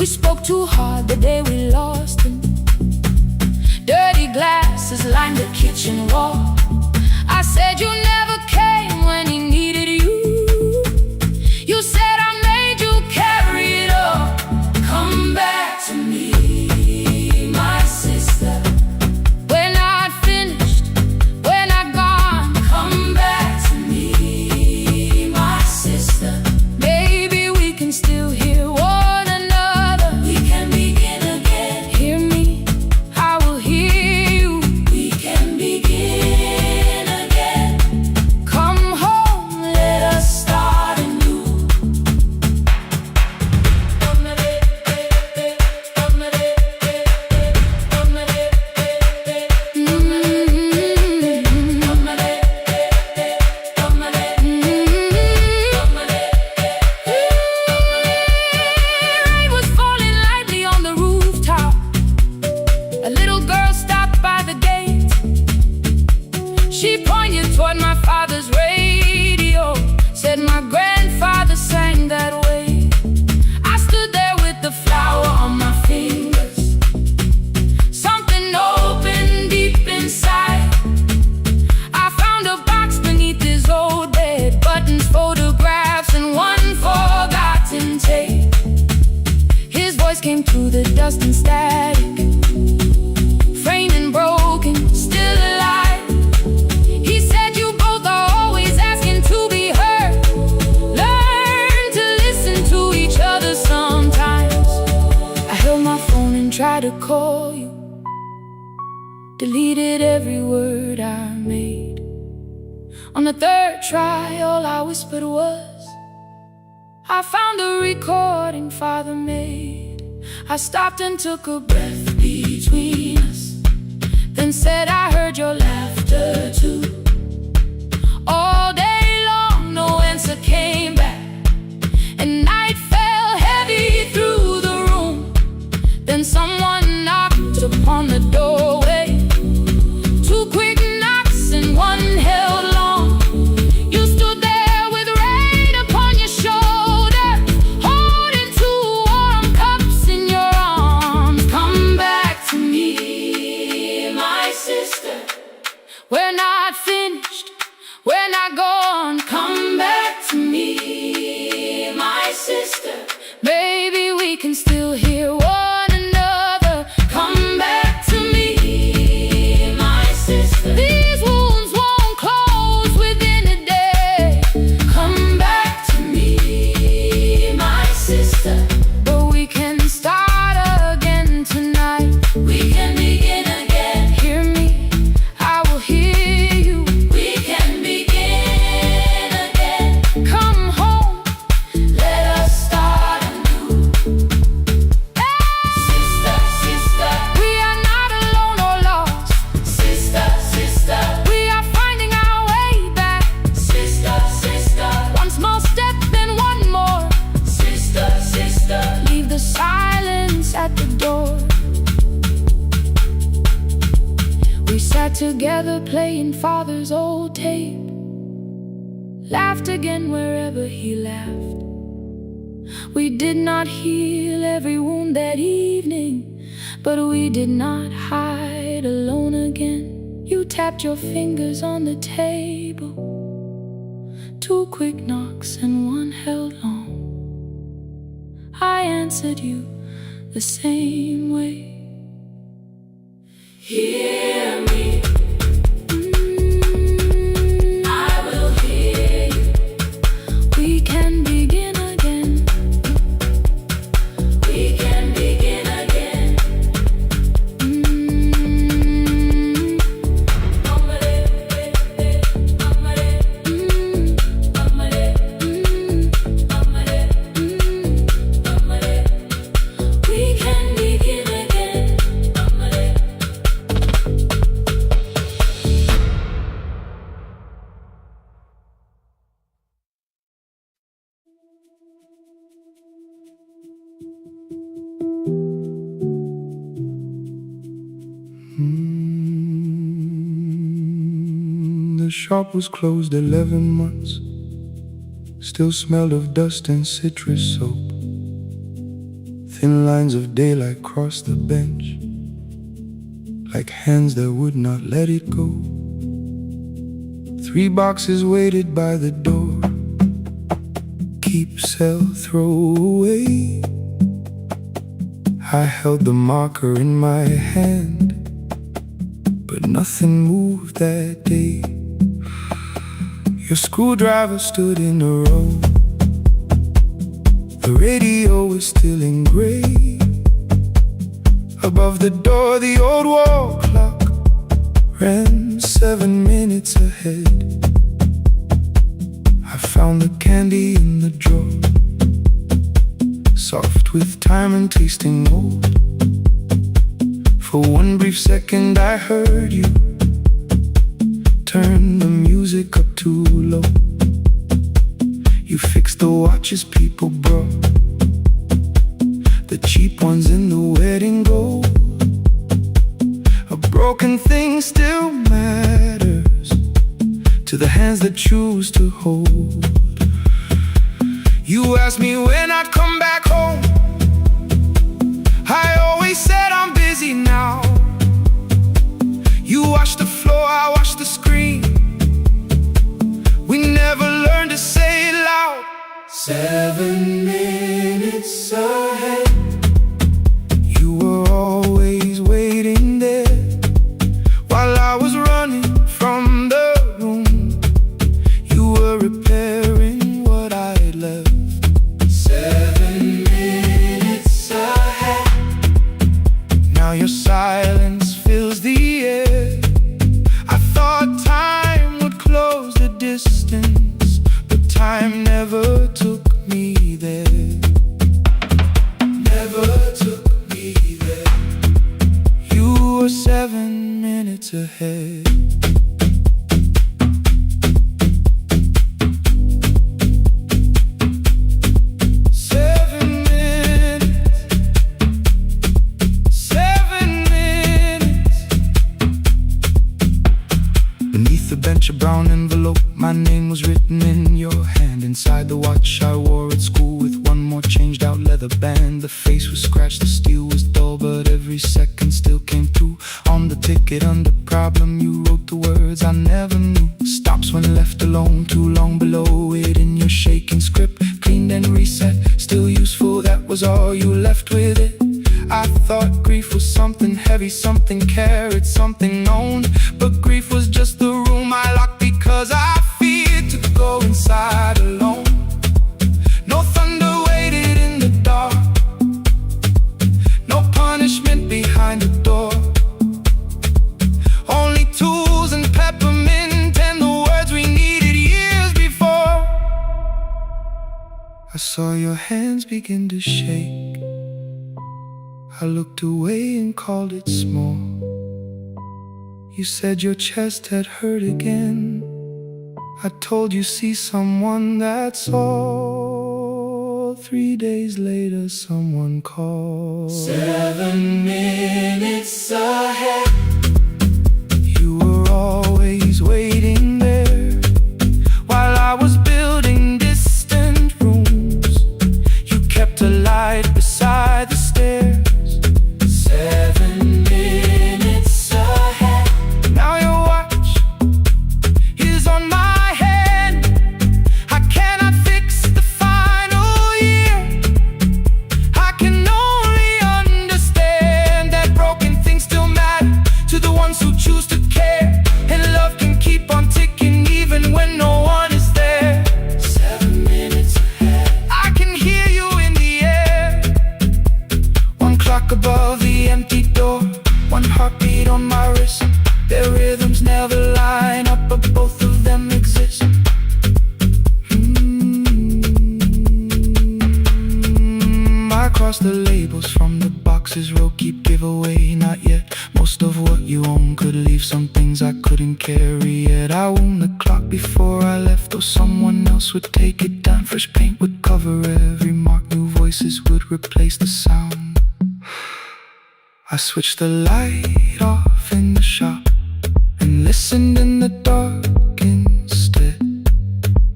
spoke too hard the day we lost him. Dirty glasses lined the kitchen wall. I said you never came when he needed you. You said I made you carry it all. Come back to me, my sister. We're not finished, we're not gone. Come back to me, my sister. Maybe we can still hear one another. We can begin again. Hear me, I will hear you. We can begin again. Come home, let us start anew. Rain was falling lightly on the rooftop. A little girl stopped by the gate. She pointed toward my father's radio. Said my grandfather sang that way. I stood there with the flower on my fingers. Something opened deep inside. I found a box beneath his old bed. Buttons, photographs, and one forgotten tape. His voice came through the dust and static. Framed and broken, still alive. He said you both are always asking to be heard. Learn to listen to each other sometimes. I held my phone and tried to call you. Deleted every word I made. On the third try, all I whispered was, I found a recording Father made. I stopped and took a breath between us, then said I heard your laughter too. All day long, no answer came back, and night fell heavy through the room. Then someone knocked upon the doorway. Two quick knocks and one held long. You stood there with rain upon your shoulder, holding two warm cups in your arms. Come back to me, my sister. We're not finished, we're not gone. Come back to me, my sister. Maybe we can still hear one another. Come back to me, my sister. These wounds won't close within a day. Come back to me, my sister. But we can start again tonight. We can begin again. Hear me, I will hear you. We can begin again. Come home, let us start anew. Sister, sister, we are not alone or lost. Sister, sister, we are finding our way back. Sister, sister, one small step, then one more. Sister, sister, leave the silence at the door. We sat together playing Father's old tape. Laughed again wherever he laughed. We did not heal every wound that evening, but we did not hide alone again. You tapped your fingers on the table. Two quick knocks and one held long. I answered you the same way. Hear me, I will hear you. We can begin again. We can begin again. We can begin again. The shop was closed 11 months. Still smelled of dust and citrus soap. Thin lines of daylight crossed the bench, like hands that would not let it go. 3 boxes waited by the door. Keep, sell, throw away. I held the marker in my hand, but nothing moved that day. Your screwdriver stood in a row. The radio was still in gray. Above the door, the old wall clock ran 7 minutes ahead. I found the candy in the drawer, soft with time and tasting old. For one brief second I heard you turn the music up too low. You fixed the watches people brought, the cheap ones in the wedding gold. A broken thing still matters to the hands that choose to hold. You asked me when I'd come back home. I always said I'm busy now. You washed the floor, I washed the screen. We never learned to say it loud. 7 minutes ahead. You were always waiting there while I was running from the room. You were repairing what I had left. 7 minutes ahead. Now your silence fills the air. I thought time would close the distance, but time never took me there. Never took me there. You were 7 minutes ahead. Beneath the bench, a brown envelope, my name was written in your hand. Inside the watch I wore at school, with one more changed out leather band. The face was scratched, the steel was dull, but every second still came through. On the ticket under problem, you wrote the words I never knew. Stops when left alone, too long below it in your shaking script. Cleaned and reset, still useful, that was all you left with it. I thought grief was something heavy, something carried, something known. But grief was just the room I locked because I feared to go inside alone. No thunder waited in the dark, no punishment behind the door. Only tools and peppermint and the words we needed years before. I saw your hands begin to shake. I looked away and called it small. You said your chest had hurt again. I told you see someone, that's all. 3 days later someone called. 7 minutes ahead. You were always waiting there while I was building distant rooms. You kept a light beside the stairs. 7 minutes ahead. Now your watch is on my head. I cannot fix the final year. I can only understand that broken things still matter to the ones who choose to care. And love can keep on ticking even when no one is there. 7 minutes ahead. I can hear you in the air. One clock above the empty door, one heartbeat on my wrist. Their rhythms never line up, but both of them exist. I cross the labels from the boxes, row keep giveaway, not yet. Most of what you own could leave, some things I couldn't carry yet. I wound the clock before I left, or someone else would take it down. Fresh paint would cover every mark, new voices would replace the sound. I switched the light off in the shop and listened in the dark instead.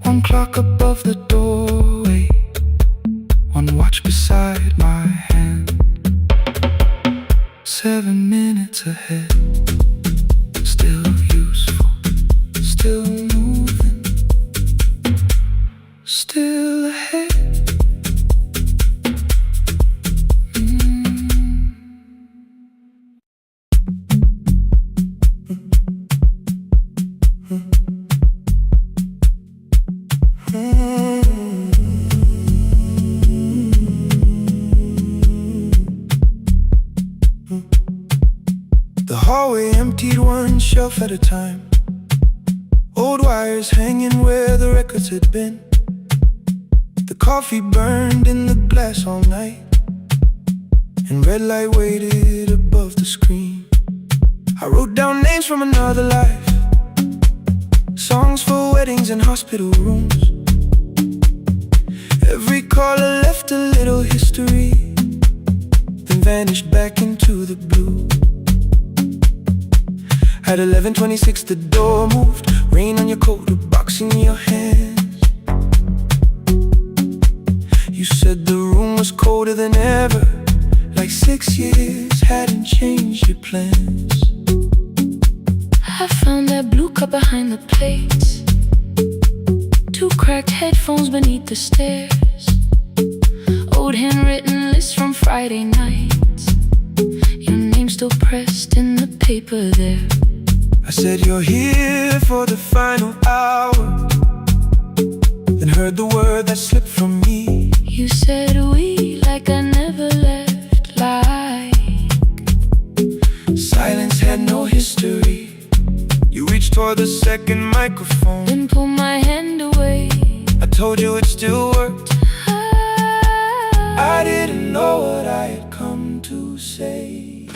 One clock above the doorway, one watch beside my hand. what's ahead. Still useful, still moving, still ahead. The hallway emptied one shelf at a time. Old wires hanging where the records had been. The coffee burned in the glass all night, and red light waited above the screen. I wrote down names from another life, songs for weddings and hospital rooms. Every caller left a little history, then vanished back into the blue. At 11:26 the door moved, rain on your coat, a box in your hands. You said the room was colder than ever, like 6 years hadn't changed your plans. I found that blue cup behind the plates, 2 cracked headphones beneath the stairs, old handwritten lists from Friday nights, your name still pressed in the paper there. I said you're here for the final hour, then heard the word that slipped from me. You said we like I never left, like silence had no history. You reached for the second microphone, then pulled my hand away. I told you it still worked. I didn't know what I had come to say.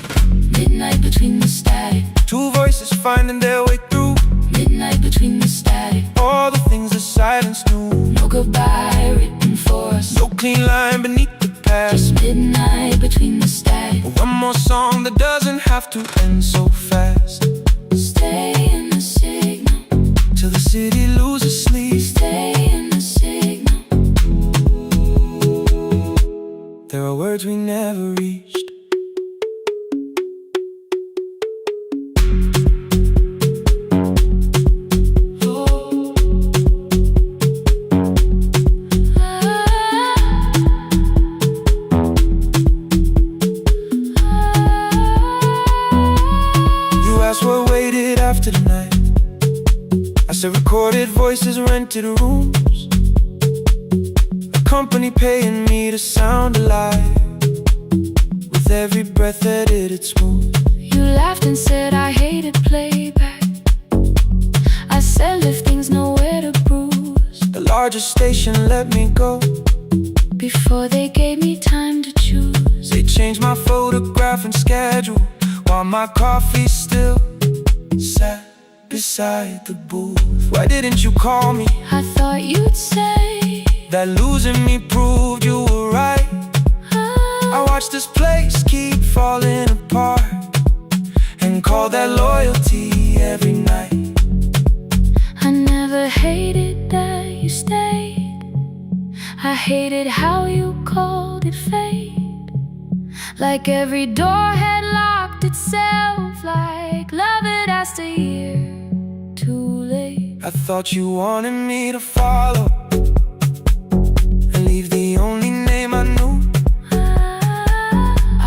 Midnight between the static, 2 voices finding their way through. midnight between the static, All the things the silence knew. no goodbye written for us, No clean line beneath the past. just midnight between the static. One more song that doesn't have to end so fast. Stay in the signal, Till the city loses sleep. stay in the signal. There are words we never reached. What waited after the night? I said recorded voices, rented rooms, a company paying me to sound alive, with every breath edited smooth. You laughed and said I hated playback. I said lifting's nowhere to bruise, The largest station let me go before they gave me time to choose. They changed my photograph and schedule, while my coffee still sat beside the booth. Why didn't you call me? I thought you'd say that losing me proved you were right. I watched this place keep falling apart, and call that loyalty every night. I never hated that you stayed, I hated how you called it fate. Like every door had locked itself, like love had asked a year too late. I thought you wanted me to follow and leave the only name I knew.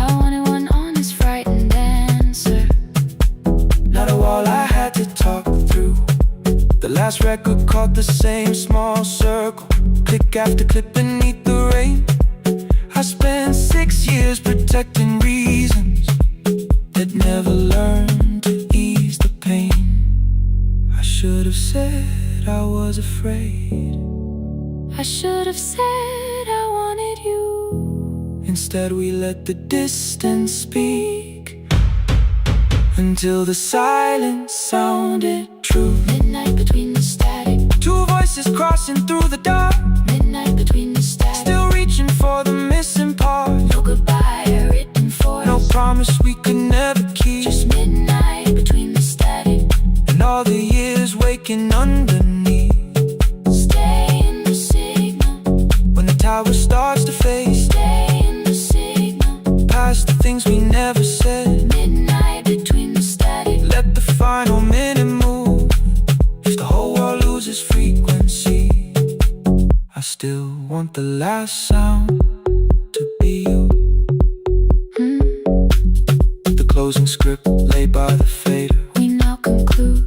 I wanted one honest, frightened answer, not a wall I had to talk through. The last record caught the same small circle, click after click beneath the rain. I spent 6 years protecting reasons that never learned to ease the pain. I should have said I was afraid, I should have said I wanted you. instead we let the distance speak, until the silence sounded true. Midnight between the static, 2 voices crossing through the dark, midnight between the static, still reaching for the missing part. no goodbye written for No us, promise we could never keep, just midnight between the static, and all the years waking underneath. stay in the signal, When the tower starts to fade, stay in the signal, past the things we never said. midnight between want the last sound to be you. The closing script laid by the fader. We now conclude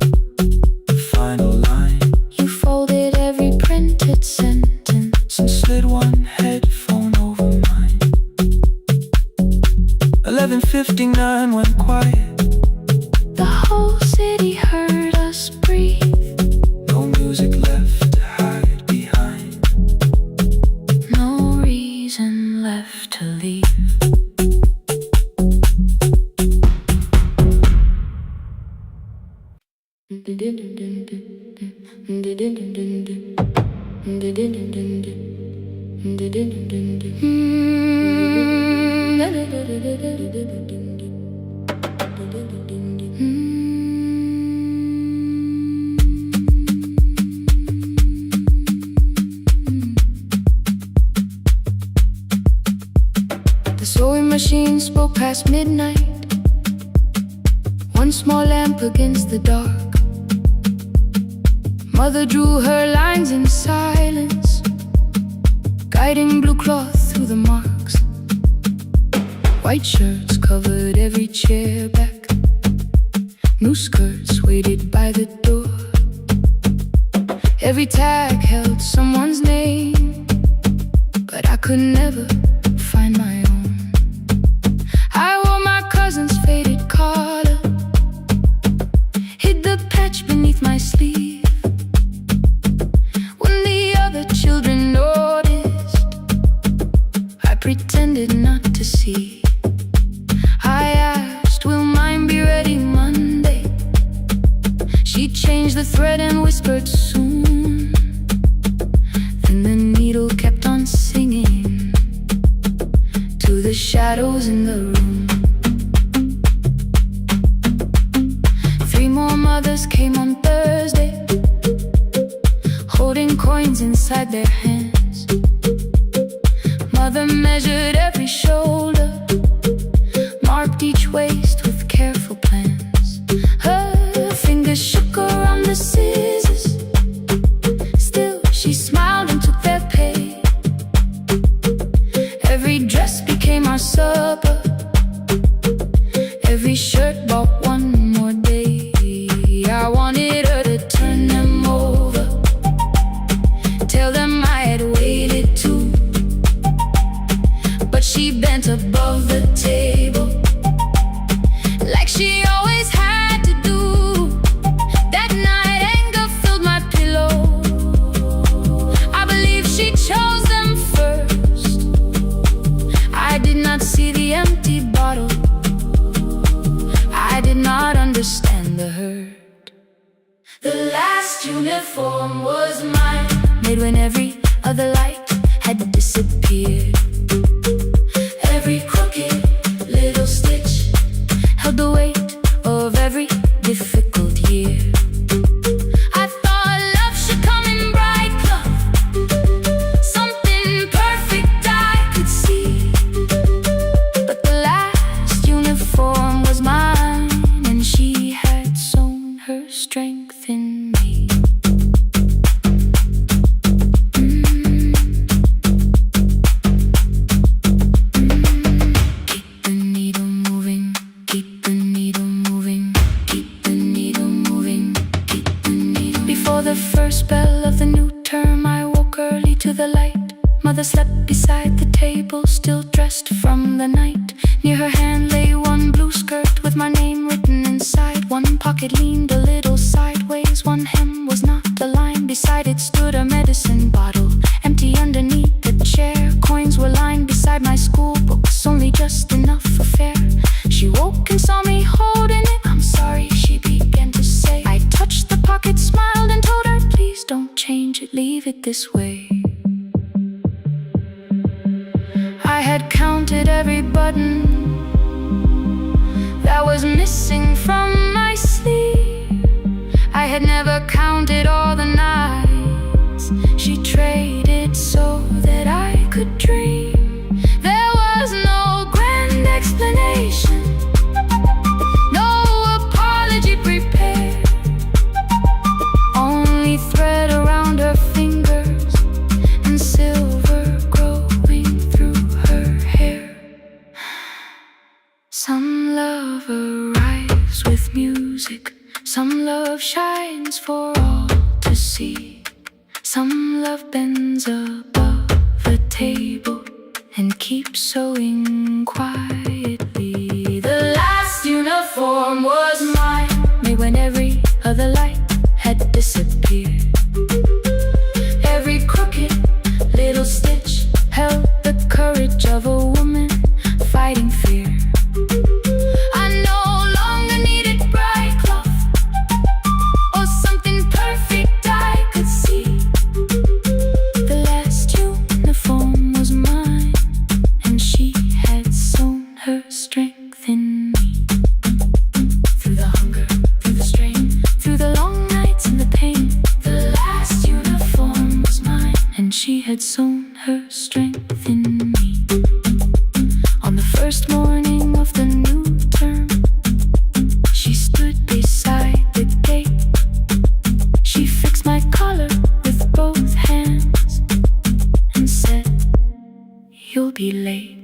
The final line. You folded every printed sentence And slid one headphone over mine. 11:59 went quiet. The whole city heard us breathe. No music left to hide behind. No reason left to leave. The sewing machine spoke past midnight. One small lamp against the dark. Mother drew her lines in silence, guiding blue cloth through the marks. White shirts covered every chair back. New skirts waited by the door. Every tag held someone's name, but I could never find my own. I wore my cousin's faded collar, hid the patch beneath my sleeve. When the other children noticed, I pretended not to see. I asked, will mine be ready Monday? She changed the thread and whispered soon. Then the needle kept on singing to the shadows in the room. 3 more mothers came on Thursday, holding coins inside their hands. Mother measured every shoulder, marked each waist with careful plans. Her fingers shook around the scissors. Still she smiled and took their pay. Every dress became our supper. Every shirt bought one more day. I wanted her to turn them over, tell them I had waited too. But she bent above the table, like she always had to do. That night anger filled my pillow. I believe she chose them first. I did not see the empty bottle. I did not understand the hurt. The last uniform was mine, made when every other light had disappeared. Every crooked little stitch held the weight of every difficult year. I thought love should come in bright cloth, something perfect I could see. But the last uniform was mine, and she had sown her strength in me. Keep the needle moving, keep the needle moving, keep the needle moving, keep the needle. Before the first bell of the new term, I woke early to the light. Mother slept beside the table, still dressed from the night. Near her hand lay one blue skirt with my name written inside. One pocket leaned a little sideways, one hem was not aligned. Beside it stood a medicine bottle, empty underneath the chair. Coins were lined beside my school books, only just enough for fare. She woke and saw me holding it. I'm sorry, she began to say. I touched the pocket, smiled and told her, please don't change it, leave it this way. I had counted every button that was missing from my sleeve. I had never counted all the nights she traded so that I could dream. There was no grand explanation, no apology prepared, only thread around her fingers and silver music. Some love shines for all to see. Some love bends above the table and keeps sewing quietly. The last uniform was mine, made when every other light had disappeared. Every crooked little stitch held the courage of a woman fighting fear. I no longer needed bright cloth or something perfect I could see. The last uniform was mine, and she had sewn her strength in me. Through the hunger, through the strain, through the long nights and the pain, the last uniform was mine, and she had sewn her strength in me. On the first morning of the new term, she stood beside the gate. She fixed my collar with both hands and said, "You'll be late."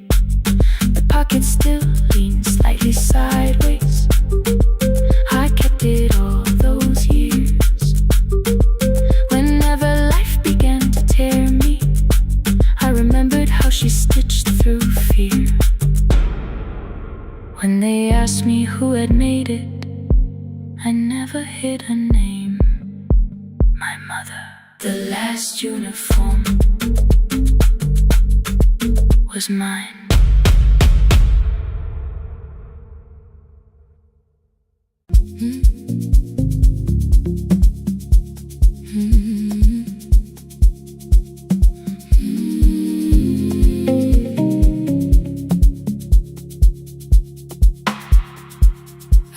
The pocket still leaned slightly sideways. I kept it all those years. Whenever life began to tear me, I remembered how she stitched through fear. When they asked me who had made it, I never hid her name. My mother. The last uniform was mine.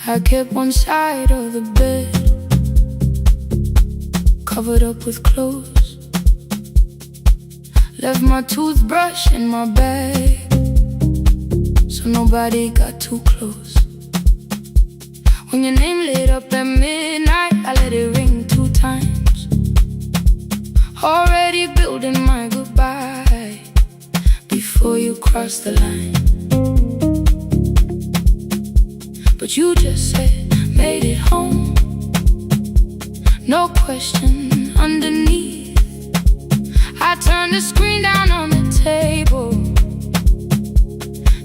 I kept one side of the bed covered up with clothes. Left my toothbrush in my bag so nobody got too close. When your name lit up at midnight, I let it ring 2 times. Already building my goodbye before you cross the line. But you just said, made it home. No question underneath. I turned the screen down on the table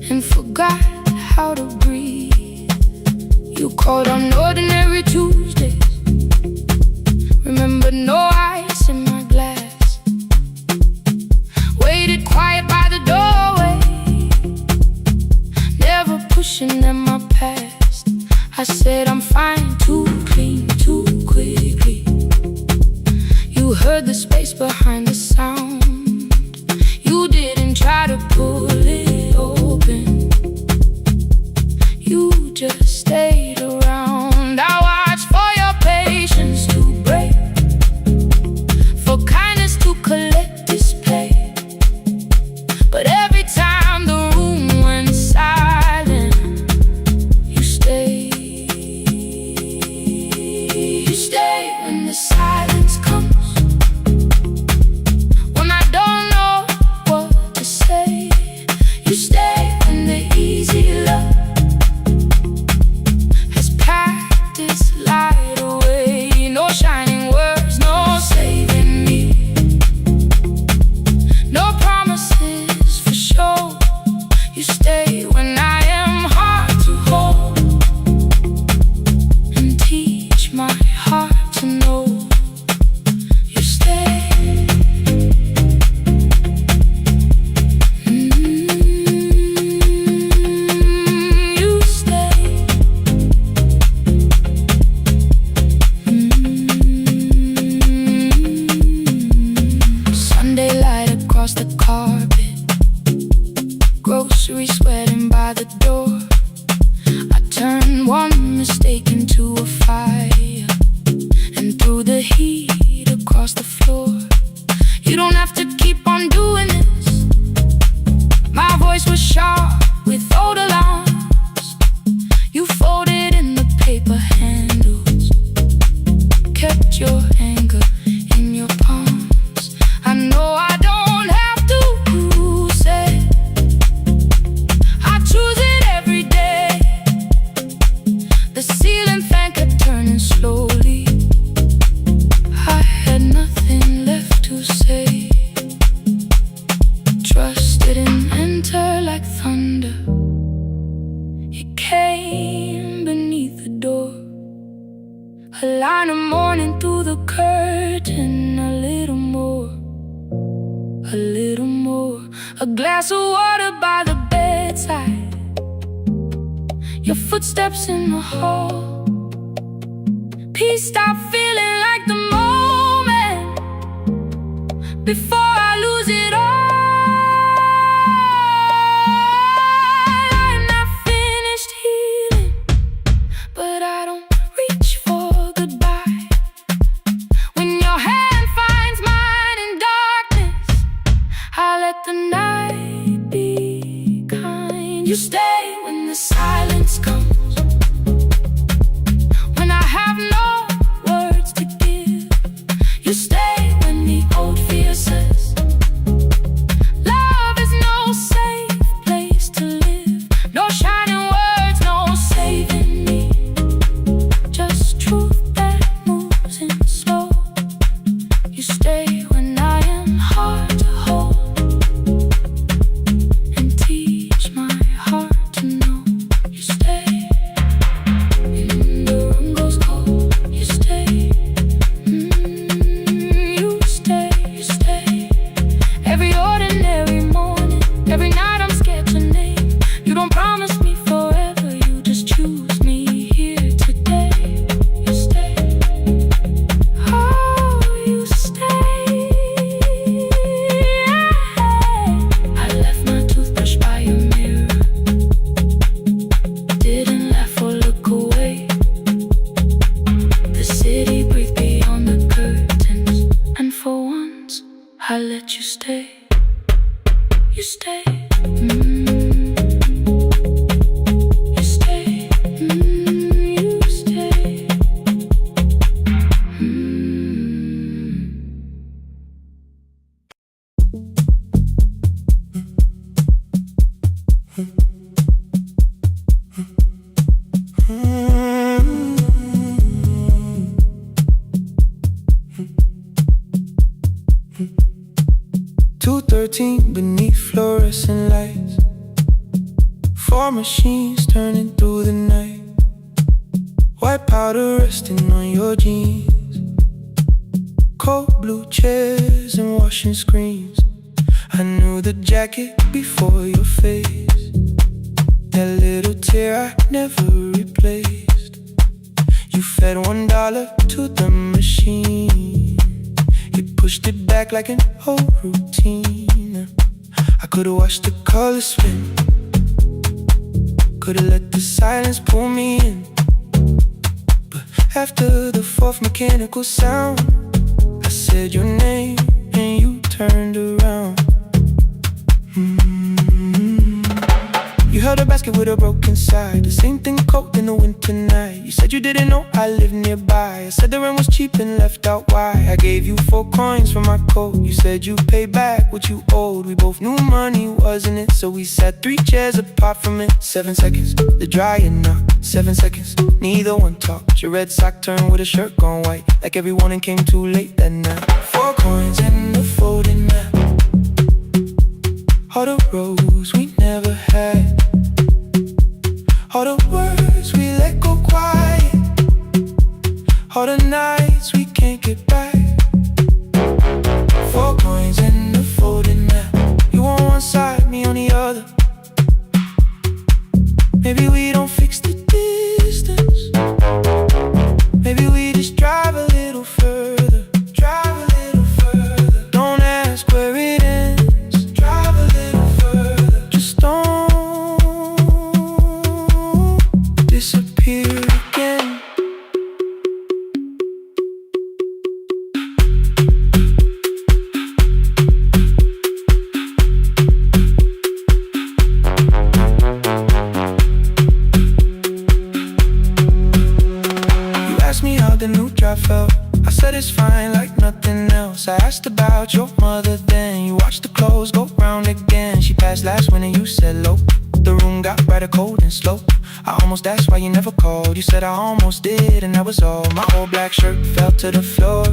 and forgot how to breathe. You called on ordinary Tuesdays. Remember, no ice in my glass. Waited quiet by the doorway, never pushing at my past. I said I'm fine, too clean, too quickly. You heard the space behind the sound. You didn't try to pull it open. You just stayed around. I watched for your patience to break, for kindness to collect display. But every time the room went silent, you stayed. When the silence comes, when I don't know what to say, you stay. When the easy love has packed its light away, no shining words, no saving me, no promises for sure. You stay when I am hard to hold and teach my heart to know. You stay. You stay. Sunday light across the carpet, groceries sweating by the door. I turned one mistake into a fire, and through the heat across the floor. You don't have to keep on doing this. My voice was sharp with old alarms. You folded in the paper handles, kept your anger in your palms. I know I don't have to say I choose it every day. The ceiling fan could kind of morning through the curtain. A little more, a little more. A glass of water by the bedside. Your footsteps in the hall. Peace, stop feeling like the moment before I lose it all. I'm not finished healing, but I don't reach for goodbye. When your hand finds mine in darkness, I let the night be kind. You stay when the silence comes. When I have no words to give, you stay when the old fear says love is no safe place to live. No shining words, no saving me. Just truth that moves in slow. You stay when I am hard to hold, and teach my heart to know. You stay when the room goes cold. You stay, you stay, you stay. Every ordinary morning, every night I'm scared to name. You don't promise me forever, you just choose me here today. You stay, oh, you stay. I left my toothbrush by your mirror. Didn't laugh or look away. The city breathed beyond the curtains, and for once I let you stay. You stay, you stay, you stay. Beneath fluorescent lights, 4 machines turning through the night. White powder resting on your jeans. Cold blue chairs and washing screens. I knew the jacket before your face. That little tear I never replaced. You fed $1 to the machine. You pushed it back like an old routine. I could've watched the colors spin. Could've let the silence pull me in. But after the 4th mechanical sound, I said your name and you turned around. You held a basket with a broken side. The same thing cold in the winter night. You said you didn't know I lived nearby. I said the rent was cheap and left out why. I gave you 4 coins for my coat. You said you paid back what you owed. We both knew money wasn't it, so we sat 3 chairs apart from it. 7 seconds, the dryer knocked. 7 seconds, neither one talked. Your red sock turned with a shirt gone white, like every warning came too late that night. 4 coins and a folding map. All the roads we never had. All the words we let go quiet. All the nights we can't get back. 4 coins and a folding map. You on one side, me on the other. Maybe we don't fix the distance. Maybe we just drive a little further. Drive a little further. Don't ask where it ends. Drive a little further. Just don't disappear again. The new drive felt. I said it's fine like nothing else. I asked about your mother then. You watched the clothes go round again. She passed last winter, you said low. The room got brighter, cold and slow. I almost asked why you never called. You said I almost did and that was all. My old black shirt fell to the floor,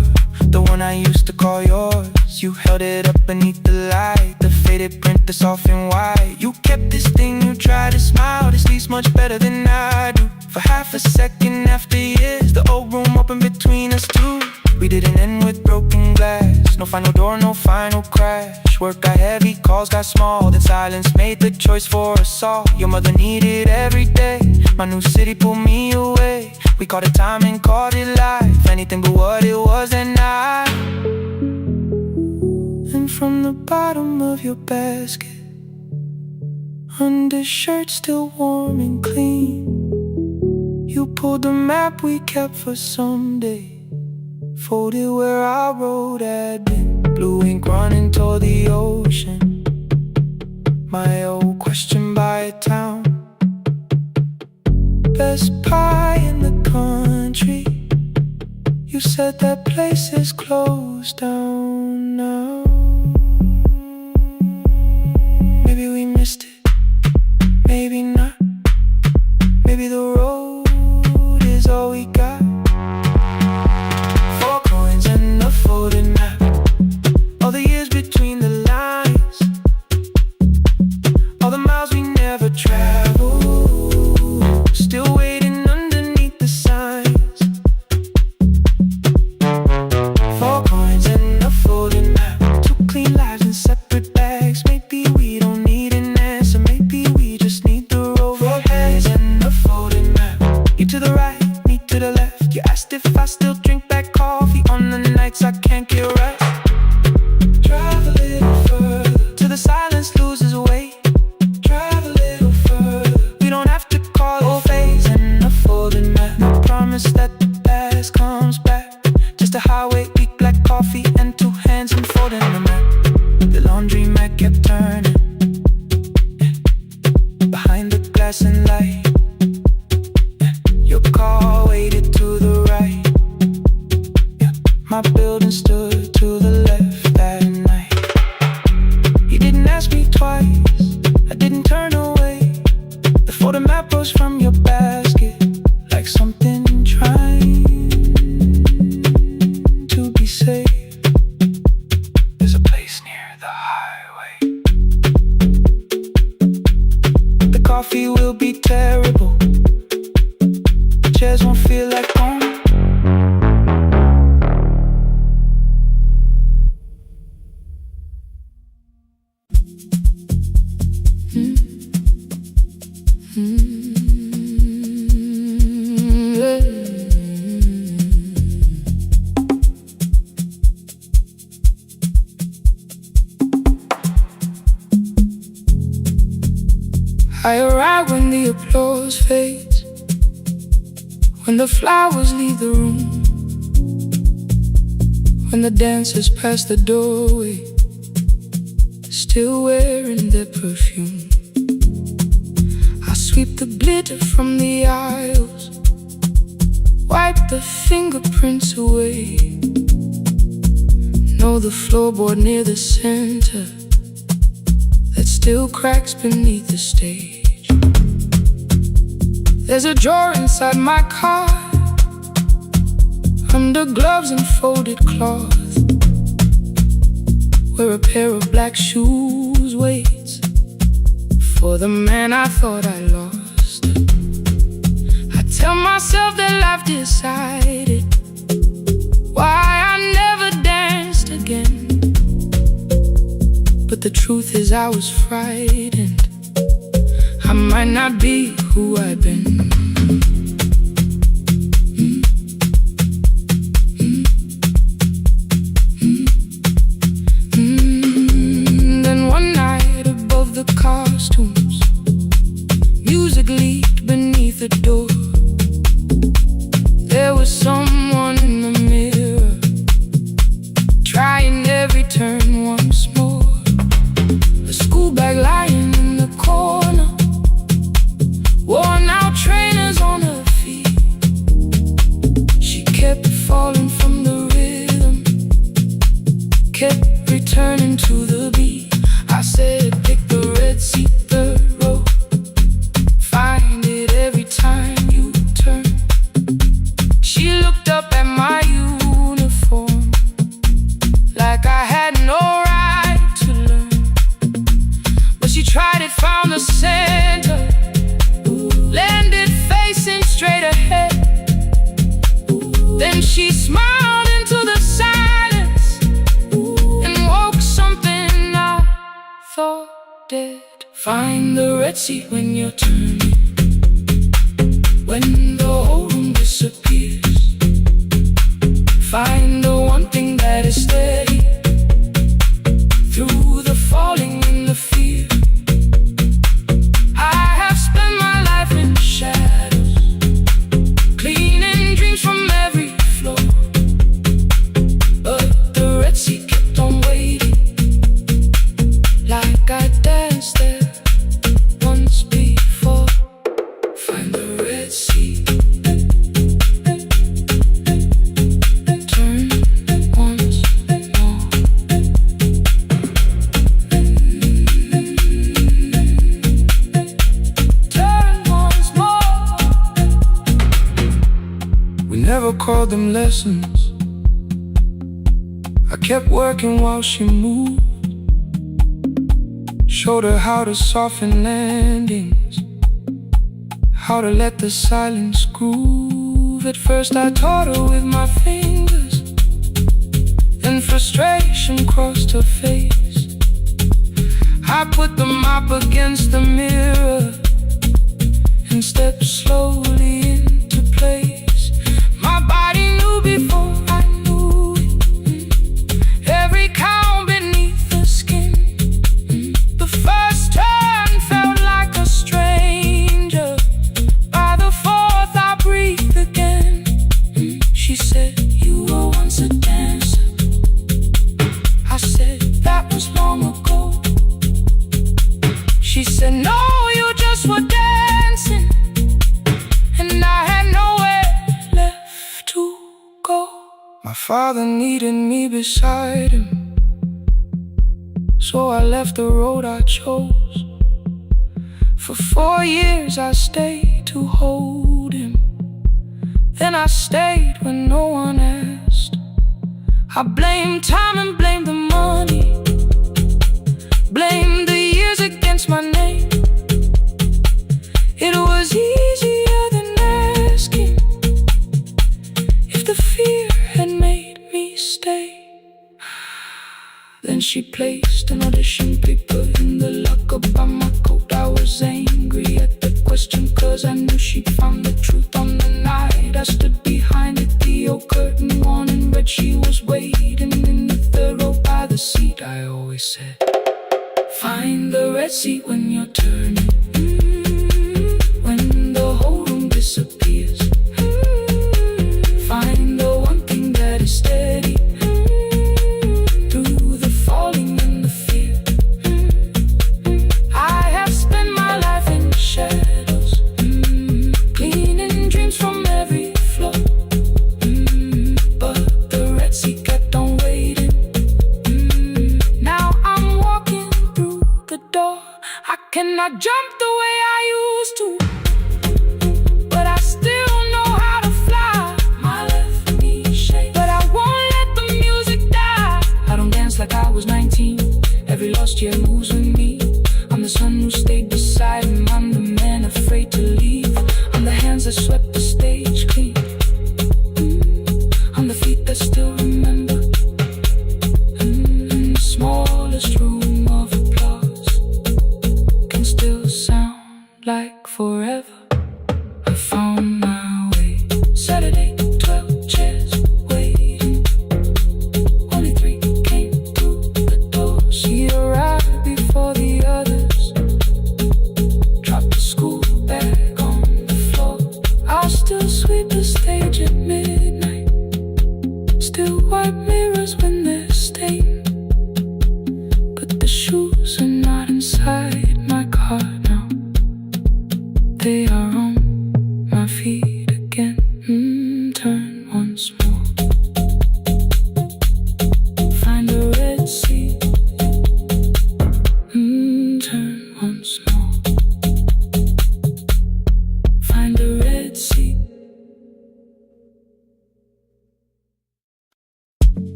the one I used to call yours. You held it up beneath the light, the faded print that's off in white. You kept this thing, you tried to smile. This leaves much better than I do. For half a second after years, the old room opened between We didn't end with broken glass. No final door, no final crash. Work got heavy, calls got small. Then silence made the choice for us all. Your mother needed every day. My new city pulled me away. We called it time and called it life. Anything but what it was that night. And from the bottom of your basket, undershirt still warm and clean, you pulled the map we kept for someday. Folded where our road had been. Blue ink running toward the ocean. My old question by a town. Best pie in the country. You said that place is closed down now. Maybe we missed it, maybe not. Maybe the road is all we got. 4 coins and a folded map. All the years between the lines. All the miles we never traveled. Still waiting underneath the signs. 4 coins and a folded map. 2 clean lives in separate bags. Maybe we don't need an answer. Maybe we just need the road. 4 coins and a folded map. You to the right, me to the left. You asked if I still drink black coffee on the nights I can't get right. Drive a little further till the silence loses weight. Drive a little further. We don't have to call it phase and a folded map. No promise that the past comes back. Just a highway, weak black coffee, and 2 hands unfolding the map. The laundry mat kept turning behind the glass and light. Your car waited to the right. My building stood to the left that night. You didn't ask me twice, I didn't turn away. The folded map rose from your basket like something trying to be safe. There's a place near the highway. The coffee will be terrible. The chairs won't feel like home. I arrive when the applause fades, when the flowers leave the room, when the dancers pass the doorway, still wearing their perfume. I sweep the glitter from the aisles, wipe the fingerprints away. Know the floorboard near the center that still cracks beneath the stage. There's a drawer inside my car, under gloves and folded cloth, where a pair of black shoes waits for the man I thought I lost. I tell myself that life decided why I never danced again, but the truth is I was frightened. I might not be who I've been. Then one night above the costumes, music leaked beneath the door. There was someone in the mirror, trying every turn once more. A school bag lying in the corner, worn out trainers on her feet. She kept falling from the rhythm, kept returning to the beat. I said, pick the red seat, third row, find it every time you turn. She looked up at my uniform like I had no right to learn, but she tried it, found the center, landed facing straight ahead. Then she smiled into the Find the red sea when you're turning, when the whole room disappears. Find the one thing that is steady through the falling and the fear. I have spent my life in shadows, cleaning dreams from every floor. But the red sea kept on waiting, like I danced there once before. Find the red sea, turn once more. Turn once more. We never called them lessons. I kept working while she moved, showed her how to soften landings, how to let the silence groove. At first I taught her with my fingers, then frustration crossed her face. I put the mop against the mirror and stepped slowly into place. My body knew before I knew it, every count beneath the skin. The first turn felt like a stranger. By the fourth I breathed again. She said, "You were once a dancer." I said, "That was long ago." She said, "No, you just were dancing." And I had nowhere left to go. My father needed me beside him, so I left the road I chose. For 4 years I stayed to hold him, then I stayed when no one asked. I blamed time and blamed the money, blamed the years against my name. It was easier than asking if the fear had made me stay. Then she placed an audition paper in the locker by my coat. I was angry at the question, cause I knew she'd found the truth on the night I stood behind it. The old curtain worn in red, she was waiting in the third row by the seat. I always said, find the red seat when you're turning, when the whole room disappears. Find the one thing that is steady through the falling and the fear. I have spent my life in shadows, cleaning dreams from every floor. But the red sea kept on waiting. Now I'm walking through the door. I cannot jump the way I used to, but I still know how to fly. My left knee shakes, but I won't let the music die. I don't dance like I was 19. Every lost year moves with me. I'm the son who stayed beside him. I'm the man afraid to leave. I'm the hands that swept the stage clean. I'm the feet that still remember. In the smallest room of applause can still sound like forever. I found my way. Saturday, 12 chairs waiting. Only 3 came through the door. She arrived before the others, dropped the school bag on the floor. I'll still sweep the stage at midnight, still wipe mirrors when they're stained. But the shoes are not inside my car now. They are on my feet again. Turn once more. Find the red sea. Turn once more. Find the red sea.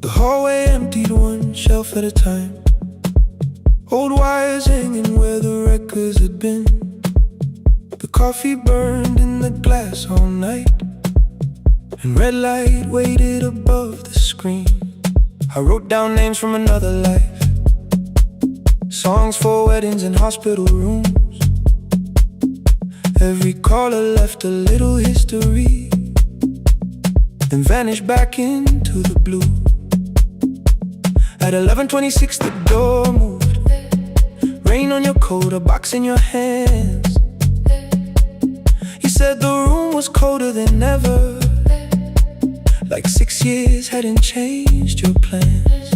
The hallway emptied, one shelf at a time. Old wires hanging where the records had been. in. The coffee burned in the glass all night, and red light waited above the screen. I wrote down names from another life, songs for weddings and hospital rooms. Every caller left a little history, then vanished back into the blue. At 11:26 the door moved, rain on your coat, a box in your hands. You said the room was colder than ever, like 6 years hadn't changed your plans.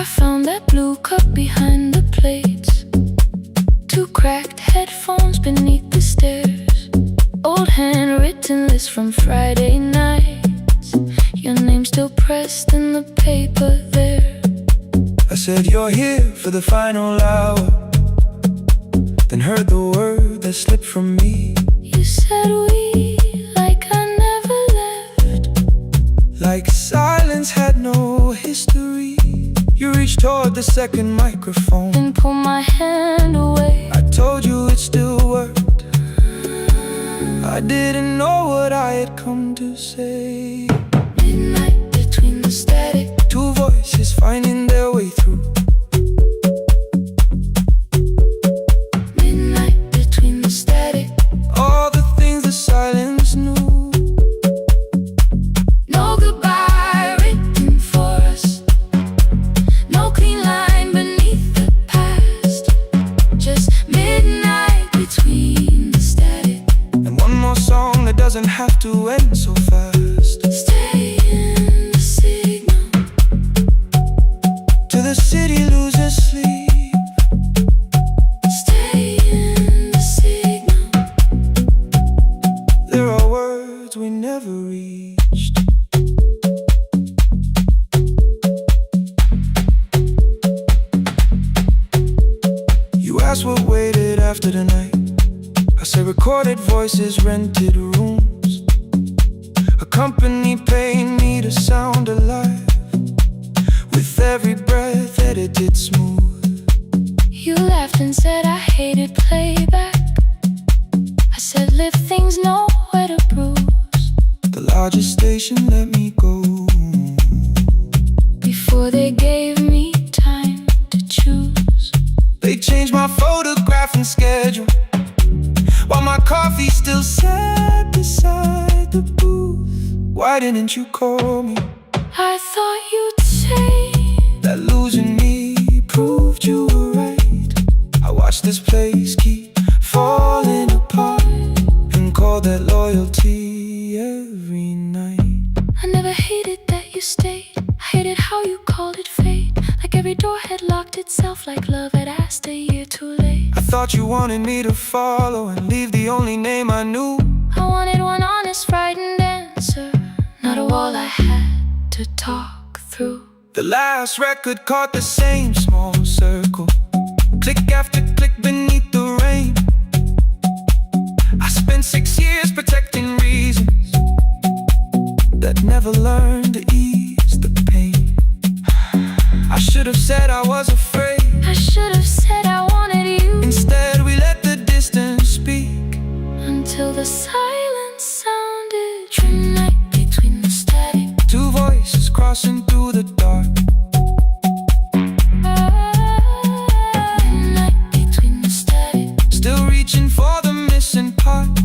I found that blue cup behind the plates, 2 cracked headphones beneath the stairs, old handwritten list from Friday nights, your name still pressed in the paper there. I said you're here for the final hour, then heard the word that slipped from me. You said we, like I never left, like silence had no history. You reached toward the second microphone and pulled my hand away. I told you it still worked. I didn't know what I had come to say. Midnight between the static, 2 voices finding their way through. midnight between the static, All the things the silence knew. no goodbye written for us, no clean line beneath the past, just midnight between the static. And one more song that doesn't have to end so fast. Stay in the signal, Till the city loses sleep. stay in the signal. There are words we never reached. You asked what waited after the night. I said recorded voices, rented rooms. A company paid me to sound alive, with every breath edited smooth. You laughed and said I hated playback. I said live things nowhere to bruise, The largest station let me go. before they gave me time to choose. They changed my photograph and schedule, while my coffee still sat beside the booth. Why didn't you call me? I thought you'd say That losing me proved you were right. I watched this place keep falling apart, and called that loyalty every night. I never hated that you stayed, I hated how you called it fate, like every door had locked itself, like love had asked a year too late. I thought you wanted me to follow and leave the only name I knew. I wanted one honest, frightened answer, not a wall I had to talk through. The last record caught the same small circle, click after click beneath the rain. I spent 6 years protecting reasons that never learned to ease the pain. I should have said I was afraid. I should have said I wanted you, Instead we let the distance speak. until the silence sounded. Midnight between the static, 2 voices crossing through the dark. midnight between the static, Still reaching for the missing parts.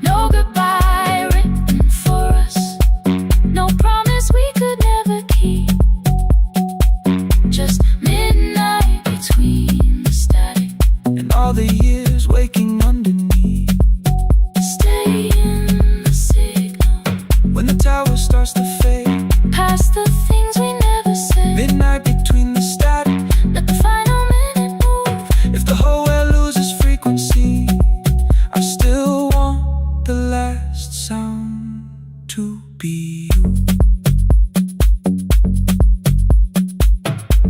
no goodbye written for us, no promise we could never keep, just midnight between the static, And all the years waking underneath. stay in the signal, When the tower starts to fade, past the things we never said, midnight between the static. let the final minute move. If the whole world loses frequency, I still want the last sound to be you.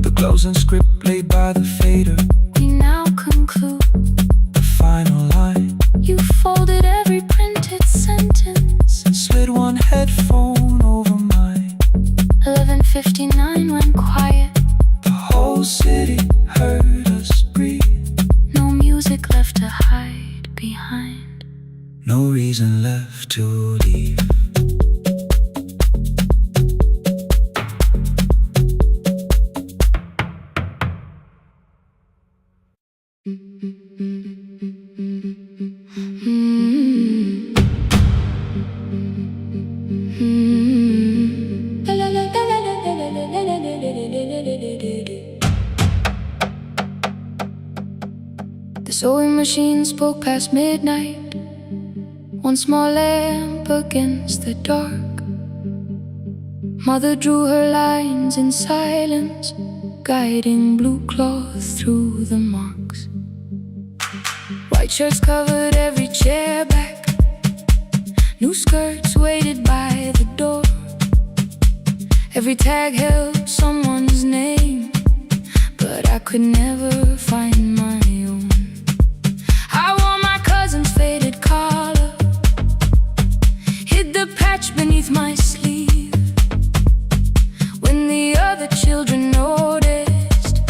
The closing script played by the fader, We now conclude the final to leave. The sewing machine spoke past midnight, one small lamp against the dark. Mother drew her lines in silence, guiding blue cloth through the marks. White shirts covered every chair back, new skirts waited by the door. Every tag held someone's name, but I could never find my own. I wore my cousin's faded collar, hid the patch beneath my sleeve. When the other children noticed,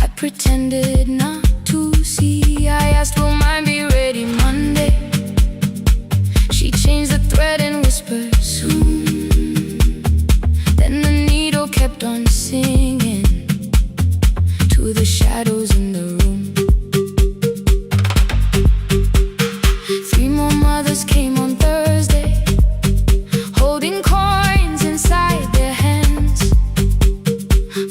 I pretended not to see. I asked, will mine be ready Monday? She changed the thread and whispered, soon. Then the needle kept on singing to the shadows in the room. 3 more mothers came on Thursday, holding coins inside their hands.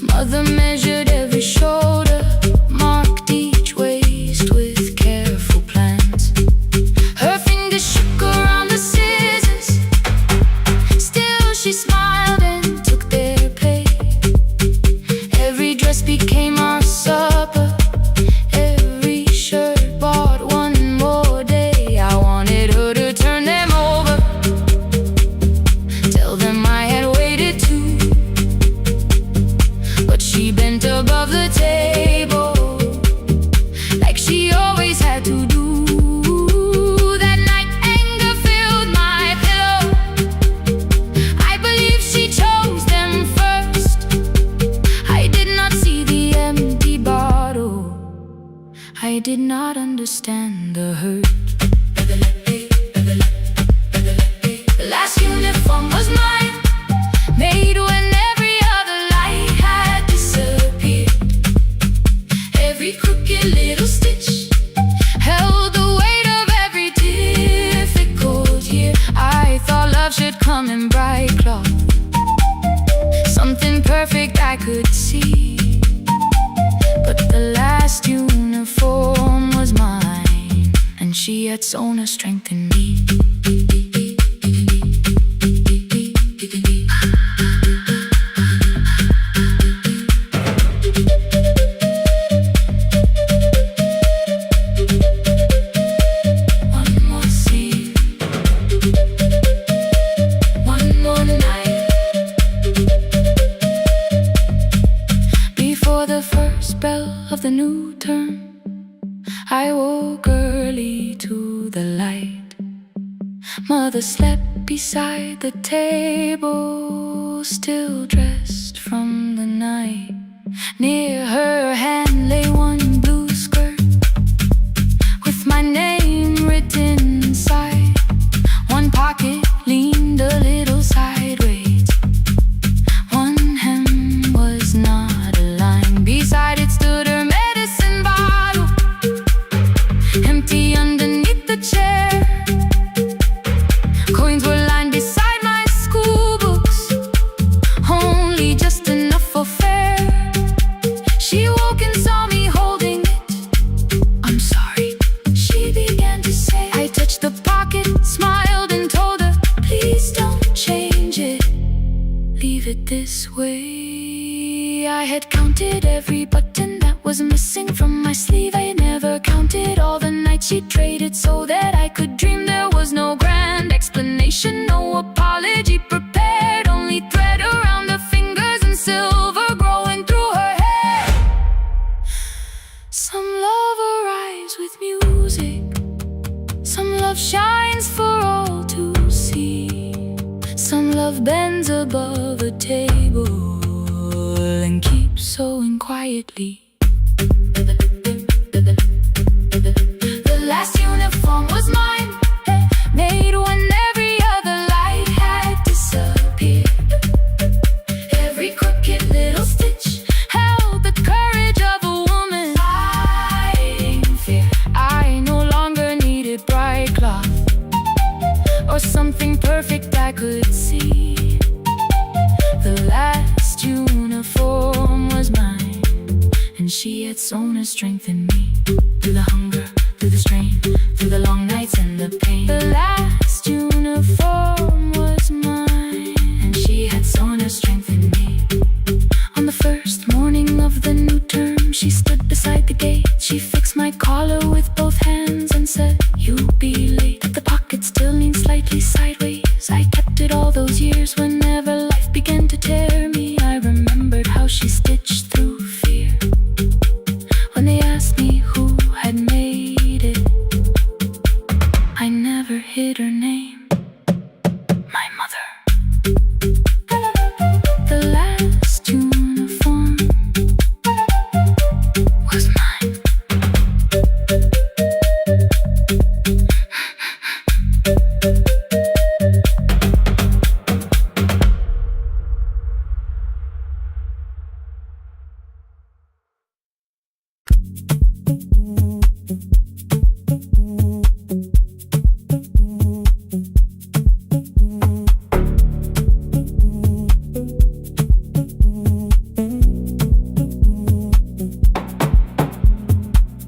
Mother measured every shoulder, marked each waist with careful plans. Her fingers shook around the scissors, still she smiled and took their pay. Every dress became our supper, every shirt bought one more day. I wanted her to turn them over, tell them I had waited too. But she bent above the table, like she always had to do. That night anger filled my pillow, I believe she chose them first. I did not see the empty bottle, I did not understand the hurt. The last uniform was mine, made when every other light had disappeared. Every crooked little stitch held the weight of every difficult year. I thought love should come in bright cloth, something perfect I could see. But the last uniform was mine, and she had sewn her strength in me. One more scene, one more night. Before the first bell of the new term, I woke early to the light. Mother slept beside the table, still dressed from the night. Near her hand lay one blue skirt with my name written inside. One pocket leaned a little sideways, one hem was not aligned. Beside it stood her medicine bottle, empty underneath the chair. Coins were lined beside my school books, only just enough for fare. She woke and saw me holding it. I'm sorry, she began to say. I touched the pocket, smiled and told her, please don't change it, leave it this way. I had counted every button that was missing from my sleeve. I never counted all the nights she traded so that I could dream. There was no grand explanation, no apology prepared, only thread around her fingers and silver growing through her hair. Some love arrives with music, some love shines for all to see. Some love bends above a table and keeps sewing quietly. The last uniform was mine, made when she had sown her strength in me. Through the hunger, through the strain, through the long nights and the pain. The last uniform was mine, and she had sown her strength in me. On the first morning of the new term, she stood beside the gate. She fixed my collar with both hands and said, "You'll be late." The pocket still leaned slightly sideways. I kept it all those years. Whenever life began to tear me, I remembered how she stitched through fear. When they asked me who had made it, I never hid her name. My mother. The last uniform was mine.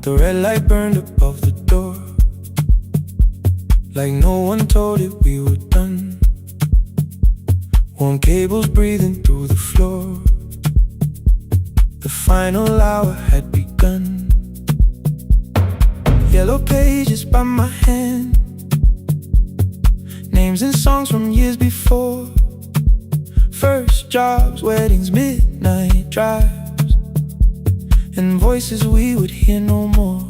The red light burned above the door, like no one told it we were done. Warm cables breathing through the floor. The final hour had begun. Yellow pages by my hand, names and songs from years before. First jobs, weddings, midnight drives, and voices we would hear no more.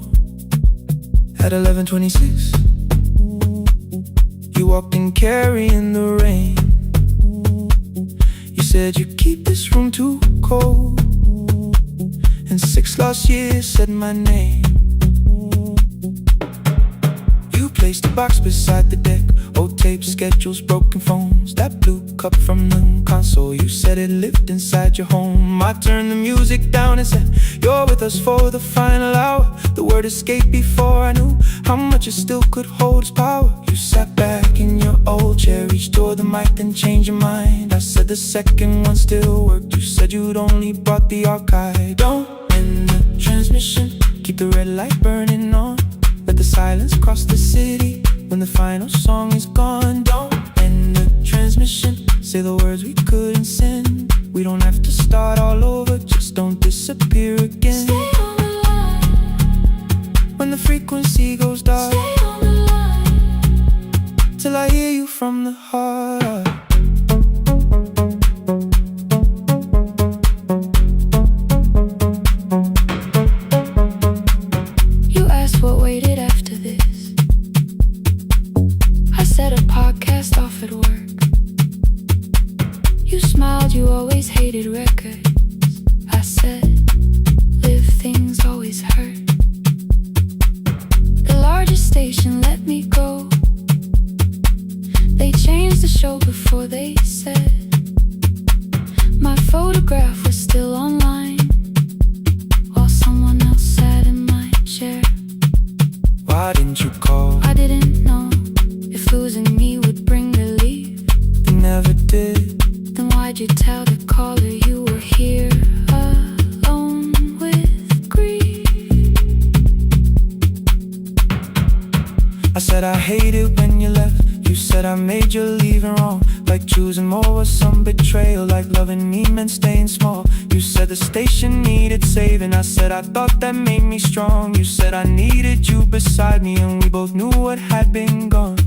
At 11:26, you walked in carrying the rain. You said you'd keep this room too cold, and 6 lost years said my name. You placed a box beside the deck, old tapes, schedules, broken phones, that blue cup from the console. You said it lived inside your home. I turned the music down and said, "You're with us for the final hour." The word escaped before I knew how much it still could hold its power. You sat back in your old chair, reached toward the mic, then changed your mind. I said the second one still worked. You said you'd only brought the archive. Don't end the transmission, keep the red light burning on. Let the silence cross the city when the final song is gone. Don't end the transmission, say the words we couldn't send. We don't have to start all over, just don't disappear again. Stay on the line. When the frequency goes dark, Stay on the line. till I hear you from the heart. You asked what waited after this. I said a podcast off at work. You smiled, you always hated records. I said, live things always hurt. The largest station let me go. They changed the show before they said my photograph was still online, while someone else sat in my chair. Why didn't you call? I didn't know if losing me would bring relief. You never did. Then why'd you tell the caller you were here alone with grief? I said I hate it when you left. You said I made you leaving wrong, like choosing more was some betrayal, like loving me meant staying small. You said the station needed saving. I said I thought that made me strong. You said I needed you beside me, and we both knew what had been gone.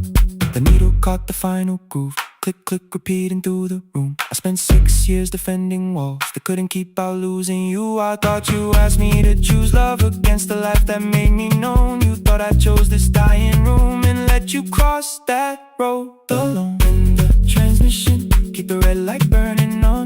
The needle caught the final groove, click, click, repeating through the room. I spent 6 years defending walls that couldn't keep out losing you. I thought you asked me to choose love against the life that made me known. You thought I chose this dying room and let you cross that road alone. In the transmission, keep the red light burning on.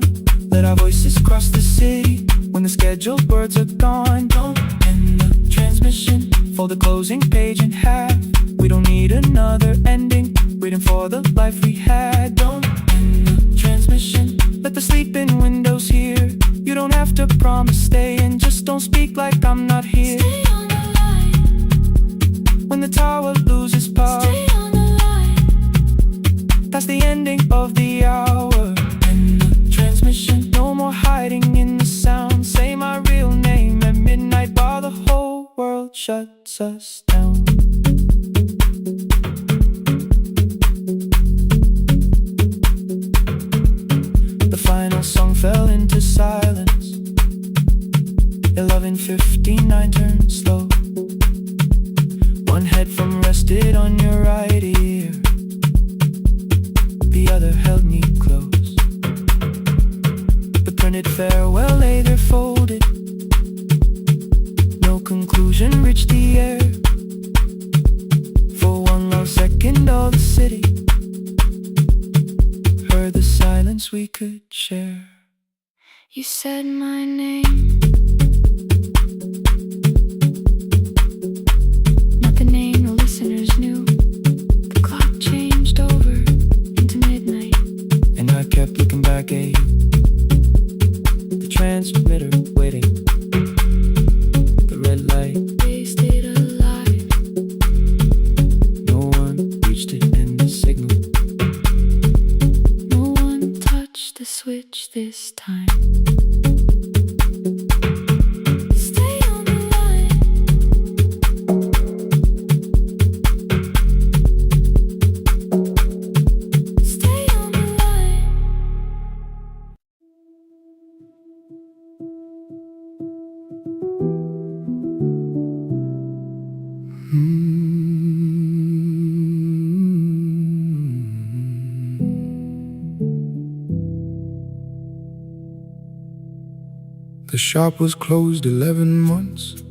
Let our voices cross the city when the scheduled words are gone. Don't end the transmission, fold the closing page in half. We don't need another ending, waiting for the life we had. Don't end the transmission, let the sleeping windows hear. You don't have to promise staying, just don't speak like I'm not here. Stay on the line. When the tower loses power, Stay on the line. that's the ending of the hour. End the transmission, no more hiding in the sound. Say my real name at midnight. whole world shuts us down. The final song fell into silence. 11:59 turned slow. One headphone rested on your right ear, the other held me close. The printed farewell lay there folded. No conclusion reached the air. For one lost second all the city heard the silence we could share. You said my name, not the name the listeners knew. The clock changed over into midnight, and I kept looking back at you. The transmitter waiting, the red light, they stayed alive. no one reached it in the signal. No one touched the switch this time. Stay on the line. Stay on the line. The shop was closed 11 months.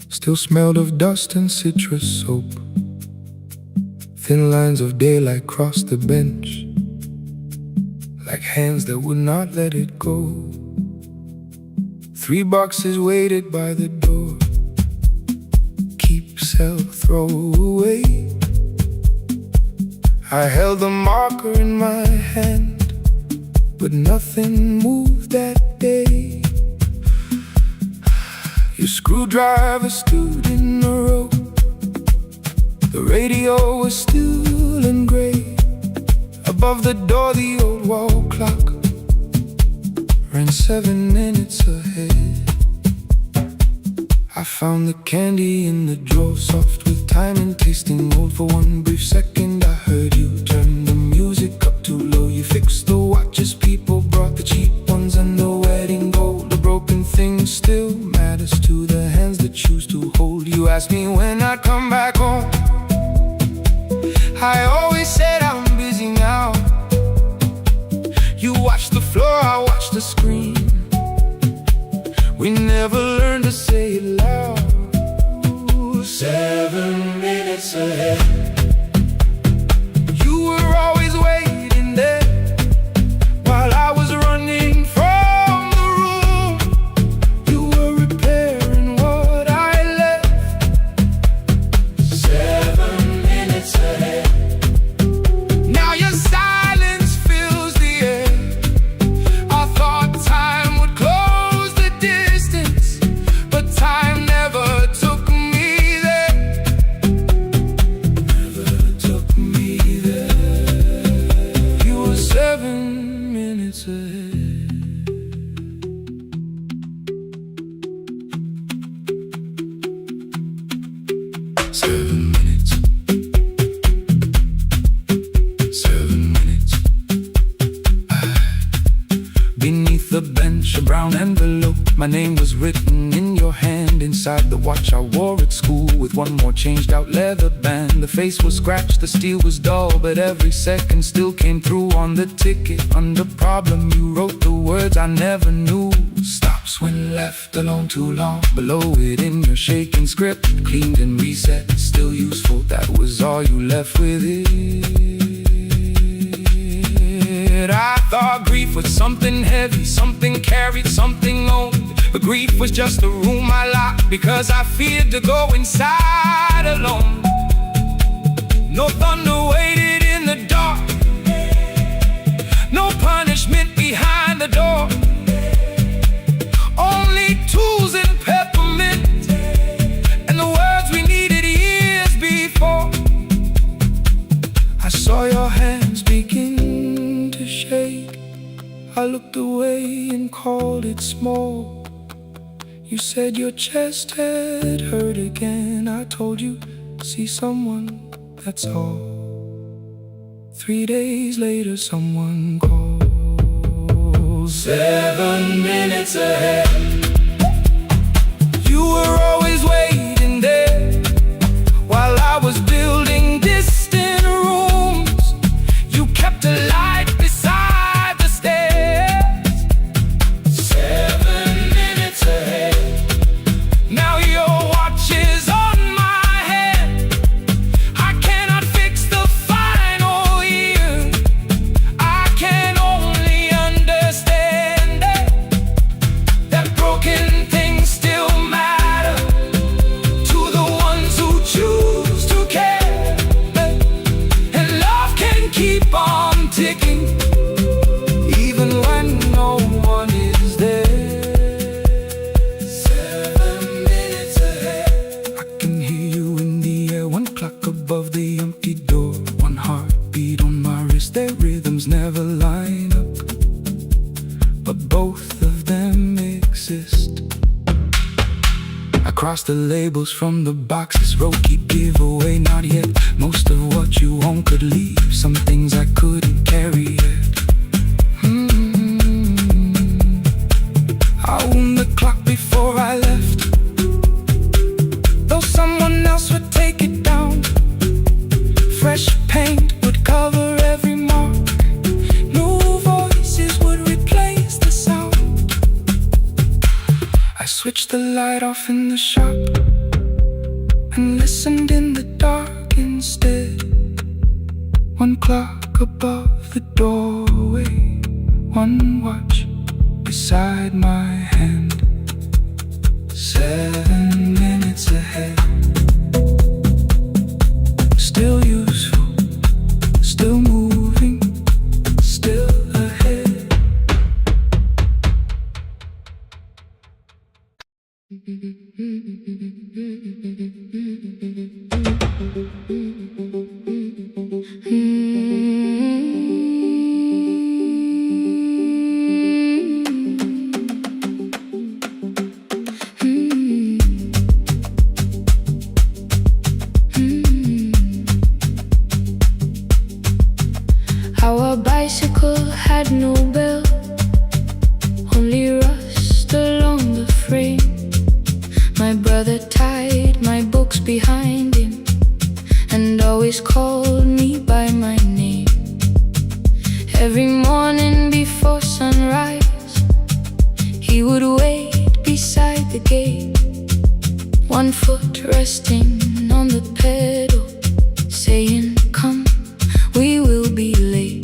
Still smelled of dust and citrus soap. Thin lines of daylight crossed the bench, like hands that would not let it go. 3 boxes waited by the door. Keep, sell, throw away. I held the marker in my hand, but nothing moved that day. Your screwdriver stood in a row. The radio was still and gray. Above the door the old wall clock ran 7 minutes ahead. I found the candy in the drawer, soft with time and tasting old. For one brief second I heard you turn the music up too low. You fixed the watches, people brought the cheap ones and the wedding gold. The broken thing still matters to the hands that choose to hold. You asked me when I'd come back home. I always said I'm busy now. You watched the floor, I watched the screen. We never learned to say it loud. 7 minutes ahead. You were always waiting there while I was running from the room. You were repairing what I left. 7 minutes ahead. Now your silence fills the air. I thought time would close the distance, but time never took me there. Never took me there. You were 7 minutes ahead. Seven minutes. 7 minutes. Beneath the bench, a brown envelope. My name was written in your hand. Inside the watch I wore at school, with one more changed out leather band. The face was scratched, the steel was dull, but every second still came through on the ticket. Under problem you wrote the words I never knew. Stops when left alone too long. Below it in your shaking script, cleaned and reset, still useful. That was all you left with it. I thought grief was something heavy, something carried, something owned. But grief was just a room I locked because I feared to go inside alone. No thunder waited in the dark, no punishment behind the door. Only tools and peppermint, and the words we needed years before. I saw your hands begin to shake. I looked away and called it small. You said your chest had hurt again. I told you, see someone, that's all. 3 days later, someone calls. 7 minutes ahead. You were always waiting there while I was building distant rooms. You kept a light beside the stairs. 7 minutes ahead. Now your watch is on my head. I cannot fix the final year. I can only understand that broken things still matter to the ones who choose to care. And love can keep on ticking even when no one is there. 7 minutes ahead. I can hear you in the air, 1 clock above the empty door, 1 heartbeat on my wrist. Their rhythms never line up, but both of them exist. I cross the labels from the boxes, wrote keep, give away, not yet. Most of what you own could leave, some things I couldn't carry yet. I wound the clock before I left, though someone else would take it down. Fresh paint would cover every mark, new voices would replace the sound. I switched the light off in the shop and listened in the dark instead. 1 clock above the doorway, 1 watch beside my hand. 7 minutes ahead. Still useful, still moving, still ahead. Our bicycle had no bell, only rust along the frame. My brother tied my books behind him and always called me by my name. Every morning before sunrise, he would wait beside the gate, 1 foot resting on the pedal, saying, "Come, we will be late."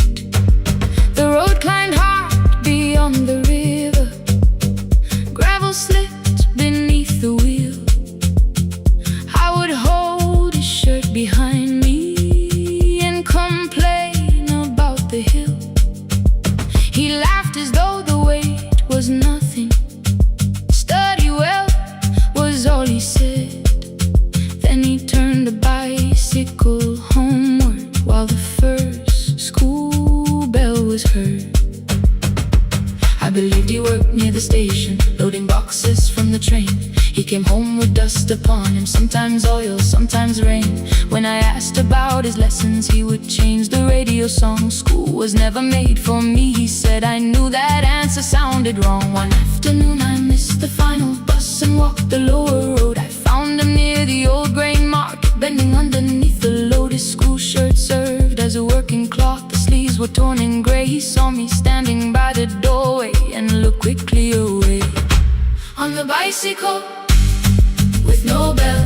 The road climbed hard beyond the river, gravel slipped beneath the wheel. I would hold his shirt behind me and complain about the hill. He laughed as though the weight was nothing. "Study well," was all he said. Then he turned the bicycle homeward while the first school bell was heard. I believed he worked near the station, loading boxes from the train. He came home with dust upon him, sometimes oil, sometimes rain. When I asked about his lessons, he would change the radio song. School was never made for me, he said. I knew that answer sounded wrong. One afternoon I missed the final bus and walked the lower road. I found him near the old grain market, bending underneath the load. His school shirt served as a working cloth, the sleeves were torn and gray. He saw me standing by the doorway and looked quickly away. On the bicycle with no bell,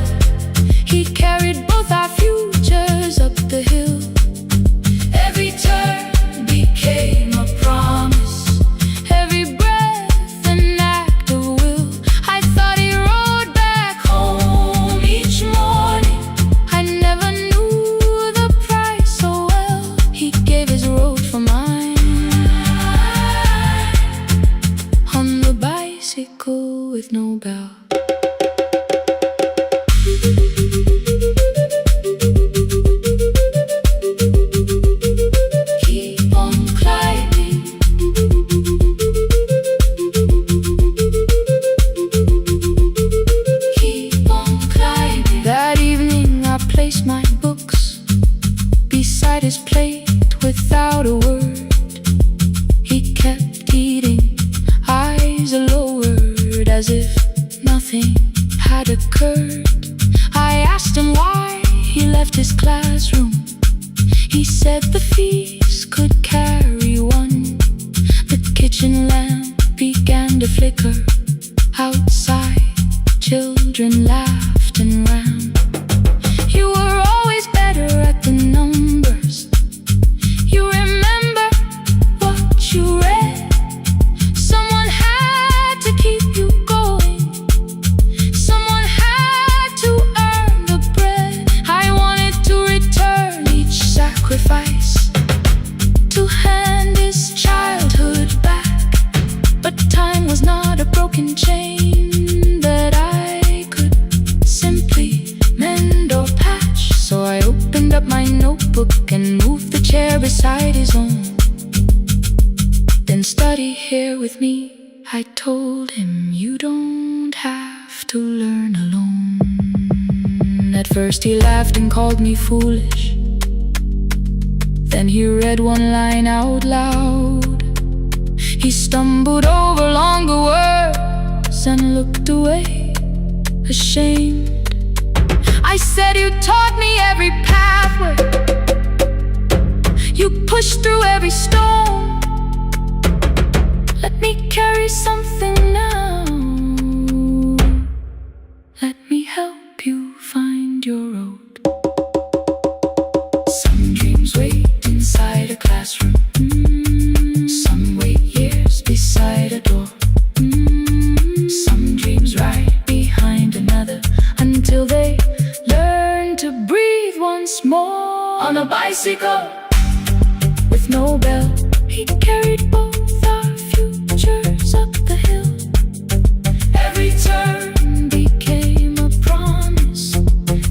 he carried both our futures up the hill. Every turn became a promise, every breath an act of will. I thought he rode back home each morning. I never knew the price so well. He gave his road for mine. On the bicycle with no bell. occurred. I asked him why he left his classroom. He said the fees could carry one. The kitchen lamp began to flicker. Outside, children laughed and ran. You were always better at the numbers. You remember what you read. Someone had to keep you going. Someone had to earn the bread. I wanted to return each sacrifice, to hand his childhood back. But time was not a broken chain that I could simply mend or patch. So I opened up my notebook and moved the chair beside his own. Then study here with me, I told him. You don't have to learn alone. At first he laughed and called me foolish. Then he read one line out loud. He stumbled over longer words and looked away, ashamed. I said, you taught me every pathway. You pushed through every stone. Let me carry something now. Let me help you find your road. Some dreams wait inside a classroom. Some wait years beside a door. Some dreams right behind another, until they learn to breathe once more. On a bicycle with no bell, he carried both our futures up the hill. Every turn became a promise,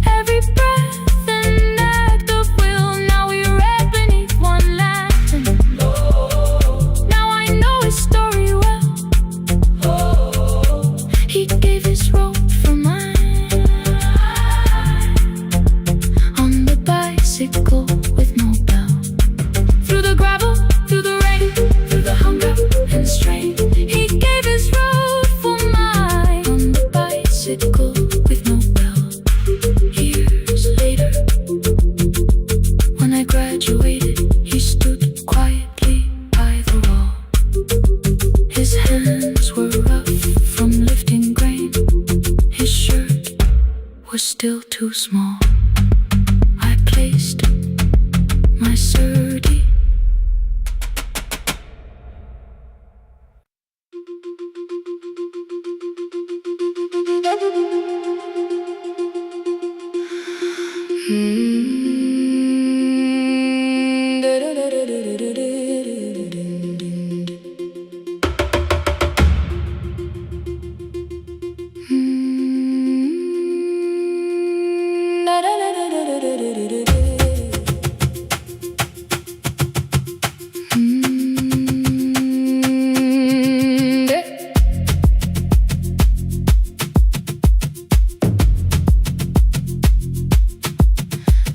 every breath an act of will. Now we read beneath one lantern. Now I know his story well. He gave his road for mine. On the bicycle with no bell, through the gravel, through the rain, through the hunger and strain, he gave his road for mine. On the bicycle with no bell. Years later, when I graduated, he stood quietly by the wall. His hands were rough from lifting grain. His shirt was still too small. I placed my surdy.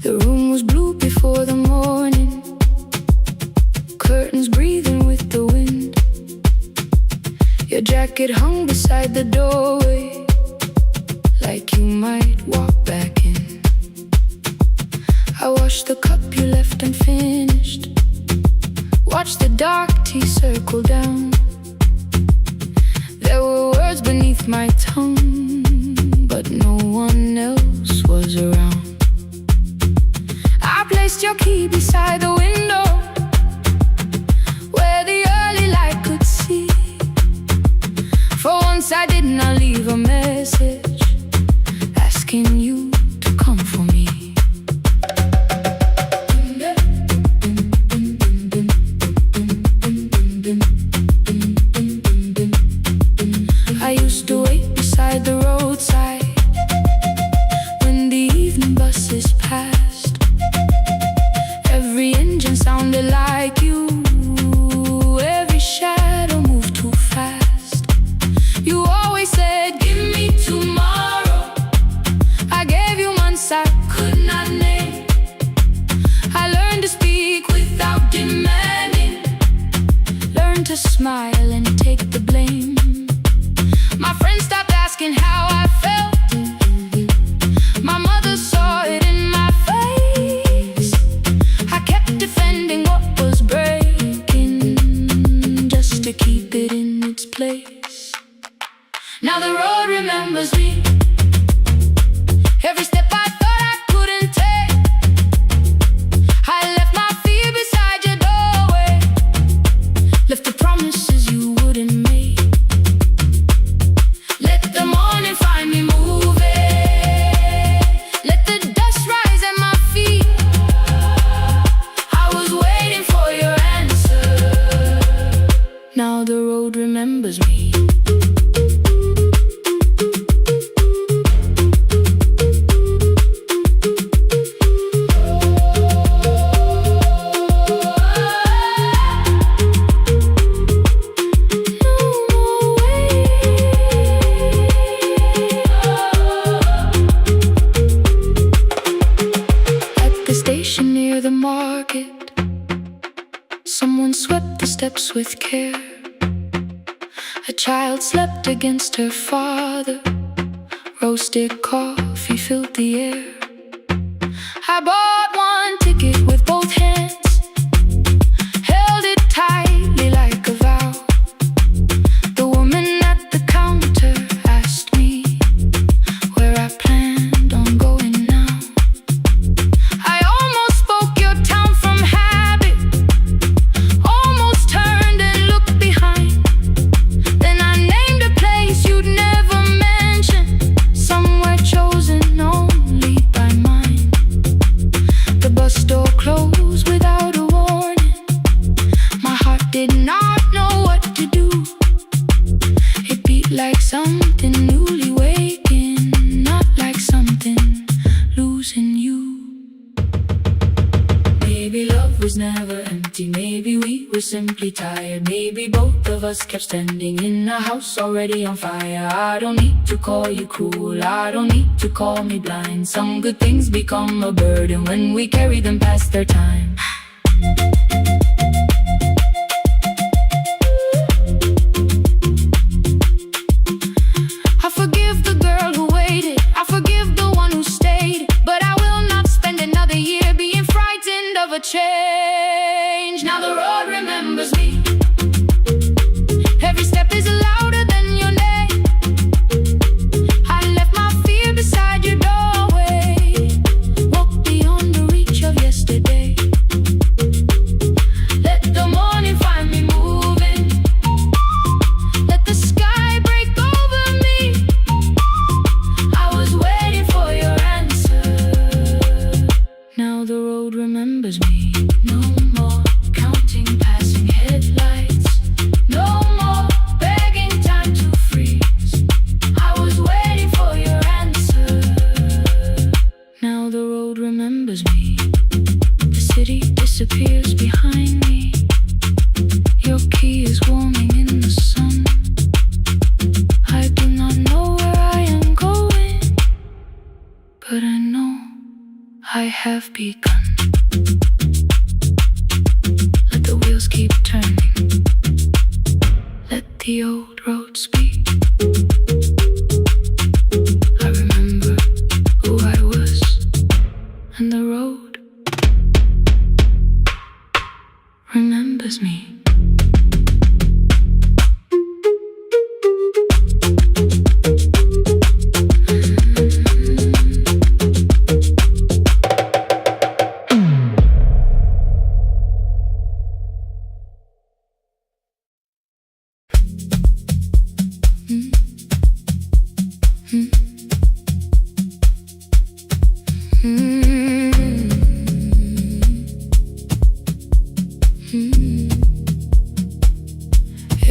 The room was blue before the morning, curtains breathing with the wind. Your jacket hung beside the doorway, like you might walk back in. I washed the cup you left unfinished, watched the dark tea circle down. There were words beneath my tongue, but no one else was around. I placed your key beside the window, where the early light could see. For once I did not leave a message asking you to come for me. I used to wait beside the roadside when the evening buses passed. Every engine sounded like you, every shadow moved too fast. You always said, give me tomorrow. I steps with care. A child slept against her father. Roasted coffee filled the air. I bought one ticket with both hands, held it tightly like a vow. The woman at the counter asked me where I planned on going now. I almost spoke your town from habit, almost turned and looked behind. Then I named a place you'd never mention, somewhere chosen only by mine. The bus door closed without a warning. My heart did not know what to do. It beat like something newly waking, not like something losing you. Maybe love was never empty, maybe we were simply tired. Maybe both of us kept standing in a house already on fire. I don't need to call you cruel, I don't need to call me blind. Some good things become a burden when we carry them past their time. I forgive the girl who waited, I forgive the one who stayed, but I will not spend another year being frightened of a change. Now the road remembers me. Every step is louder than your name. I left my fear beside your doorway, walked beyond the reach of yesterday. Let the morning find me moving, let the sky break over me. I was waiting for your answer. Now the road remembers me. No more counting passing headlights, no more begging time to freeze. I was waiting for your answer. Now the road remembers me. The city disappears behind me. Your key is warming in the sun. I do not know where I am going, but I know I have begun. Let the wheels keep turning, let the old road speak. I remember who I was, and the road remembers me.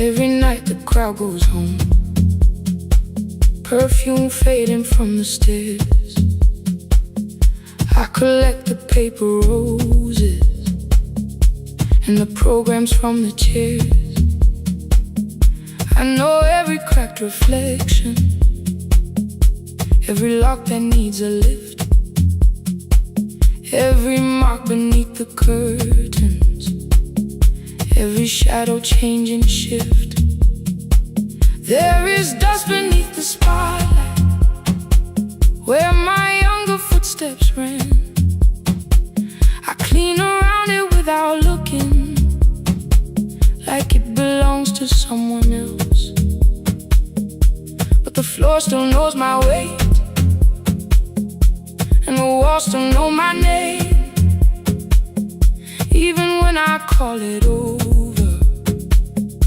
Every night the crowd goes home, perfume fading from the stairs. I collect the paper roses and the programs from the chairs. I know every cracked reflection, every lock that needs a lift, every mark beneath the curtains, every shadow change and shift. There is dust beneath the spotlight where my younger footsteps ran. I clean around it without looking, like it belongs to someone else. But the floor still knows my weight, and the walls still know my name. Even when I call it over,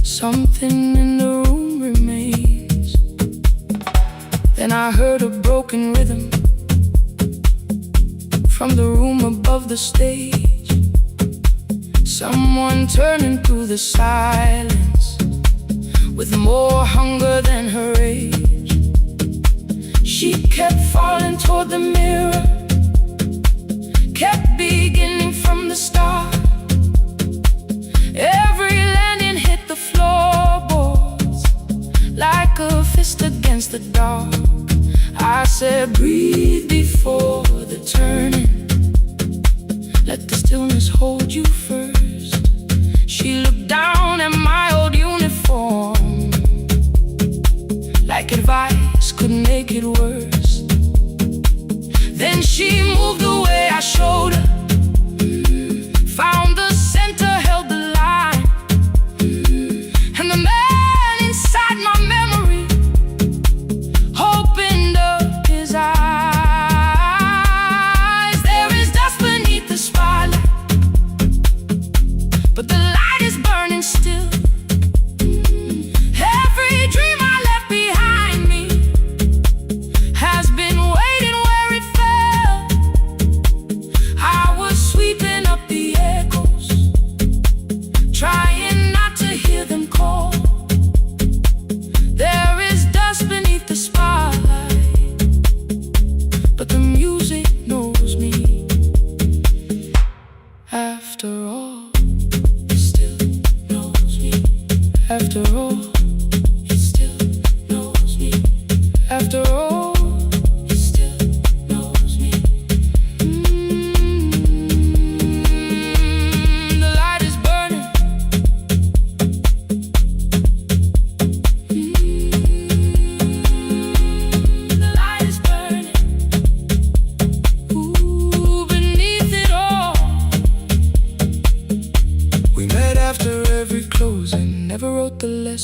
something in the room remains. Then I heard a broken rhythm from the room above the stage. Someone turning through the silence with more hunger than her age. She kept falling toward the mirror, kept beginning from the start. Every landing hit the floorboards like a fist against the dark. I said, breathe before the turning, let the stillness hold you first. She looked down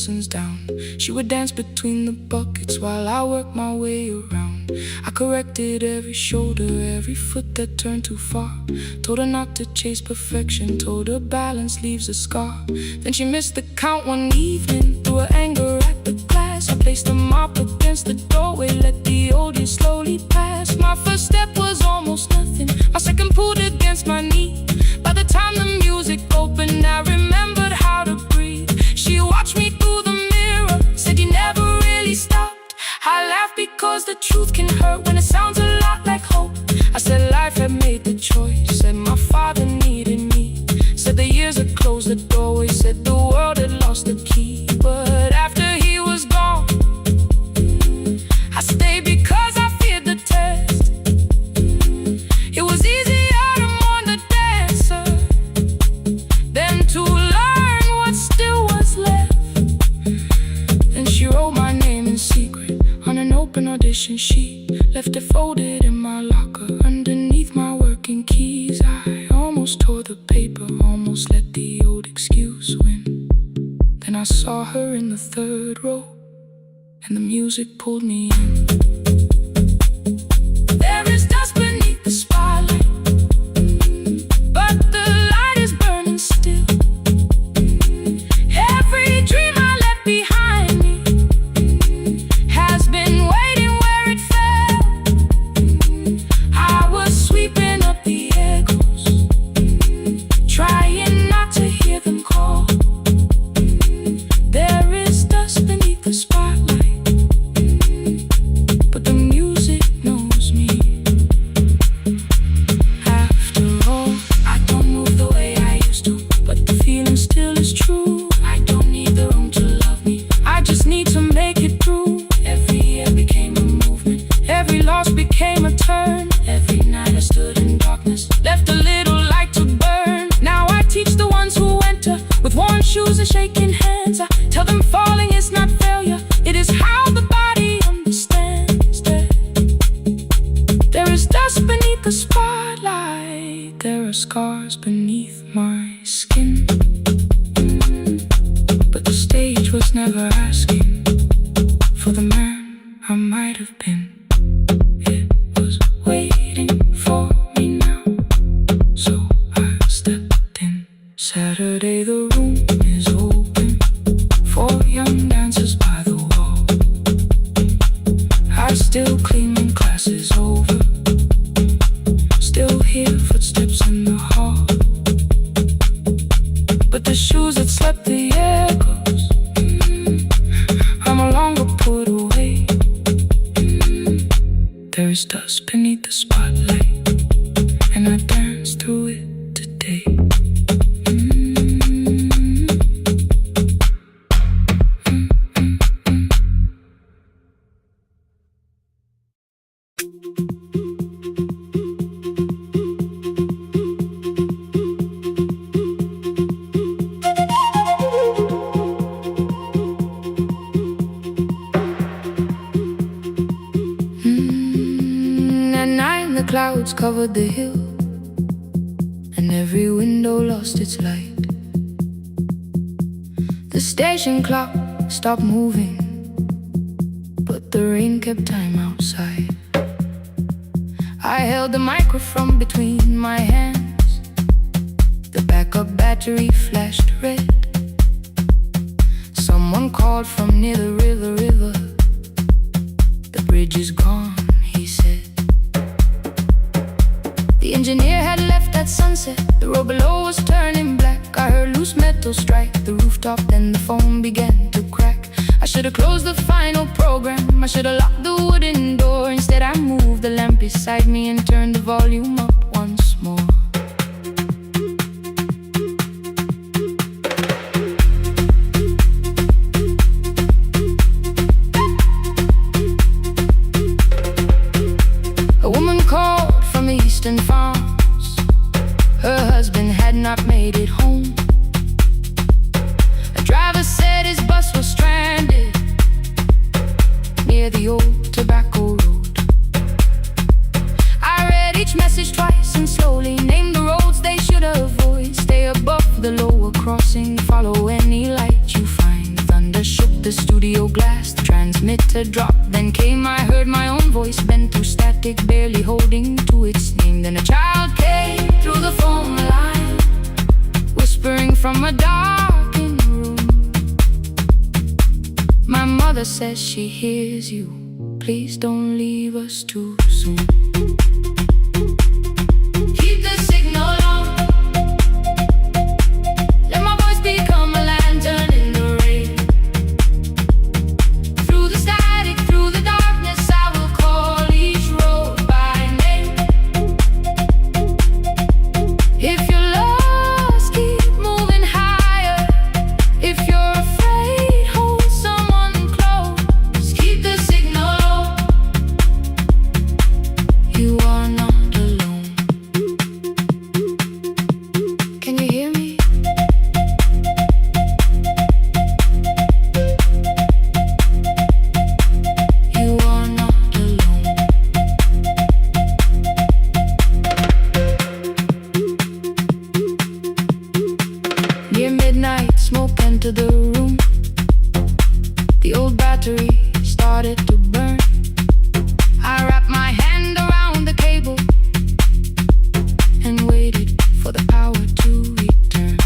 lessons down. She would dance between the buckets while I worked my way around. I corrected every shoulder, every foot that turned too far. Told her not to chase perfection, told her balance leaves a scar. Then she missed the count one evening, threw her anger at the glass. I placed the mop against the doorway, let the old years slowly pass. My first step was almost nothing, my second pulled against my knee. By the time the music opened, I remembered how to breathe. She watched me through the mirror, said you never really stopped. I laughed because the truth can hurt when it sounds a lot like hope. I said life had made the choice, said my father needed me. Said the years had closed the doorway, said the world had lost the key. But after he was gone, I stayed because I feared the test. It was easier to mourn the dancer than to learn what still was left. Then she wrote my name in secret on an open audition sheet, left it folded in my locker underneath my working keys. I almost tore the paper, almost let the old excuse win. Then I saw her in the third row, and the music pulled me in. There is dust beneath the spotlight, but the light is burning still. Every dream I left behind me has been waiting where it fell. I was sweeping up the echoes, trying not to hear them call. There is dust beneath the spotlight, but the music knows me. After all, I don't move the way I used to, but the feeling still is true. I don't need the room to love me, I just need to make it through. Every year became a movement, every loss became a turn. Every night I stood in darkness, left a little light to burn. Now I teach the ones who enter with worn shoes and shaking hands. I tell them falling is not failure, it is how the body understands that there is dust beneath the spotlight, there are scars beneath my skin. But the stage was never asking for the man I might have been. It was waiting for me now, so I stepped in. Saturday the room is open for young dancers by the wall. I still clean when class is over, still hear footsteps in the hall. But the shoes that slept the echoes, are no longer put away. There is dust beneath the spotlight, and I dance through it today. At night the clouds covered the hill, and every window lost its light. The station clock stopped moving, but the rain kept time outside. I held the microphone between my hands, the backup battery flashed red. Someone called from near the river. The bridge is gone, he said. The engineer had left at sunset, the road below was turning black. I heard loose metal strike the rooftop, then the phone began to crack. I should've closed the final program, I should've locked the wooden door. Instead I moved the lamp beside me and turned the volume up once more. A woman called from the eastern farms, her husband had not made it home. A driver said his bus was stranded near the old tobacco road. I read each message twice and slowly named the roads they should avoid. Stay above the lower crossing, follow any light you find. Thunder shook transmitter dropped. Then came, I heard my own voice bent through static, barely holding to its name. Then a child came through the phone line, whispering from a darkened room. My mother says she hears you. Please don't leave us too soon. Keep the signal on. Let my voice become a lantern in the rain. Through the static, through the darkness, I will call each road by name. If you're lost, keep moving higher. If you're afraid, hold someone close. Keep the signal on. You are not alone. Can you hear me? You are not alone. Near midnight, smoke entered the room. The old battery started to burn. I wrapped my hand around the cable and waited for the power to return.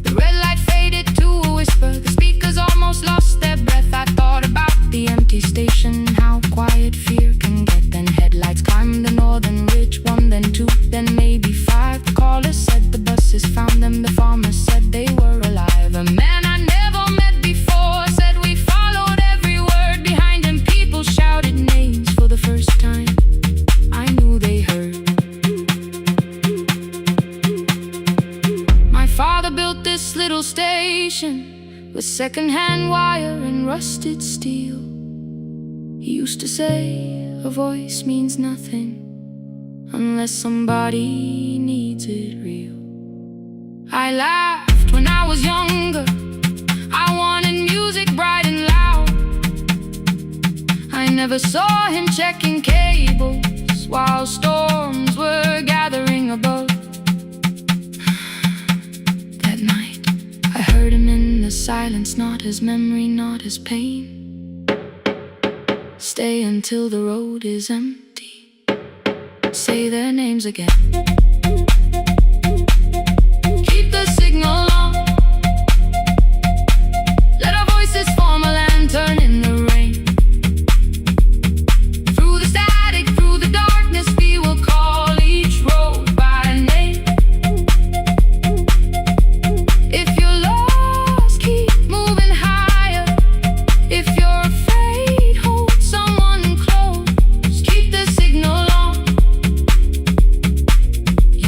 The red light faded to a whisper. The speakers almost lost their breath. I thought about the empty station, how quiet fear can get. Then headlights climbed the northern ridge, one, then two, then maybe five. The caller said the buses found them. The farmer said they were alive. A man I never met before said we followed every word behind him. People shouted names for the first time. I knew they heard. My father built this little station with second-hand wire and rusted steel. He used to say, a voice means nothing unless somebody needs it real. I laughed when I was younger. I wanted music bright and loud. I never saw him checking cables while storms were gathering above. That night, I heard him in the silence, not as memory, not as pain. Stay until the road is empty. Say their names again. Keep the signal on. Let our voices form a lantern in the rain. Through the static, through the darkness, we will call each road by name. If you're lost, keep moving higher. If you're afraid, hold someone close. Keep the signal on.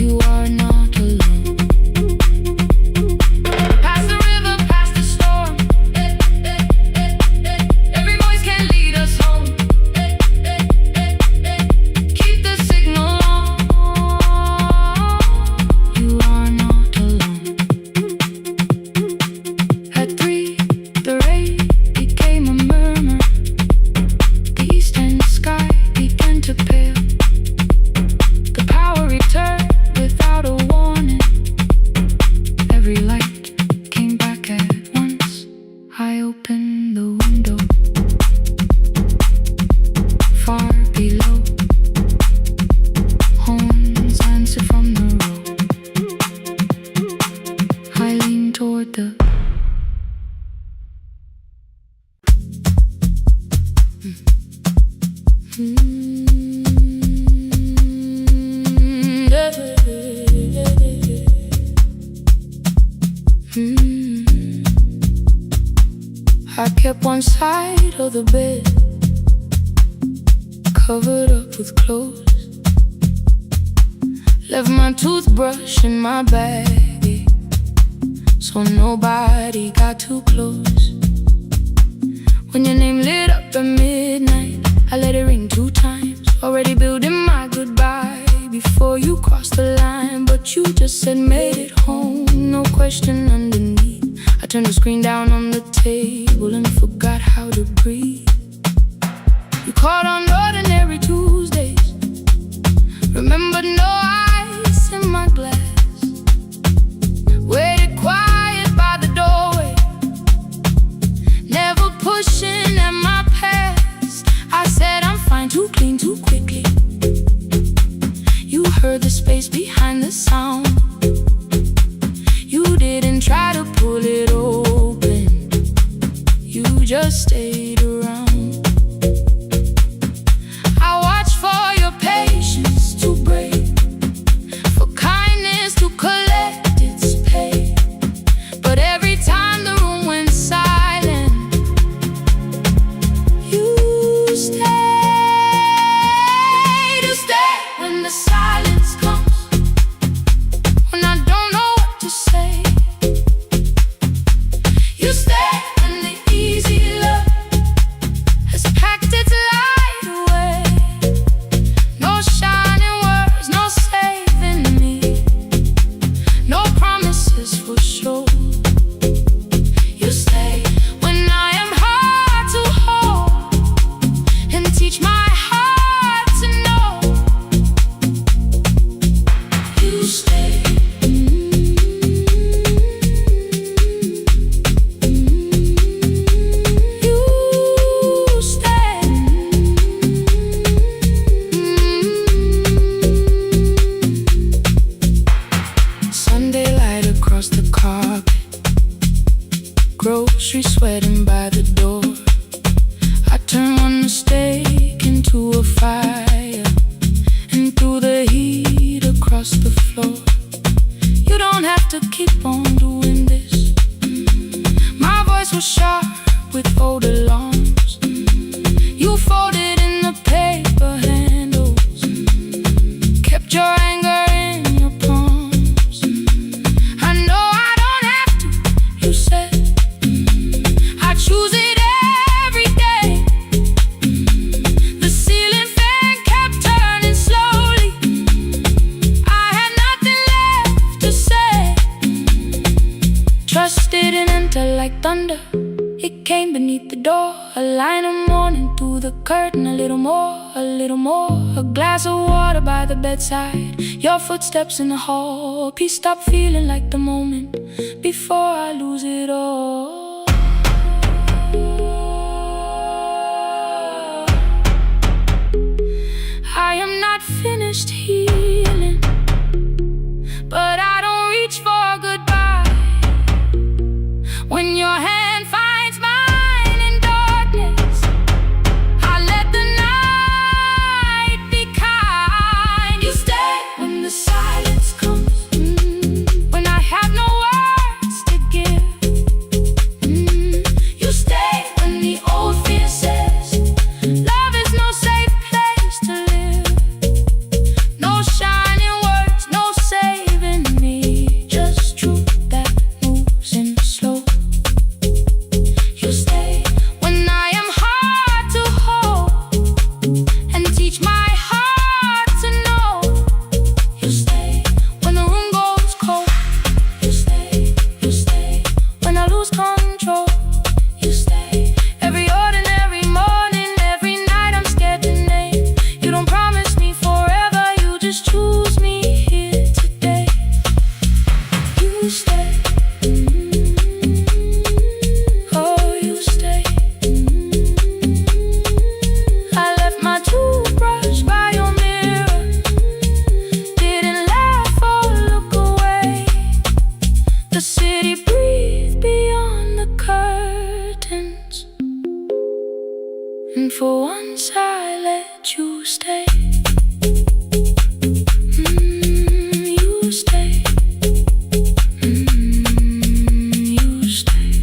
You are not alone. Past the river, past the storm. Every voice can lead us home. Keep the signal on. You are not alone. At 3, the rain became a murmur. The eastern sky began to pale. The power returned without a warning. Every light came back at once. I opened the window. Far below, horns answered from the road. I leaned toward the I kept one side of the bed covered up with clothes. Left my toothbrush in my bag so nobody got too close. When your name lit up at midnight, I let it ring 2 times. Already building my goodbye before you crossed the line. But you just said made it home, no question underneath. I turned the screen down on the table and forgot how to breathe. You called on ordinary Tuesdays. Remembered no ice in my glass. Waited quiet by the doorway, never pushing at with old alarms. You folded in the paper handles, kept your anger in your palms. I know I don't have to, you said. I choose it every day. The ceiling fan kept turning slowly. I had nothing left to say. Trust didn't enter like thunder. It came beneath the door, a line of mourning through the curtain. A little more, a little more. A glass of water by the bedside, your footsteps in the hall. Peace stopped feeling like the moment before I lose it all. I am not finished healing, but I don't reach for goodbye. When your hand finds mine in darkness, I let the night be kind. You stay when the silence comes, when I have no words to give. You stay when the old fear says love is no safe place to live. No shining words, no saving me, just truth that moves in slow. You stay when I am hard to hold and teach my heart to know. You stay when the room goes cold. You stay when I lose control. You stay every ordinary morning, every night I'm scared to name. You don't promise me forever, you just choose me here today. You stay. Oh, you stay. I left my toothbrush by your mirror, didn't laugh or look away. The city breathed beyond the curtains, and for once I let you stay. You stay. You stay.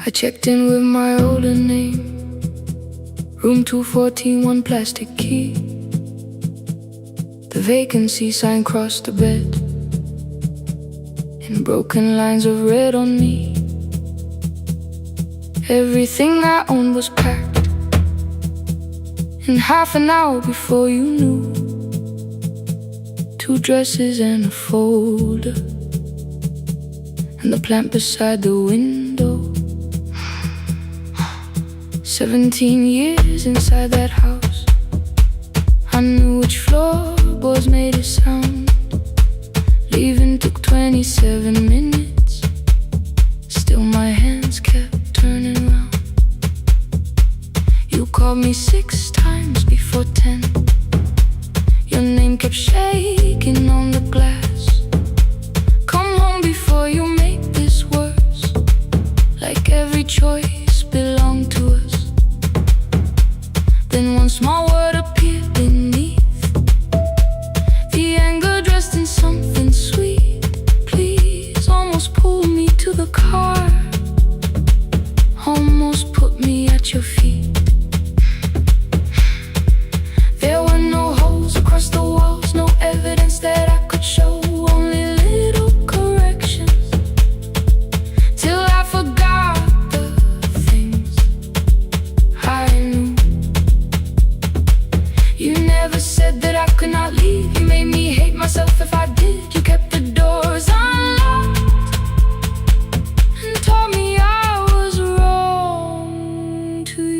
I checked in with my older name, room 214, one plastic key. The vacancy sign crossed the bed in broken lines of red on me. Everything I owned was packed in half an hour before you knew. 2 dresses and a folder, and the plant beside the window. 17 years inside that house, I knew which floorboards made it sound. Leaving took 27 minutes, still my hands kept turning round. You called me 6 times before 10. Your name kept shaking on the glass. Come home before you make this worse, like every choice belonged to us. Then one small word appeared beneath, the anger dressed in something sweet. Please, almost pulled me to the car, almost put me at your feet. There were no holes across the walls, no evidence that I could show, only little corrections, till I forgot the things I knew. You never said that I could not leave. You made me hate myself if I did. You kept the doors unlocked and told me I was wrong to you.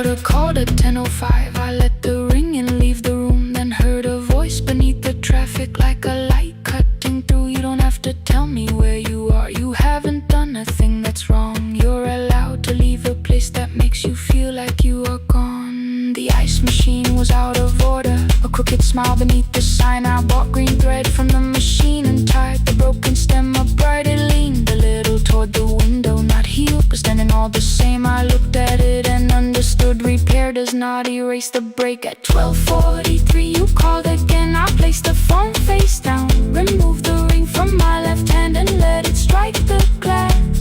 Daughter called at 10:05. I let the ring and leave the room, then heard a voice beneath the traffic like a light cutting through. You don't have to tell me where you are. You haven't done a thing that's wrong. You're allowed to leave a place that makes you feel like you are gone. The ice machine was out of order, a crooked smile beneath the sign. I bought green thread from the machine and tied the broken stem upright. It leaned a little toward the window, not healed but standing all the same. I looked at it and understood. Repair does not erase the break. At 12:43 you called again. I placed the phone face down, removed the ring from my left hand and let it strike the glass.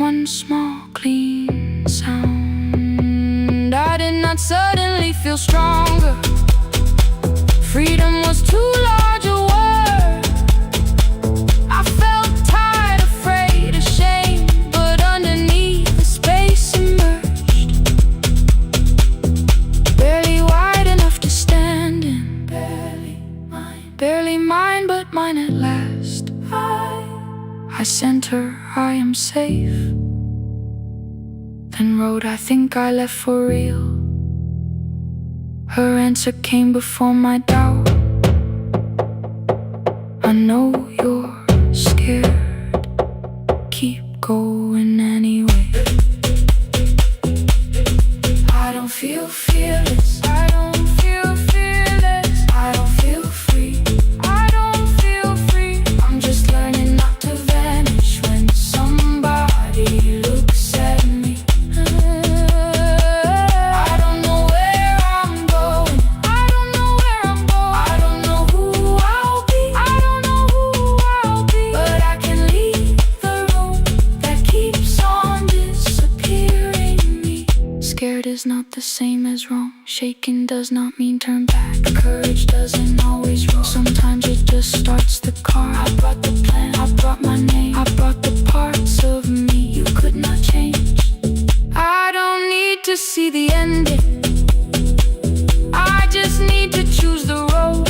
One small clean sound. I did not suddenly feel stronger. Freedom was too large a word. I felt tired, afraid, ashamed, but underneath the space emerged. Barely wide enough to stand in. Barely mine, but mine at last. I sent her, I am safe. Then wrote, I think I left for real. Her answer came before my doubt. I know you're scared. Keep going anyway. I don't feel fearless. I don't feel fearless. I don't feel free. I don't feel free. I'm just learning not to vanish when somebody looks at me. I don't know where I'm going. I don't know where I'm going. I don't know who I'll be. I don't know who I'll be. But I can leave the room that keeps on disappearing me. Scared is not the same as wrong. Shaken does not mean turn back. Courage doesn't always roll. Sometimes it just starts the car. I brought the plan, I brought my name, I brought the parts of me you could not change. I don't need to see the ending. I just need to choose the road.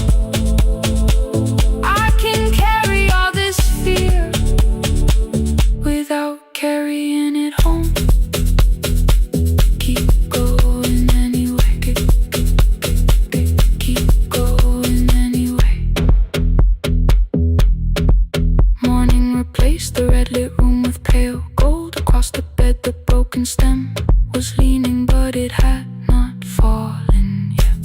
I can carry all this fear without carrying it home. Keep going anyway. Keep going anyway. Morning replaced the red lit room with pale gold. Across the bed the broken stem was leaning, but it had not fallen yet.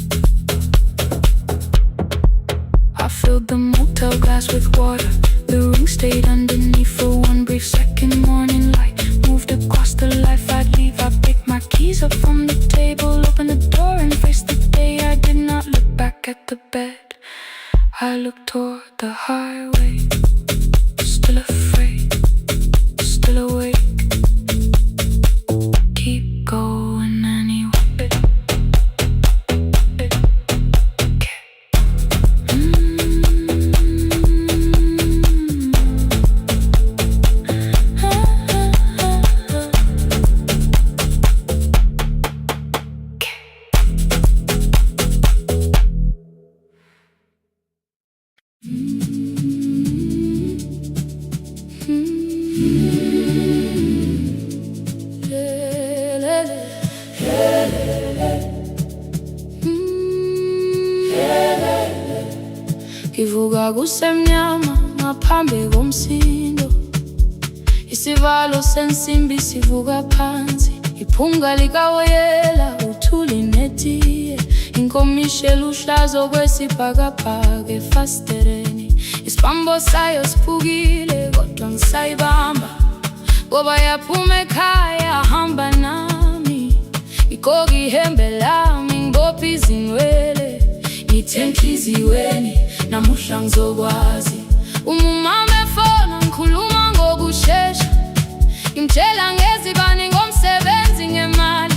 I filled the motel glass with water. The ring stayed underneath for one brief second. Morning light moved across the life I'd leave. I picked my keys up from the table, opened the door and faced the day. I did not look back at the bed. I looked toward the highway. Still afraid, still awake. Keep going anyway. Ivuga kusemnyama ngaphambi komsindo. Isivalo sensimbi sivuka phansi. Iphunga likawoyela uthuli netiye. Inkomishi luhlazo kwesibhakabhaka efasitereni. Isibambo sayo siphukile kodwa ngisayibamba. Ngoba yaphuma ekhaya hamba nami. Igqoka ihembe lami ngibopha izinwele. Ngithe enhliziyweni namuhla ngizokwazi. Umama efona ngikhuluma ngokushesha. Ngimtshela ngezibani ngomsebenzi ngemali.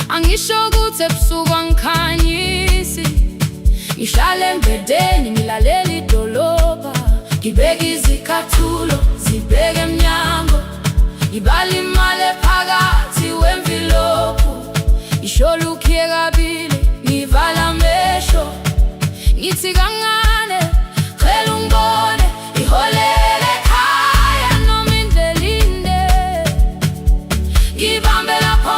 Angisho ukuthi ebusuku angikhanyisi. Ngihlala embedeni ngilalela idolobha. Ngibeka izicathulo zibheke emnyango. Ngibala imali phakathi wemvilophu. Isho lukhiye kabili ngivala amehlo. Ngithi kancane cela ungibone. Iholele ekhaya noma indlela inde. Ngibambe lapho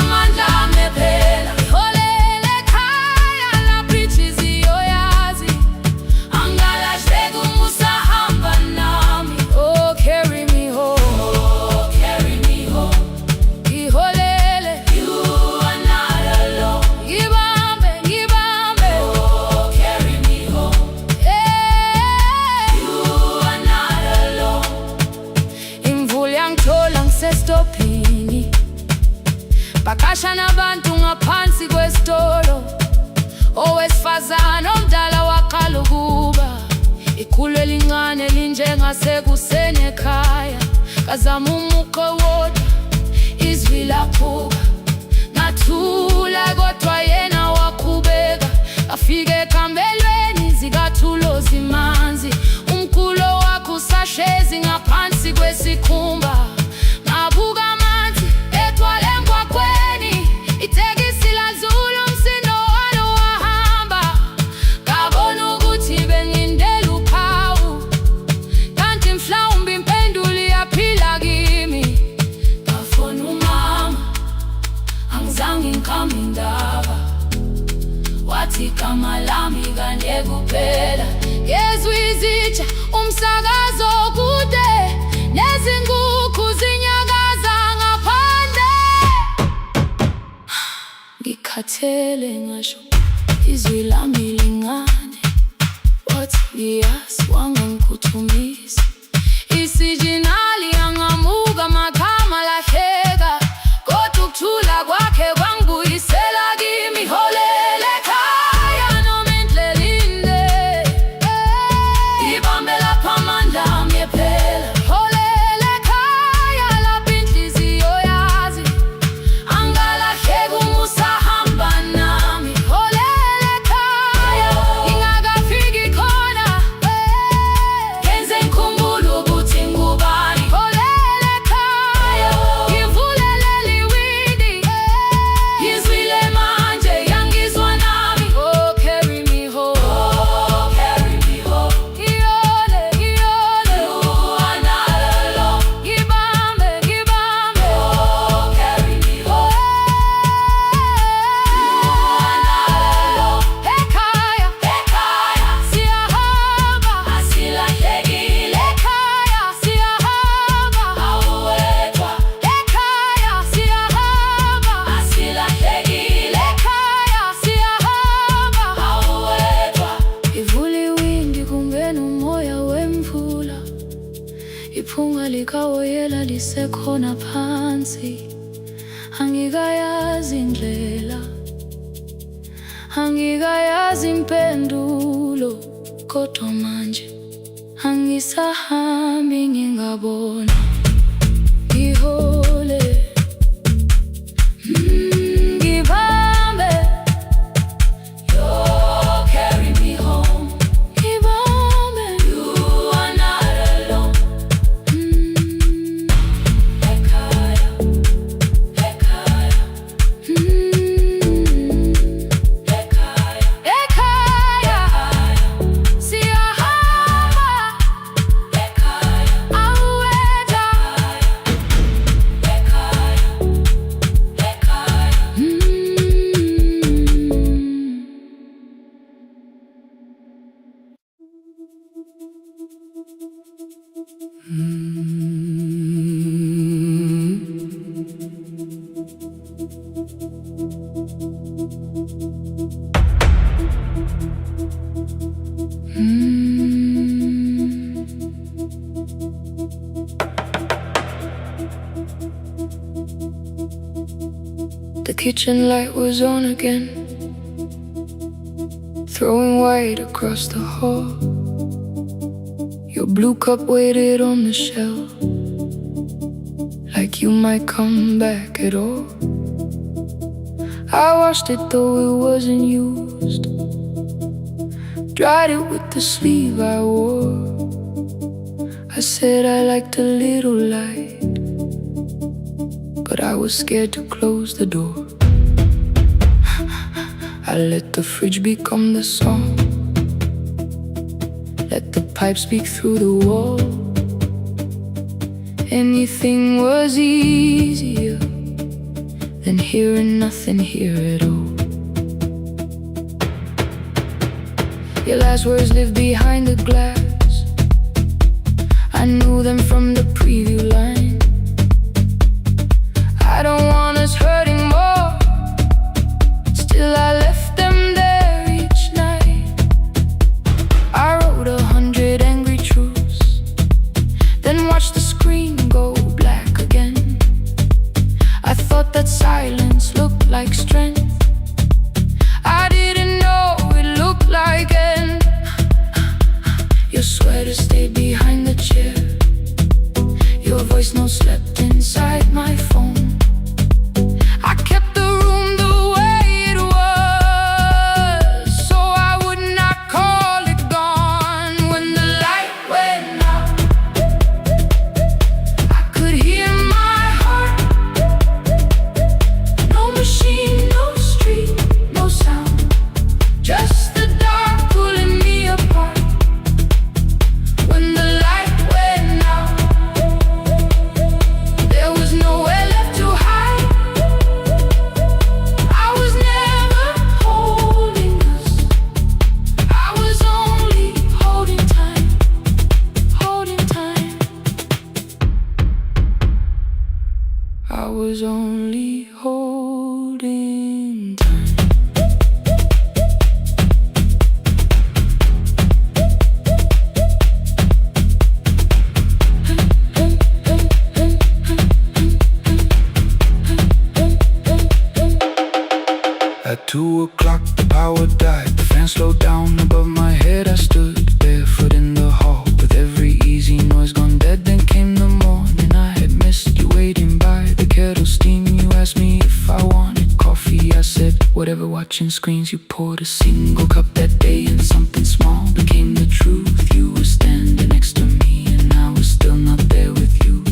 abantu ngaphansi kwesitolo. Owesifazane omdala waqala ukuba ikhulu elincane linjengasekuseni ekhaya. Ngazama umuqo wodwa, izwi laphuka. Ngathula kodwa yena waqhubeka. Ngafika ekambelweni zikathulo zimanzi. Umkhulo wakhe usahlezi ngaphansi kwesikhumba. Ngabuka amanzi etwala emgwaqweni. Itekisi ladlula umsindo walo wahamba. Ngabona ukuthi bengindela uphawu, kanti mhlawumbe impendulo iyaphila kimi. Ngafona umama, angizange ngikhambe indaba. Wathi igama lami kanye kuphela. Ngezwe izitsha, umsakazo kude, nezinkukhu zinyakaza ngaphandle. Ngikhathele ngasho izwi lami lingane. Wathi ngiyasi wangangikhuthumisa. Isijinali yangamuka magama lahleka. Kodwa ukuthula kwakhe kwangibuyisela kimi. Holela ekhaya noma indlela inde. Ibambe lapha amandla ami ephela. Holela ekhaya lapha inhliziyo yazi. Angalahleki uma usahamba nami. Holela ekhaya ngingakafiki khona. Kenze ngikhumbule ukuthi ngubani. Holela ekhaya ngivulelele iwindi. Ngizwile manje yangizwa nami. Oh, carry me home. Oh, carry me home. Iyole, iyole. You are not alone. Ngibambe, ngibambe. Oh, carry me home. You are not alone. Ekhaya, ekhaya. Siyahamba. Asilahlekile. Ekhaya, siyahamba. Awuwedwa. Ekhaya, siyahamba. Asilahlekile. Ekhaya, siyahamba. Awuwedwa. Ivula iwindi kungena umoya wemvula. Iphunga likawoyela lisekhona phansi. Angikayazi indlela, angikayazi impendulo. Kodwa manje angisahambi ngingabona. Ngihole, ngibambe. You carry me home. Ngibambe. You are not alone. Ekhaya, ekhaya. Ekhaya, ekhaya. Siyahamba. Ekhaya, awuwedwa. Ekhaya, ekhaya. The kitchen light was on again, throwing white across the hall. Your blue cup waited on the shelf, like you might come back at all. I washed it though it wasn't used, dried it with the sleeve I wore. I said I liked a little light, but I was scared to close the door. I let the fridge become the song, let the pipe speak through the wall. Anything was easier than hearing nothing here at all. Your last words live behind the glass. I knew them from the preview line. I don't want us hurting more. Still I left them there each night. I wrote 100 angry truths, then watched the screen go black again. I thought that silence looked like 2 o'clock, the power died. The fan slowed down above my head. I stood barefoot in the hall, with every easy noise gone dead. Then came the morning. I had missed you waiting by the kettle steam. You asked me if I wanted coffee. I said, whatever. Watching screens. You poured a single cup that day, and something small became the truth. You were standing next to me, and I was still not there with you.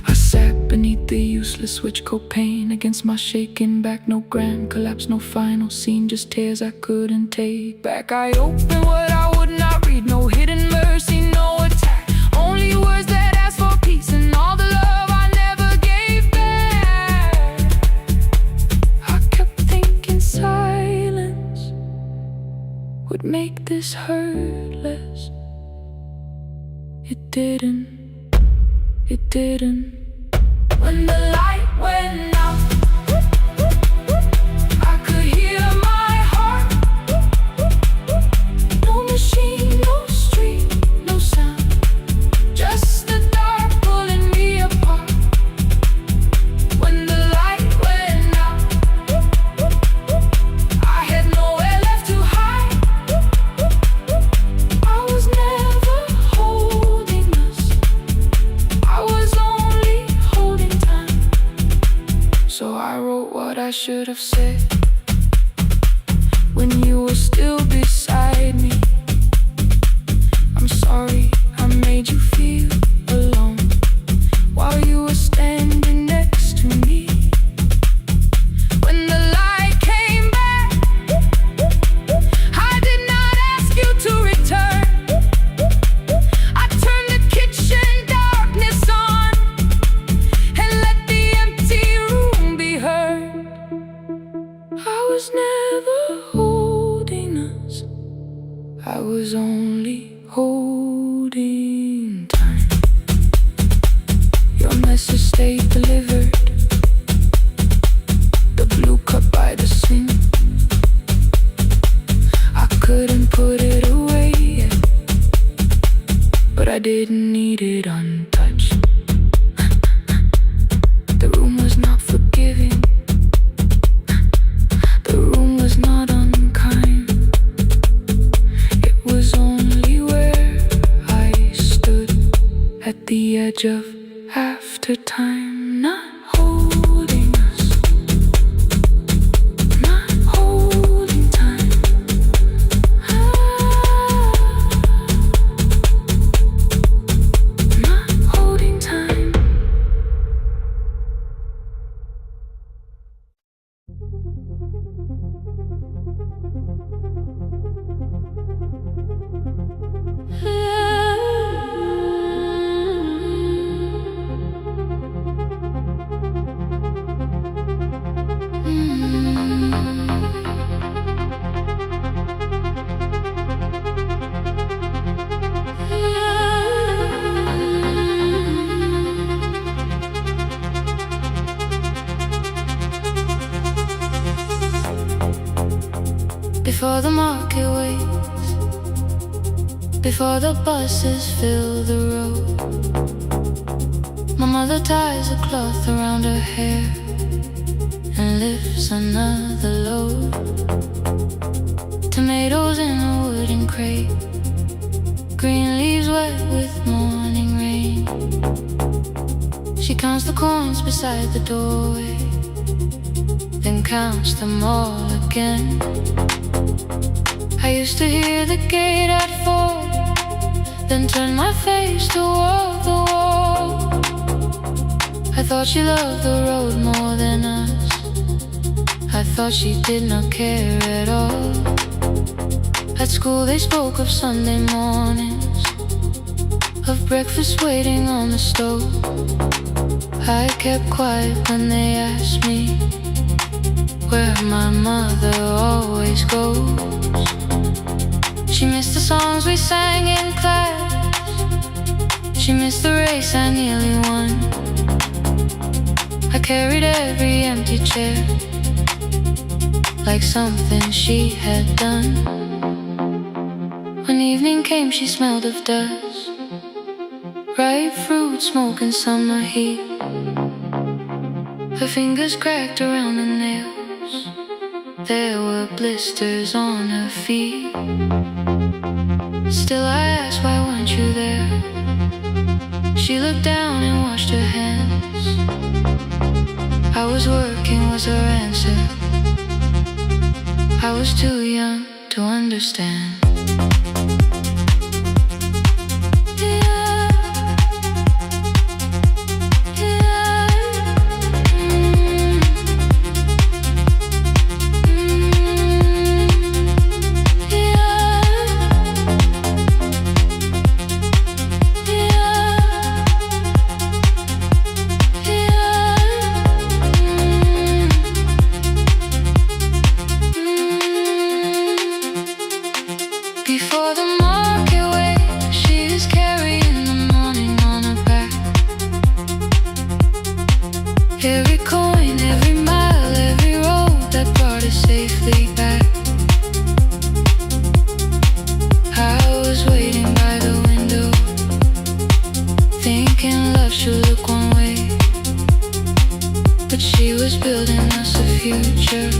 I sat beneath the useless switch, copain against my shaking back. No grand collapse, no final scene, just tears I couldn't take back. I opened what I would not read, no hidden mercy, no attack. Only words that ask for peace, and all the love I never gave back. I kept thinking silence would make this hurt less. It didn't. It didn't. When the light went out, I could hear my heart. No machine, no street, no sound, just the dark pulling me apart. When the light went out, I had nowhere left to hide. I was never holding us, I was only holding time. So I wrote what I should have said when you were still beside me. I'm sorry I made you feel alone while you were standing next to me. When the light came back, I did not ask you to return. I turned the kitchen darkness on and let the empty room be heard. I was never holding us, I was only holding time. Your message stayed delivered, the blue cup by the sink. I couldn't put it away yet, but I didn't need it untouched. The room was not forgiving, the room was not unkind. It was only where I stood at the edge of after time, not holding us, not holding time. Not holding time. Before the market waits, before the buses fill the road, my mother ties a cloth around her hair and lifts another load. Tomatoes in a wooden crate, green leaves wet with morning rain. She counts the coins beside the doorway, then counts them all again. I used to hear the gate at 4, then turn my face toward the wall. I thought she loved the road more than us, I thought she did not care at all. At school they spoke of Sunday mornings, of breakfast waiting on the stove. I kept quiet when they asked me where my mother always goes. She missed the songs we sang in class, she missed the race I nearly won. I carried every empty chair like something she had done. When evening came she smelled of dust, ripe fruit, smoke and summer heat. Her fingers cracked around the nails, There were blisters on her feet. Still I asked, why weren't you there? She looked down and washed her hands. I was working was her answer. I was too young to understand. Before the market wake, she was carrying the morning on her back. Every coin, every mile, every road that brought her safely back. I was waiting by the window, thinking love should look one way, but she was building us a future.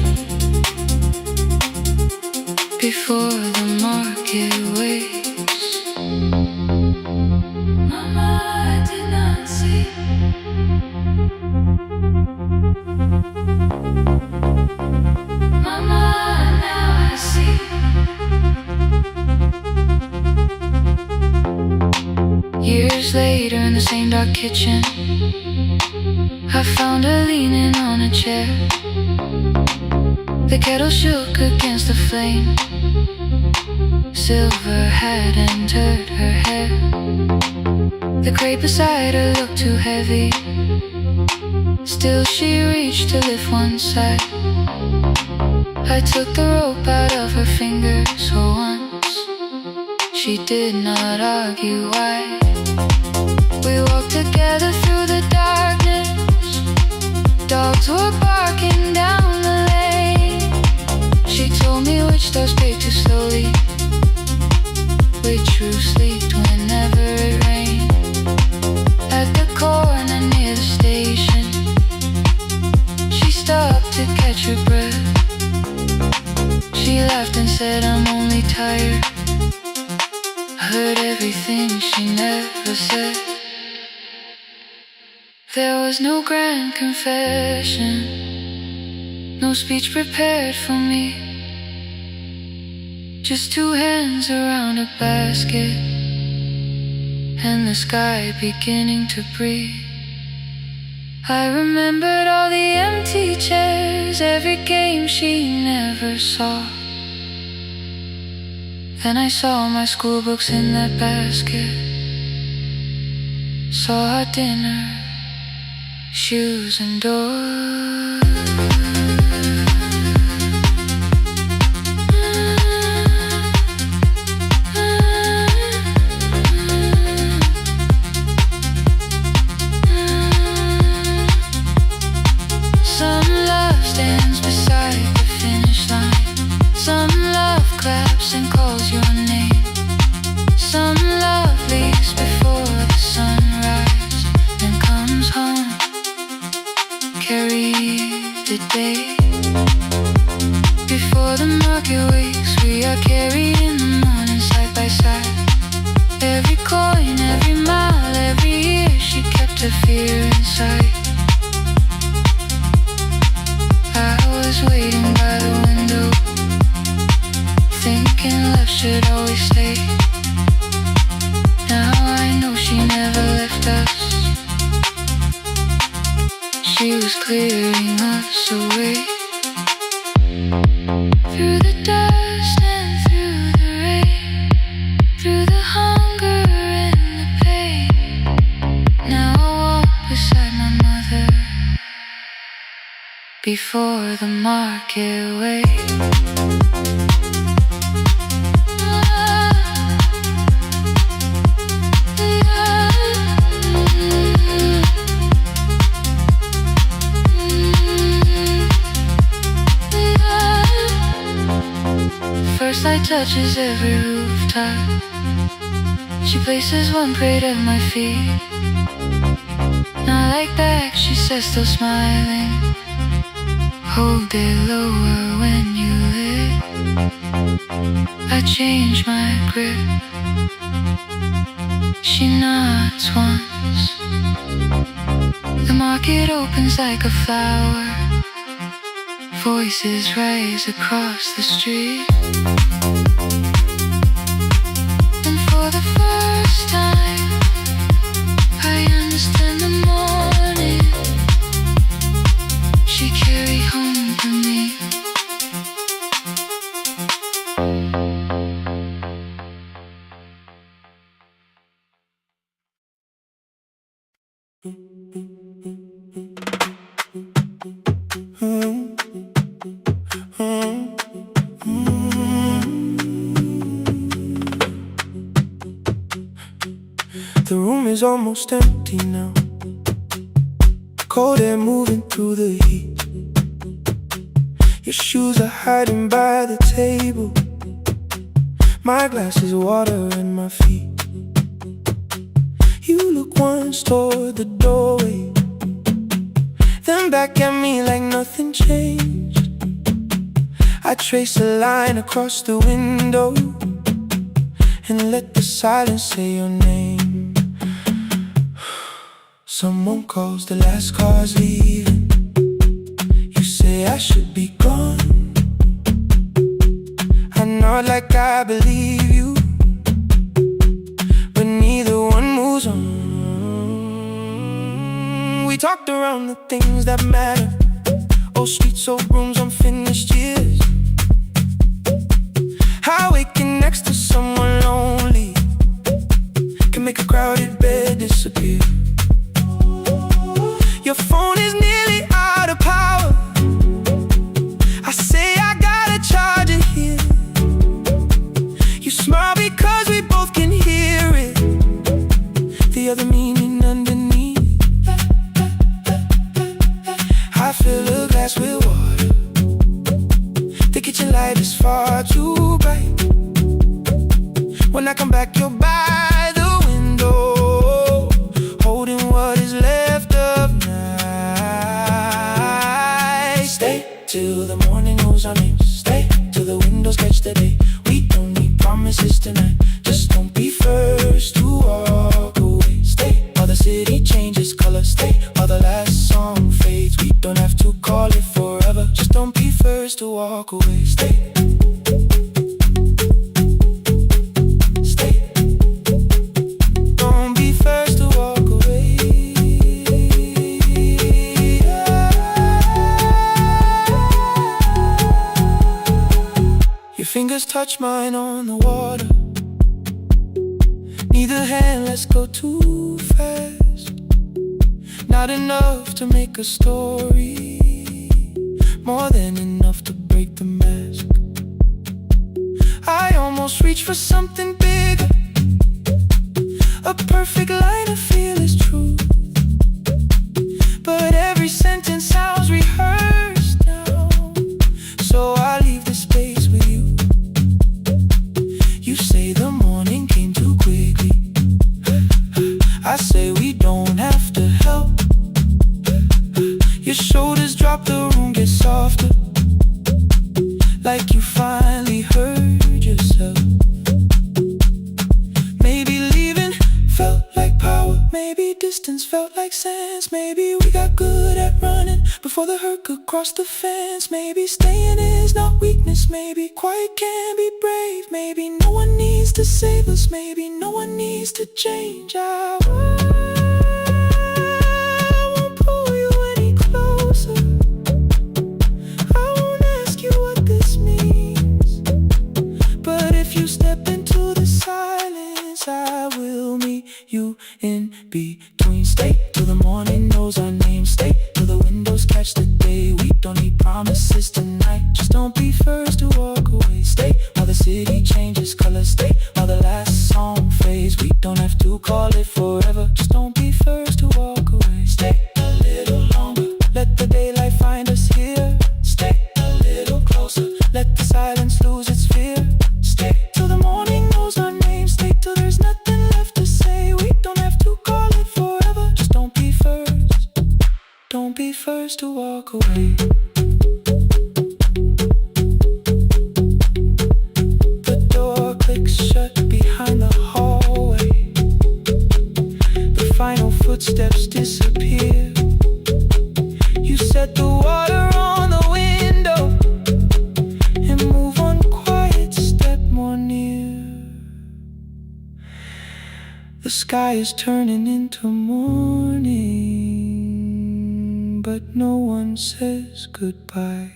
Before the market waits. Mama, I did not see. Mama, now I see. Years later in the same dark kitchen, I found her leaning on a chair. The kettle shook against the flame. Silver had entered her hair. The crate beside her looked too heavy. Still she reached to lift one side. I took the rope out of her fingers for once. She did not argue why. We walked together through the darkness. Dogs were barking down the lane. She told me which doors paved too slowly, which roof slept whenever it rained. At the corner near the station, she stopped to catch her breath. She laughed and said, I'm only tired. I heard everything she never said. There was no grand confession, no speech prepared for me. Just two hands around a basket, and the sky beginning to breathe. I remembered all the empty chairs, every game she never saw. Then I saw my school books in that basket, saw our dinner, shoes and doors. And calls your name. Some love leaves before the sunrise, then comes home, carry the day. Before the market wakes, we are carried in the morning side by side. Every coin, every mile, every year, she kept her fear inside. I was waiting by the window, thinking love should always stay. Now I know she never left us. She was clearing us away. Through the dust and through the rain, through the hunger and the pain. Now I walk beside my mother before the market waits. First light touches every rooftop. She places one plate at my feet. Not like that, she says, still smiling. hold it lower when you lit. I change my grip. She nods once. The market opens like a flower. Voices rise across the street. And for the first time, I understand the morning she carried home for me. The room is almost empty now. Cold air moving through the heat. Your shoes are hiding by the table. My glass is water in my feet. You look once toward the doorway, then back at me like nothing changed. I trace a line across the window and let the silence say your name. Someone calls, the last car's leaving. You say I should be gone. I nod like I believe you, but neither one moves on. We talked around the things that matter. Old streets, old rooms, unfinished years. How waking next to someone lonely can make a crowded bed disappear. Your phone is nearly out of power. I say I gotta charge it here. You smile because we both can hear it. The other meaning underneath. I fill a glass with water. The kitchen light is far too bright. When I come back, you're by the window, holding what is left of night. Stay till the morning knows our names. Stay till the windows catch the day. We don't need promises tonight. Just don't be first to walk away. Stay while the city changes color. Stay while the last song fades. We don't have to call it forever. Just don't be first to walk away. Stay. Fingers touch mine on the water. Neither hand lets go too fast. Not enough to make a story, more than enough to break the mask. I almost reach for something bigger, a perfect line of fearless truth. But every sentence sounds rehearsed now, so I leave the space with you. You say the morning came too quickly. I say we don't have to help. Your shoulders drop, the room gets softer, like you finally heard yourself. Maybe leaving felt like power. Maybe distance felt like sense. Maybe we got good at running before the hurt could cross the fence. Maybe staying is not weakness. Maybe quiet can be brave. Maybe no one needs to save us. Maybe no one needs to change. I won't pull you any closer. I won't ask you what this means. But if you step into the silence, I will meet you in between. Stay till the morning knows our name. Stay till the windows catch the day. We don't need promises tonight. Just don't be first to walk away. Stay while the city changes color. Stay while the last song fades. We don't have to call it forever. Just don't be first to walk away. Stay a little longer. Let the daylight find us here. Stay a little closer. Let the silence lose its fear. Stay till the morning knows our name. Stay till there's nothing left to say. We don't have to call it forever. Just don't be first. Don't be first to walk away. sky is turning into morning, but no one says goodbye.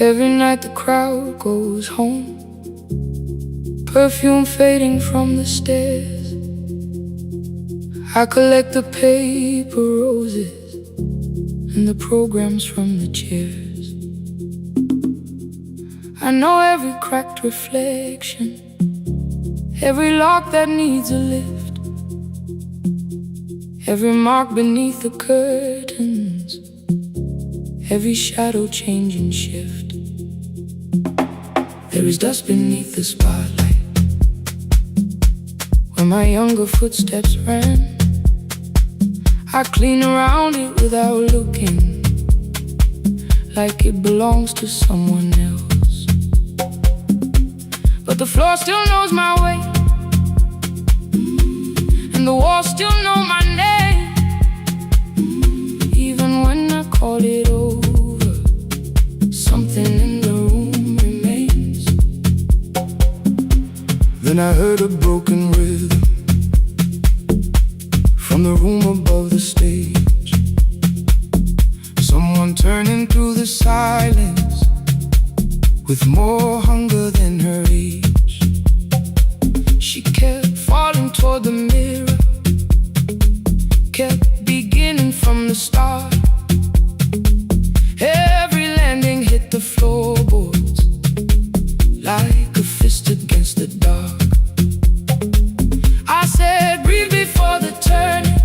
Every night the crowd goes home, perfume fading from the stairs. I collect the paper roses and the programs from the chairs. I know every cracked reflection, every lock that needs a lift, every mark beneath the curtains, every shadow change and shift. There is dust beneath the spotlight where my younger footsteps ran. I clean around it without looking, like it belongs to someone else. But the floor still knows my way, and the walls still know my name. Even when I call it over, something in the room remains. Then I heard a broken rhythm from the room above the stage. Someone turning through the silence with more hunger than her age. She kept falling toward the mirror, kept beginning from the start. Every landing hit the floorboards like a fist against the dark. I said, breathe before the turning,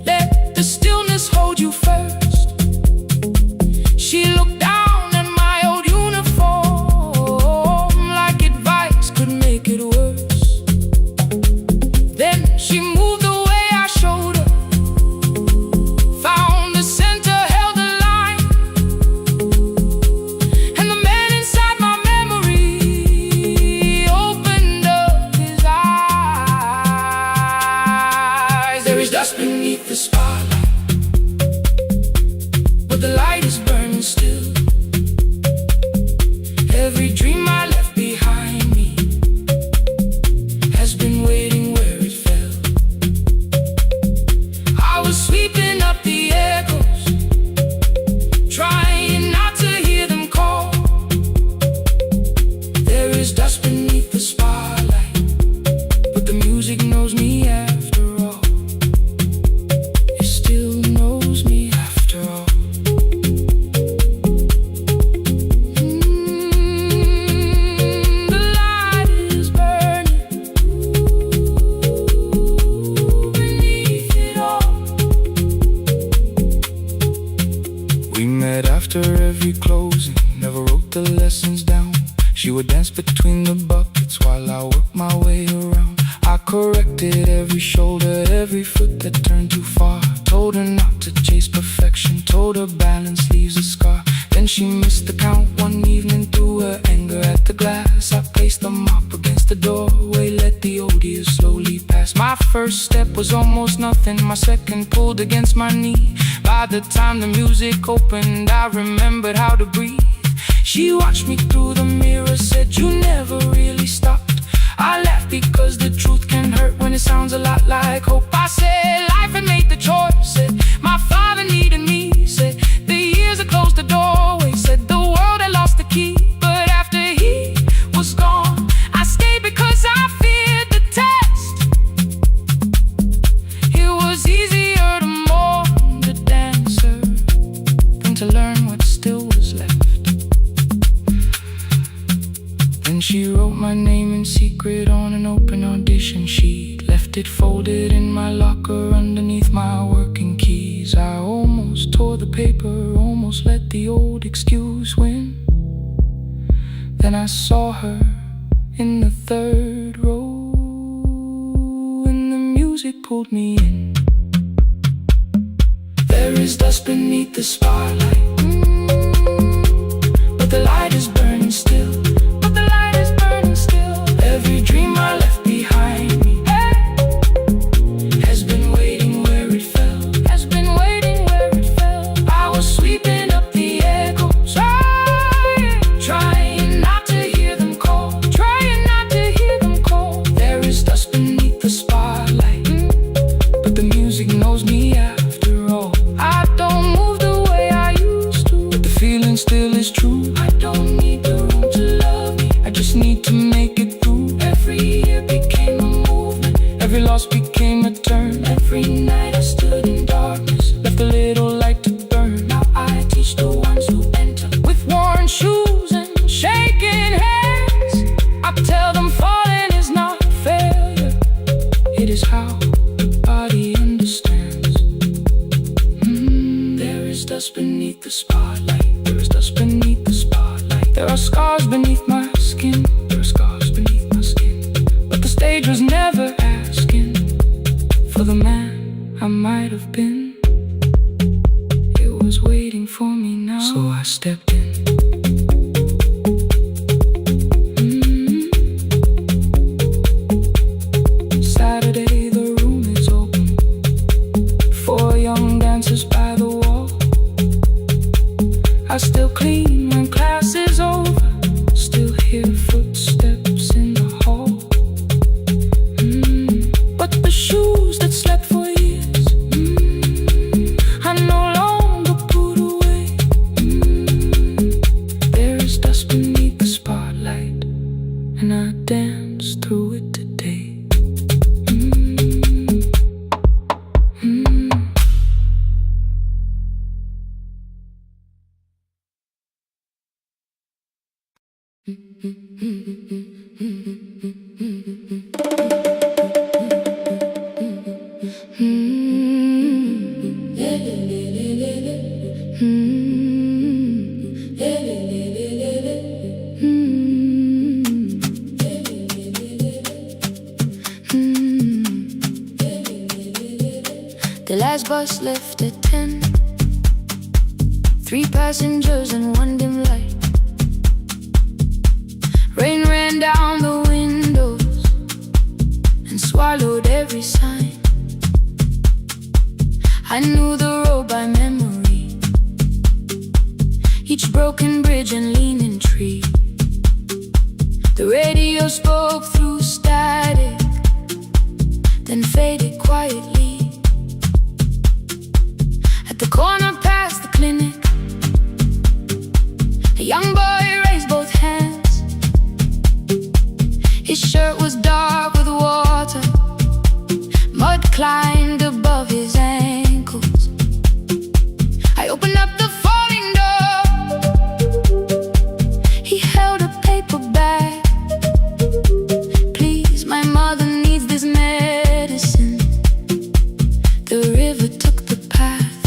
let the stillness hold you first. She looked down at my old uniform like advice could make it worse. Then she moved the way I showed her, found the center, held the line, and the man inside my memory opened up his eyes. There is dust beneath the spotlight, but the light is burning still. Every dream I left behind me has been waiting where it fell. I was sweeping up the echoes, trying not to hear them call. There is dust beneath the spotlight, but the music knows me after all. It still knows me after all. The light is burning beneath it all. We met after every closing, never wrote the lessons down. She would dance between the buckets while I worked my way around. I corrected every shoulder, every foot that turned too far. Told her not to chase perfection, told her balance leaves a scar. Then she missed the count one evening, threw her anger at the glass. I placed the mop against the doorway, let the old years slowly pass. My first step was almost nothing, my second pulled against my knee. By the time the music opened, I remembered how to breathe. She watched me through the mirror, said, you never really stopped. I laughed because the truth can hurt when it sounds a lot like hope. I said, life had made the choice, said, my father needed me, said, the years had closed the doorway, said, the world had lost the key. But after he was gone, I stayed because I feared the test. It was easier to mourn the dancer than to learn what still was left. Then she wrote my name in secret on an open audition sheet, left it folded in my locker underneath my working keys. I almost tore the paper, almost let the old excuse win. Then I saw her in the third row, and the music pulled me in. There is dust beneath the spotlight, but the light is burning still. But the light is burning still. Every dream I left behind me has been waiting where it fell. Has been waiting where it fell. I was sweeping up the echoes, trying not to hear them call. Trying not to hear them call. There is dust beneath the spotlight, but the music knows me after all. I don't move the way I used to, but the feeling still is true. I don't need the room to love me, I just need to make it through. Every year became a movement, every loss became a turn. Every night I stood in darkness, left a little light to burn. Now I teach the ones who enter with worn shoes and shaking hands. I tell them falling is not failure, it is how the body understands. There is dust beneath the spotlight. There is dust beneath the spotlight. There are scars beneath my skin. There are scars beneath my skin. But the stage was never asking for the man I might have been. It was waiting for me now, so I stepped in. Saturday, the room is open. 4 young dancers by the wall. I still clean when class is over, still hear footsteps in the hall. But the shoes that slept for years, I no longer put away. There is dust beneath the spotlight, and I dance through it today. The last bus left at 10. 3 passengers and 1 dim light. Rain ran down the windows and swallowed every sign. I knew the road by memory, each broken bridge and leaning tree. The radio spoke through static, then faded quietly. At the corner past the clinic, a young boy raised both hands. His shirt was dark with water, mud climbed above his ankles. I opened up the folding door. He held a paper bag. Please, my mother needs this medicine. The river took the path.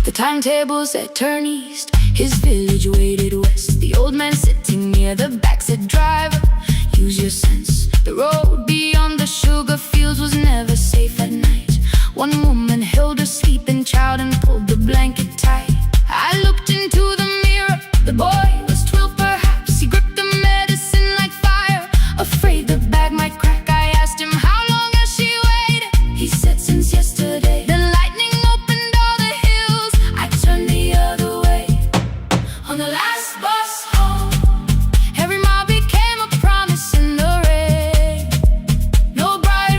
The timetable said turn east. His village waited west. The old man sitting near the back said, driver, use your sense. The road beyond the sugar fields was never safe at night. One woman held her sleeping child and pulled the blanket tight. I looked into the mirror. The boy was 12 perhaps. He gripped the medicine like fire, afraid the bag might crack. I asked him, how long has she waited? He said, since yesterday. The lightning opened all the hills. I turned the other way. On the last bus home, every mile became a promise in the rain. No bright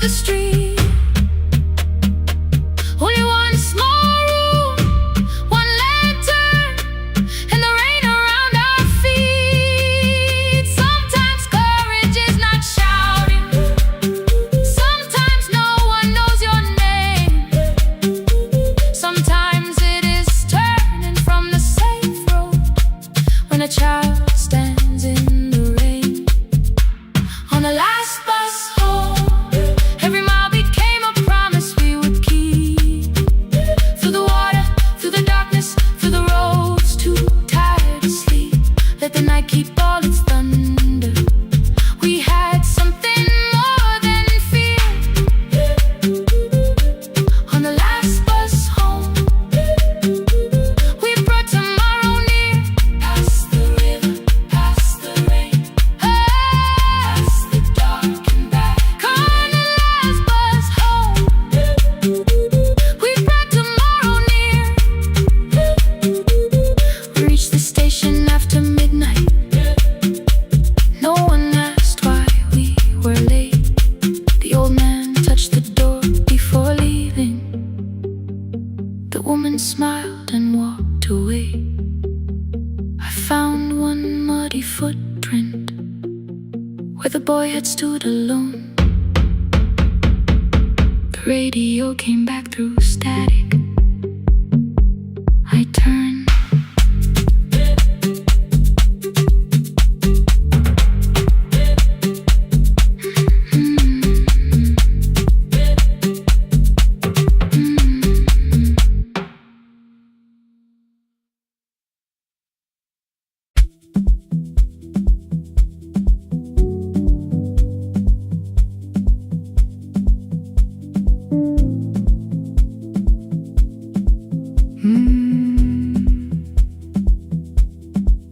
the street. Only one small room, one lantern, and the rain around our feet. Sometimes courage is not shouting. Sometimes no one knows your name. Sometimes it is turning from the safe road when a child stands in the rain. On the last bus home, every mile became a promise we would keep. Through the water, through the darkness, through the roads too tired to sleep. Let the night keep all its thunder. We had something more than fear. On the last bus home, we brought tomorrow near. Past the river, past the rain, past the dark and back. On the last bus home, we brought tomorrow near. We reached the station after midnight. No one asked why we were late. The old man touched the door before leaving. The woman smiled and walked away. I found one muddy footprint where the boy had stood alone. The radio came back through static. I turned.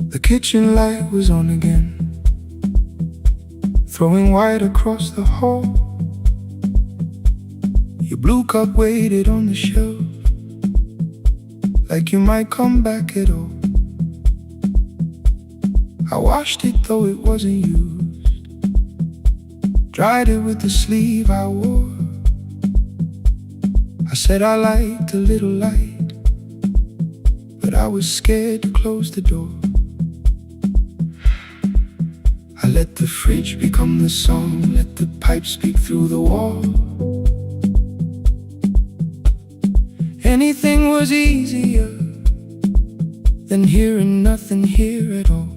The kitchen light was on again, throwing white across the hall. Your blue cup waited on the shelf, like you might come back at all. I washed it though it wasn't used, dried it with the sleeve I wore. I said I liked a little light, but I was scared to close the door. I let the fridge become the song, let the pipe speak through the wall. Anything was easier than hearing nothing here at all.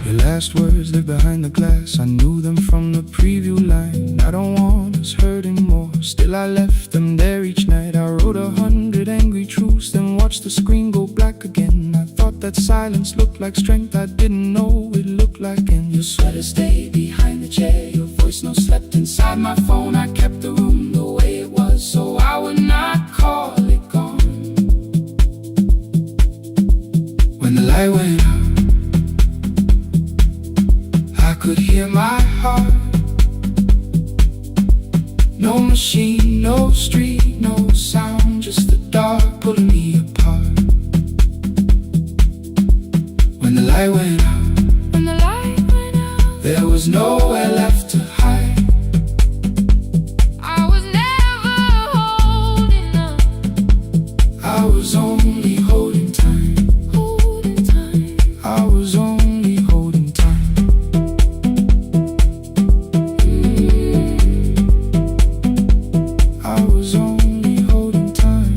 Your last words live behind the glass, I knew them from the preview line. I don't want us hurting more, still I left them there each night. I wrote 100 angry truths, then watched the screen go black again. I thought that silence looked like strength, I didn't know it looked like end. Your sweater stayed behind the chair, your voice no slept inside my phone. I kept the room the way it was, so I would not call it gone. When the light went out, I could hear my heart. No machine, no street, no sound, just the dark pulling me apart. When the light went out, there was nowhere left to hide. I was never holding up. I was only holding time. I was only holding time. I was only holding time.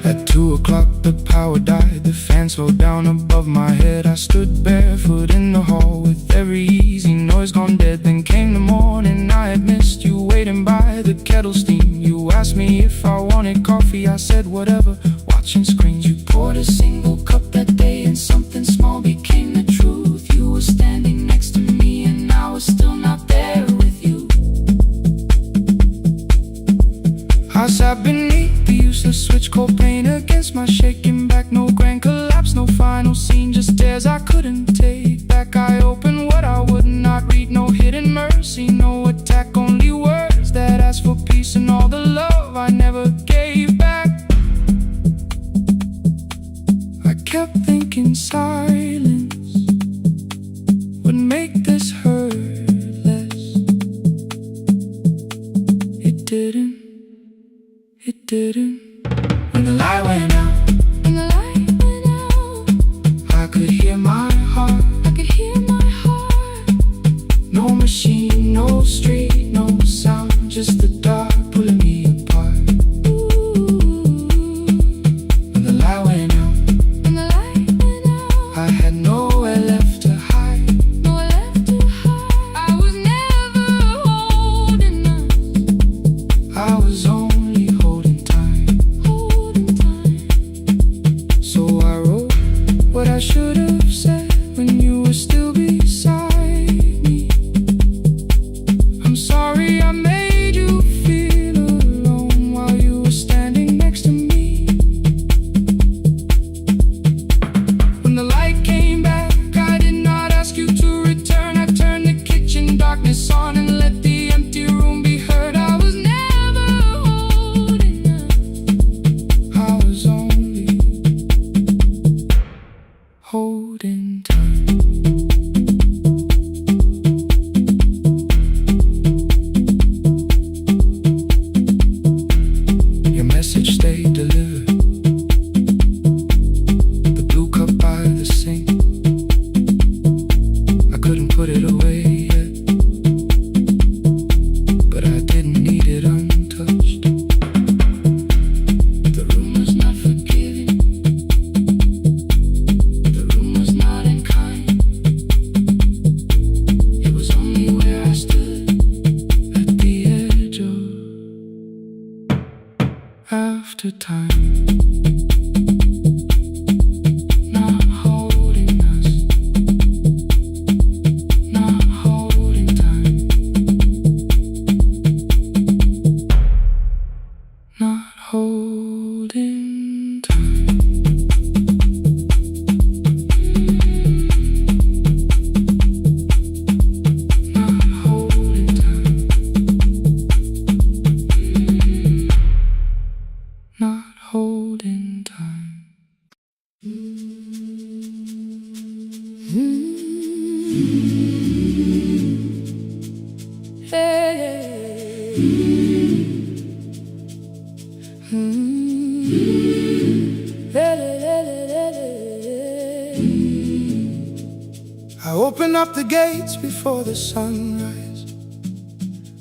At 2 o'clock the power died, the fan slowed down above my head. I stood barefoot in the hall with every easy noise gone dead. Then came the morning, I had missed you waiting by the kettle steam. You asked me if I wanted coffee, I said whatever, watching screens. You poured a single cup that day and something small became the truth. You were standing next to me and I was still not there with you. I sat beneath the useless switch cord paint against my shaking back. No grand collapse, no final scene, just tears I couldn't take back. I opened what I would not read, no hidden mercy, no attack, only words that asked for peace and all the love I never gave back. kept thinking silence would make this hurt less. It didn't. When the light went out, I could hear my heart. No machine, no street, no sound, just the dark pulling me apart. When the light went out, I had nowhere left to hide. I was never holding us. I was only holding time. So I wrote what I should have said when you were still beside me. I'm sorry I made you feel alone while you were standing next to me. When the light came back, I did not ask you to return. I turned the kitchen darkness on and let the empty room be heard. I was never holding us. I was only holding time. Your message stayed delivered. The blue cup by the sink, I couldn't put it away yet, but I didn't need it untouched. The room was not forgiving. The room was not unkind. It was only where I stood at the edge of after time. Not holding us. Not holding time. Not holding time. Not holding time. Not holding time. I open up the gates before the sunrise.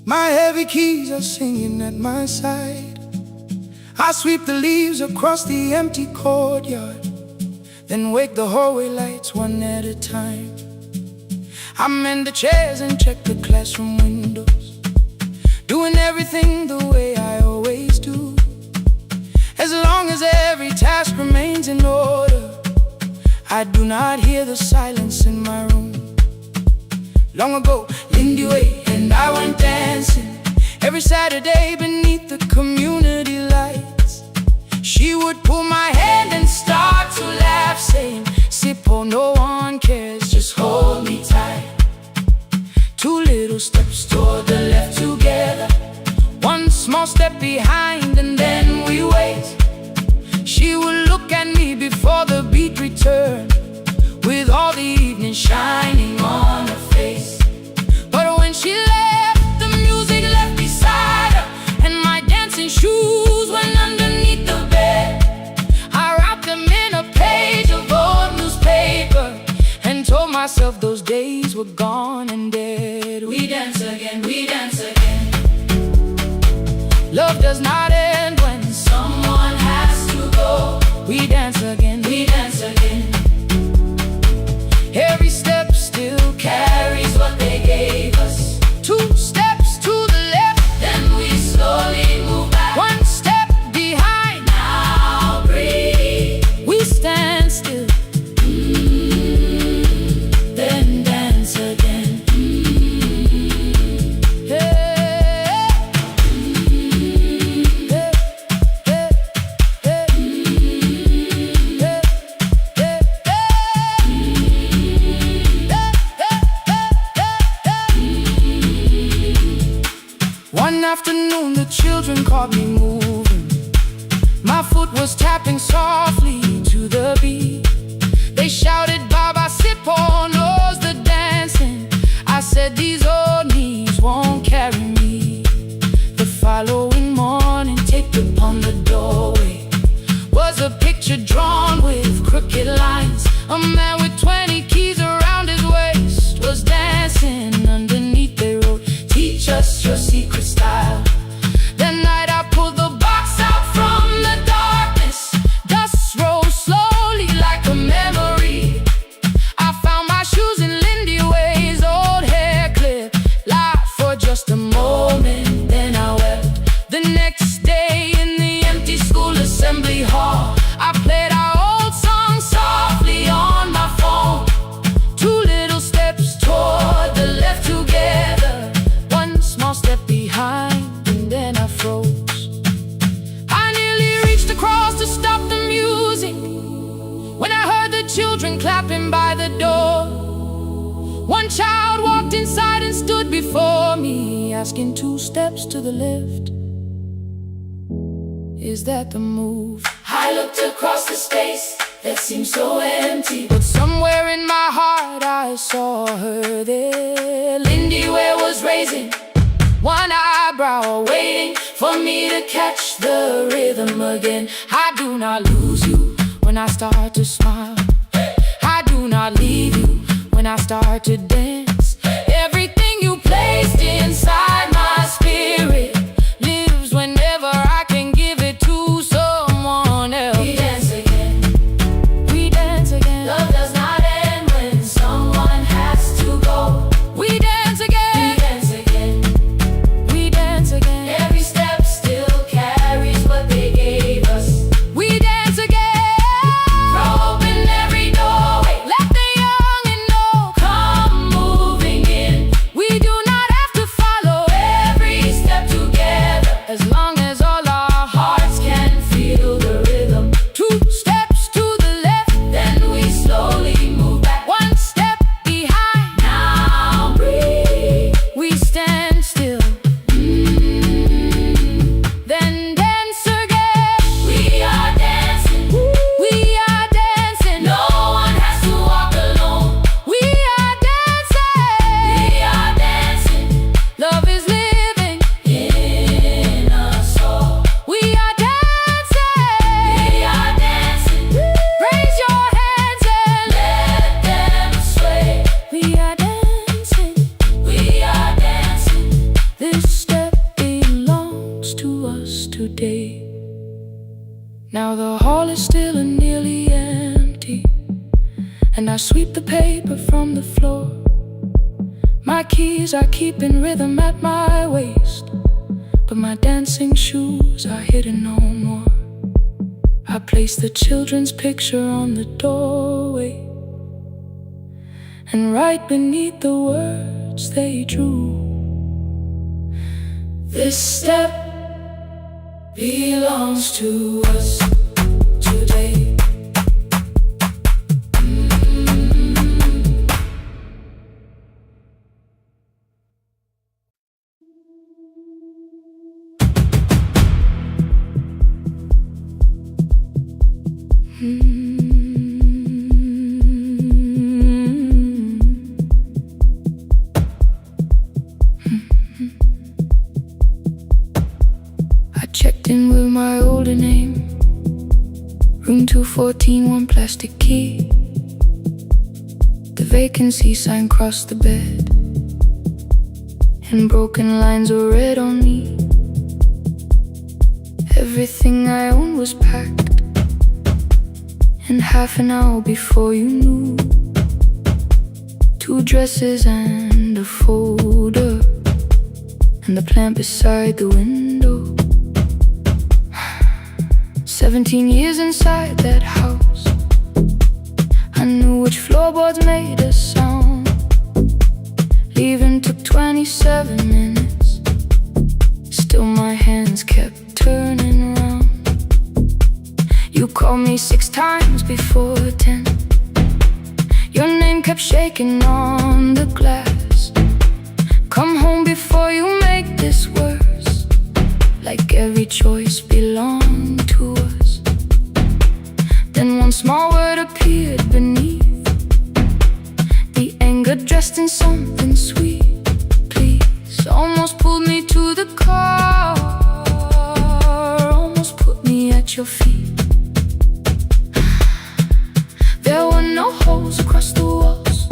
My heavy keys are singing at my side. I sweep the leaves across the empty courtyard, then wake the hallway lights one at a time. I mend the chairs and check the classroom windows, doing everything the way I always do. As long as every task remains in order, I do not hear the silence in my room. Long ago, Lindy Way and I went dancing every Saturday beneath the community lights. She would pull my hand and start to laugh, saying, "Sippo, no one cares, just hold me tight." Two little steps toward the left together, one small step behind, and then we wait. She would look at me before the beat returned, with all the evening shining on her face. But when she left, the music left beside her, and my dancing shoes went underneath the bed. I wrapped them in a page of old newspaper and told myself those days were gone and dead. We dance again, we dance again. Love does not end when someone has to go. We dance again, we dance again. Every step still carries what they gave us. Two steps to the left, then we slowly move back. One step behind, now breathe. We stand still, then dance again. One afternoon the children caught me moving. My foot was tapping softly to the beat. A man with 20 keys around his waist was dancing underneath. They wrote, "Teach us your secret style." That night I pulled the box out from the darkness. Dust rose slowly like a memory. I found my shoes in Lindy Way's old hair clip. Laughed for just a moment, then I wept. The next day in the empty school assembly hall, I played our old song softly on my phone. 2 little steps toward the left together, 1 small step behind, and then I froze. I nearly reached across to stop the music when I heard the children clapping by the door. One child walked inside and stood before me, asking 2 steps to the left, "Is that the move?" I looked across the space that seemed so empty, but somewhere in my heart I saw her there. Lindy Ware was raising 1 eyebrow, waiting for me to catch the rhythm again. I do not lose you when I start to smile. I do not leave you when I start to dance. Everything you placed inside my spirit lives whenever I can give it to someone else. We dance again. We dance again. Love does not end when someone has to go. We dance again. We dance again. We dance again. Every step still carries what they gave us. We dance again. Throw open every doorway. Let the young and old come moving in. We do not have to follow every step together, as long as all our hearts can feel the rhythm. 2 steps to the left, then we slowly move back. 1 step behind. Now breathe. We stand still. Then dance again. We are dancing. We are dancing. No one has to walk alone. We are dancing. We are dancing. Love is living in us all. We are dancing. We are dancing. Raise your hands and let them sway. We are dancing. We are dancing. This step belongs to us today. Now the hall is still and nearly empty, and I sweep the paper from the floor. My keys I keep in rhythm at my waist, but my dancing shoes are hidden no more. I place the children's picture on the doorway, and right beneath the words they drew, "This step belongs to us today." I checked in with my older name, room 214, 1 plastic key. The vacancy sign crossed the bed, and broken lines were read on me. Everything I owned was packed, and half an hour before you knew, 2 dresses and a folder, and the plant beside the window. 17 years inside that house, I knew which floorboards made a sound. Leaving took 27 minutes, still my hands kept turning around. You called me 6 times before 10. Your name kept shaking on the glass. Come home before you make this worse, like every choice belonged to us. Then 1 small word appeared beneath the anger, dressed in something sweet. Please, almost pulled me to the car, almost put me at your feet. There were no across the walls.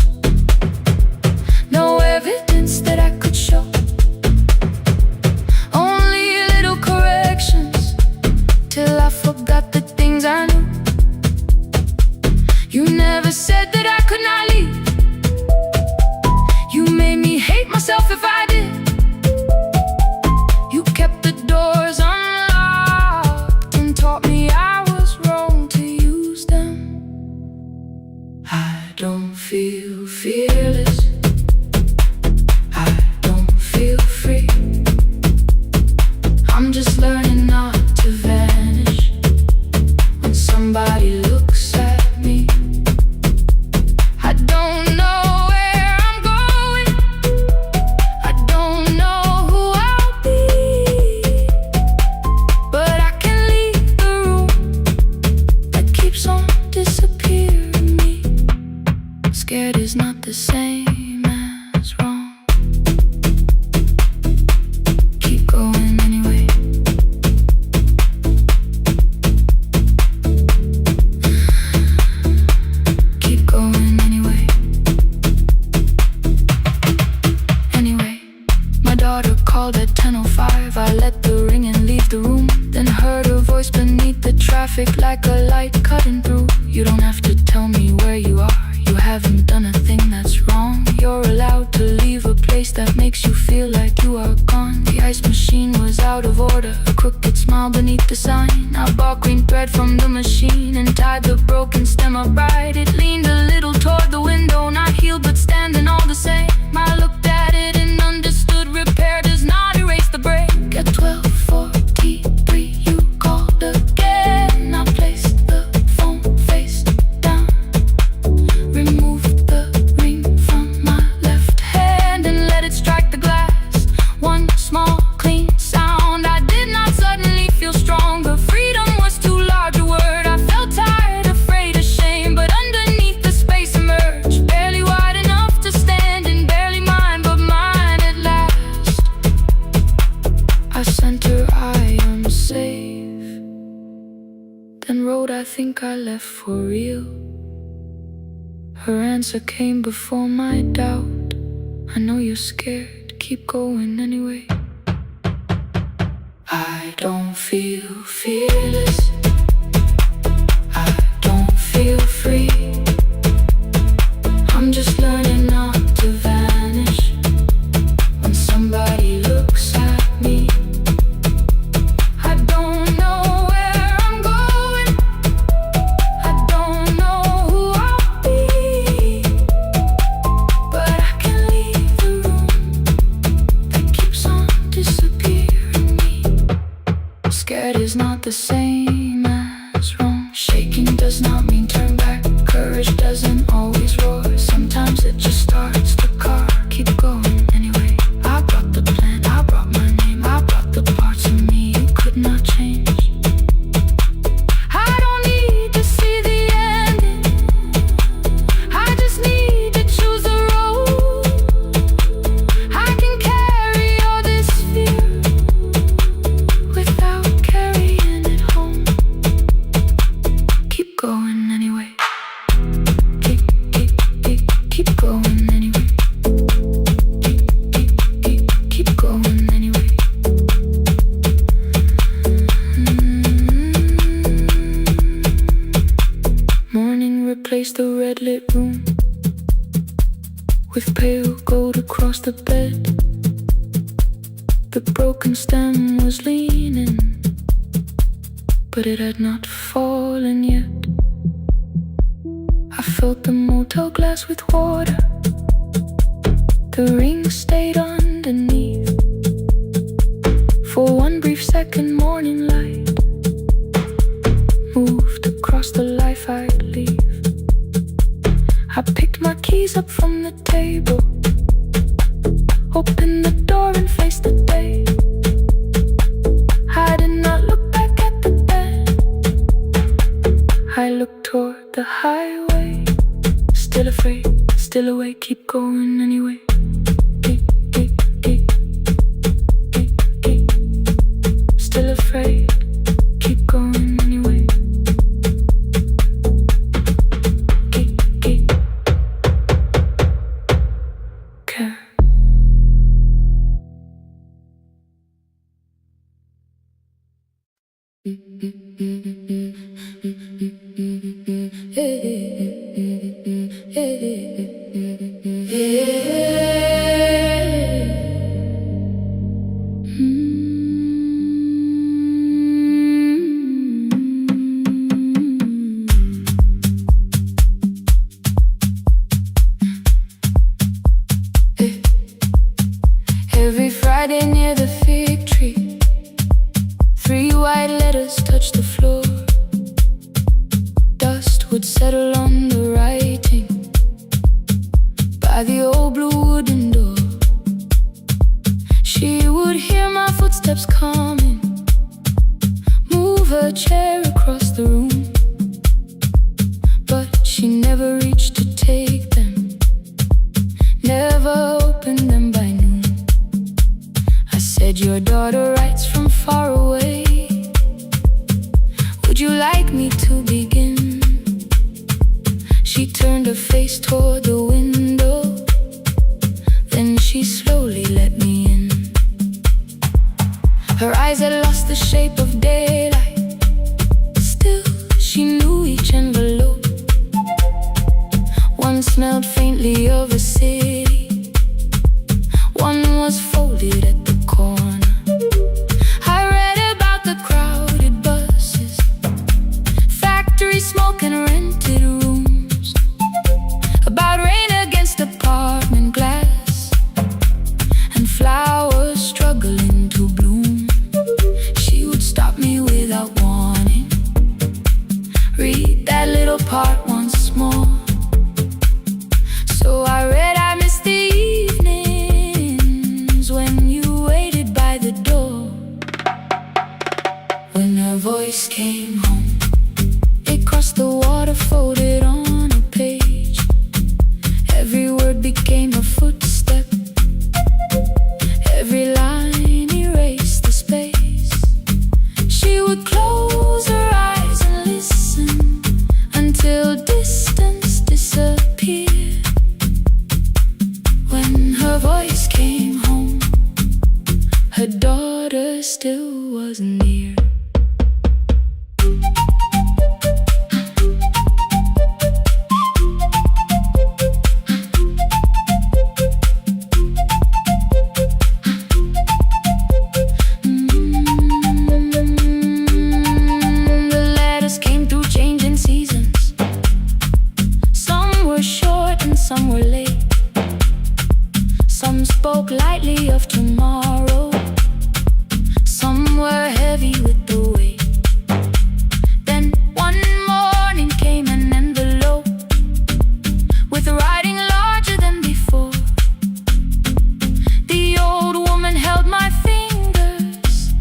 No evidence that I could show, only little corrections, till I forgot the things I knew. You never said that I could not leave. You made me hate myself if I did. You kept the doors unlocked and taught me I was wrong to use them. I don't feel fearless, I don't feel free. I'm just learning not to vanish when somebody looks at me. I don't know where I'm going, I don't know who I'll be, but I can leave the room that keeps on disappearing me. Scared is not the same as wrong. Keep going anyway. Keep going anyway. Anyway, my daughter called at 10:05. I let the ring and leave the room, then heard her voice beneath the traffic like a light cutting through. You don't have to tell me where you are, you haven't done a thing that's wrong. You're allowed to leave a place that makes you feel like you are gone. The ice machine was out of order, a crooked smile beneath the sign. I bought green thread from the machine and tied the broken stem upright. It leaned a little toward the window, not healed but standing all the same. I looked at it and understood repair does not erase the break. At 12:43 you called again. I placed the phone face down, removed the ring from my left hand and let it strike the glass. One small clean sound. I did not suddenly feel stronger. Freedom was too large a word. I felt tired, afraid, ashamed, but underneath the space emerged, barely wide enough to stand and barely mine, but mine at last. I sent her, I am safe, then wrote, I think I left for real. Her answer came before my doubt. I know you're scared, keep going anyway. I don't feel fearless, I don't feel free. I'm just learning not to vanish when somebody looks at me. I don't know where I'm going, I don't know who I'll be, but I can leave the room that keeps on disappearing me. Scared is not the same as wrong. Shaking does not mean turn back. Courage doesn't always roar. Sometimes it just starts the car. Keep going anyway. I brought the plan, I brought my name, I brought the parts of me you could not change. I don't need to see the ending, I just need to choose the road. I can carry all this fear without carrying it home. Keep going anyway. Keep going anyway. Keep going anyway. Morning replaced the red lit room with pale gold across the bed. The broken stem was leaning, but it had not fallen yet. I filled the motel glass with water, the ring stayed underneath. For one brief second, morning light moved across the life I'd leave. I picked my keys up from the table, opened the door and faced the day. I did not look back at the bed, I looked toward the highway. Still afraid, still awake, keep going anyway. Still afraid, keep going anyway. Every Friday near the fig tree, 3 white letters touched the floor. Dust would settle on the writing by the old blue wooden door. She would hear my footsteps coming, move her chair across the room, but she never reached to take them, never opened them by noon. I said, your daughter writes from far away. Would you like me to begin? She turned her face toward the window, then she slowly let me in. Her eyes had lost the shape of daylight, still she knew each envelope. One smelled faintly of a city, one was folded at the corner. I read about the crowded buses, factory smoke and rented rooms, about rain against apartment glass and flowers struggling to bloom. She would stop me without warning, read that little part once more. So I read, I missed the evenings when you waited by the door. When her voice came home, it crossed the water, folded on a page. Every word became a footstep, every line erased the space. She would close her eyes and listen until distance disappeared. When her voice came home, her daughter still wasn't near. The letters came through changing seasons. Some were short and some were late. Some spoke lightly of tomorrow, some were heavy with the weight. Then one morning came an envelope with writing larger than before. The old woman held my fingers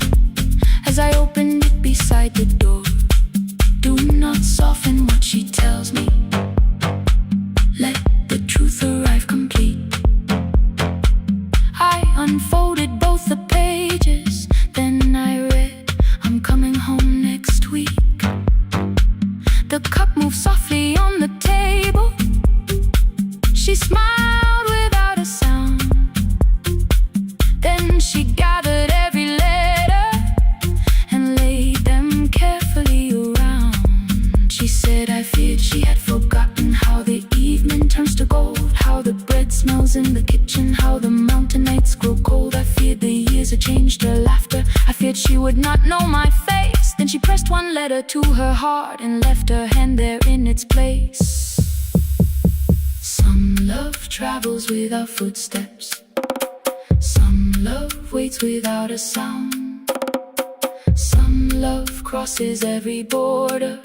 as I opened it beside the door. Do not soften what she tells me, let the truth arrive complete. I unfolded both the pages, then I read, I'm coming home next week. The cup moved softly on the table. She smiled without a sound. Then she gathered every letter and laid them carefully around. She said, I feared she had forgotten how the evening turns to gold, how the bread smells in the kitchen, how the mountain nights grow cold. I feared the years had changed her laughter. I feared she would not know my face. Then she pressed one letter to her heart and left her hand there in its place. Some love travels without footsteps, some love waits without a sound, some love crosses every border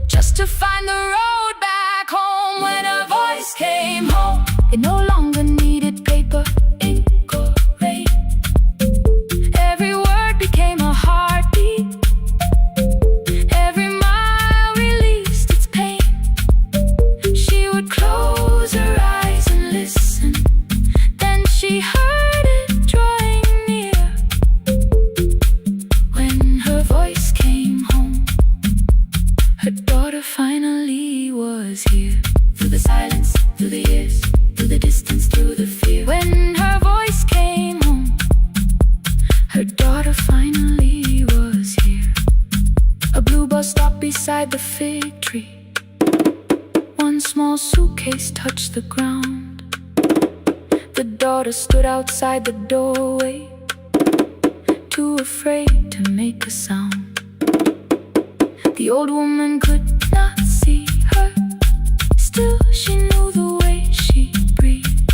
just to find the road back home. When her voice came home, it no longer needed paper, ink or rain. Every word became a heartbeat, every mile released its pain. She would close her eyes and listen, then she heard it drawing near. When her voice came home, her daughter finally was here. Through the silence, through the years, through the distance, through the fear. When her voice came home, her daughter finally was here. A blue bus stopped beside the fig tree. small suitcase touched the ground. The daughter stood outside the doorway, too afraid to make a sound. The old woman could not see her, still she knew the way she breathed.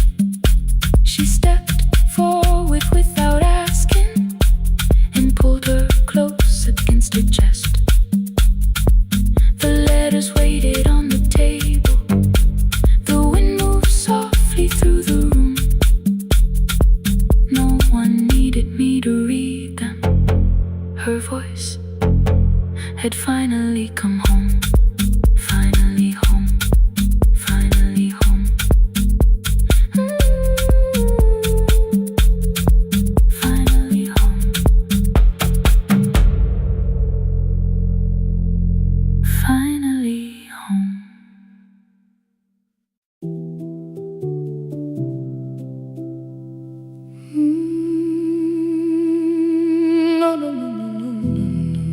She stepped forward without asking and pulled her close against her chest. The letters waited on the table. The wind moved softly through the room. No one needed me to read them. Her voice had finally come home. Finally home. Finally home. Finally home. Finally home. No, no, no, no, no, no, no.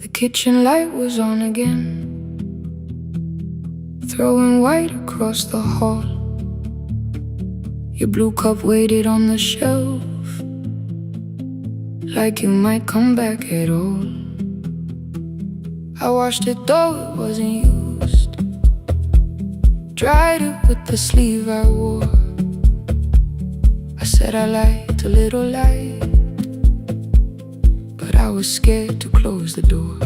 The kitchen light was on again, throwing white across the hall. Your blue cup waited on the shelf, like you might come back at all. I washed it though it wasn't used, dried it with the sleeve I wore. I said I liked a little light, but I was scared to close the door.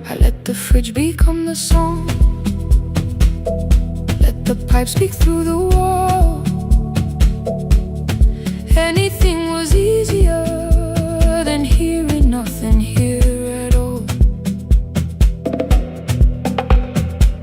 I let the fridge become the song, let the pipe speak through the wall. Anything was easier than hearing nothing here at all.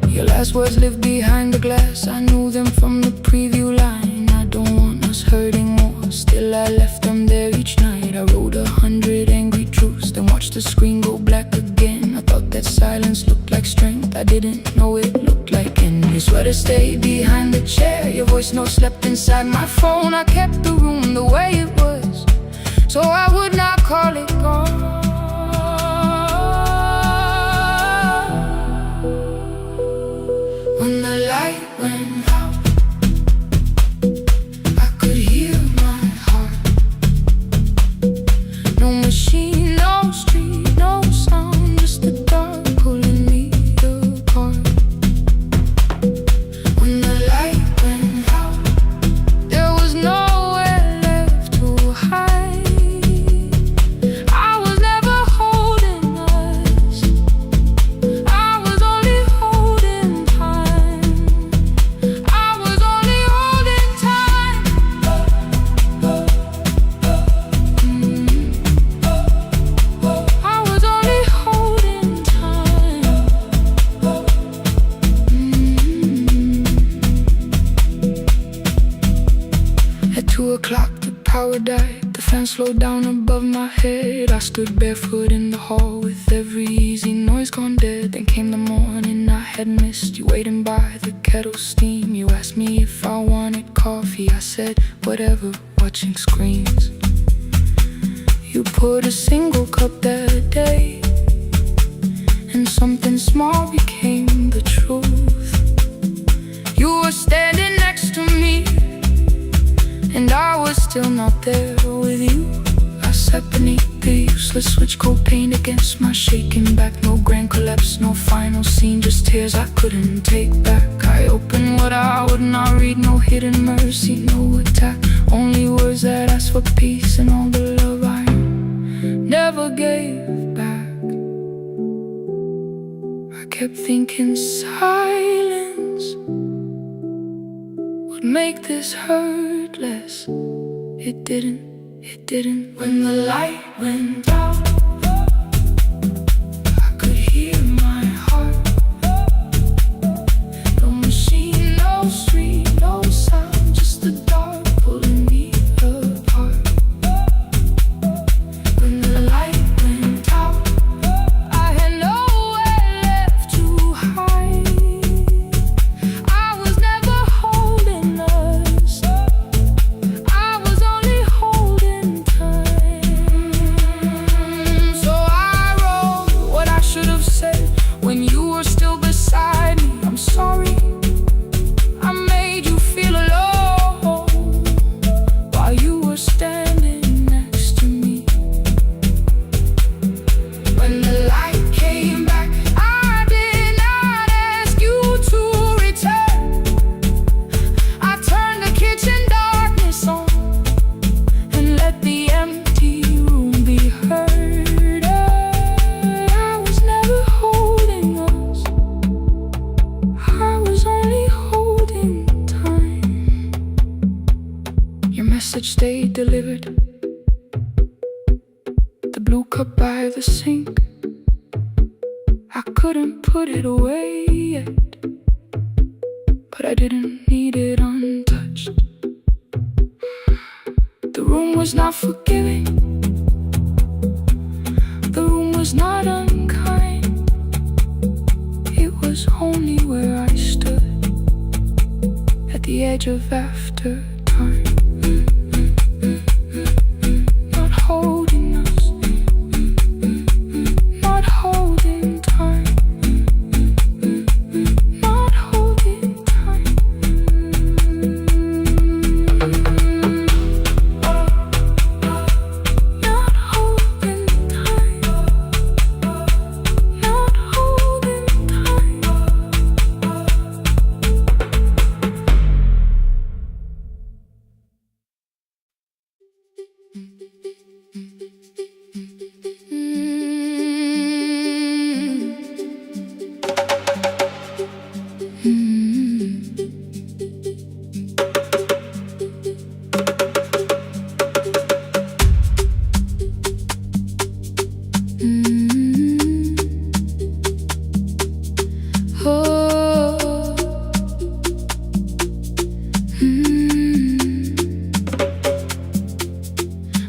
Your last words lived behind the glass, I knew them from the preview line. I don't want us hurting more, still I left them there each night. I wrote 100 angry truths, then watched the screen go black again. I thought that silence looked like strength, I didn't know it looked like end. Your sweater stayed behind the chair, your voice note slept inside my phone. I kept the room the way it was, so I would not call it gone. When the light went out, I could hear my heart. No machine, no street, no sound, just the dark pulling me apart. When the light went out, there was nowhere left to hide. I was never holding us, I was only holding time. I was only holding time. I was only holding time. At 2 o'clock the power died, the fan slowed down above my head. I stood barefoot in the hall with every easy noise gone dead. Then came the morning I had missed, you waiting by the kettle steam. You asked me if I wanted coffee, I said whatever, watching screens. You poured a single cup that day, and something small became the truth. You were standing next to me, and I was still not there with you. I sat beneath the useless switch, cold paint against my shaking back. No grand collapse, no final scene, just tears I couldn't take back. I opened what I would not read, no hidden mercy, no attack, only words that asked for peace and all the love I never gave back. I kept thinking silence would make this hurt less. It didn't. When the light went out, I could hear my heart. No machine, no street, no sound, just the dark pulling me apart. When the light went out, I had nowhere left to hide. I was never holding us, I was only holding time. cup by the sink. I couldn't put it away yet, but I didn't need it untouched. The room was not forgiving, the room was not unkind. It was only where I stood at the edge of after time. Not holding us, not holding time, not holding time. Not holding time, not holding time.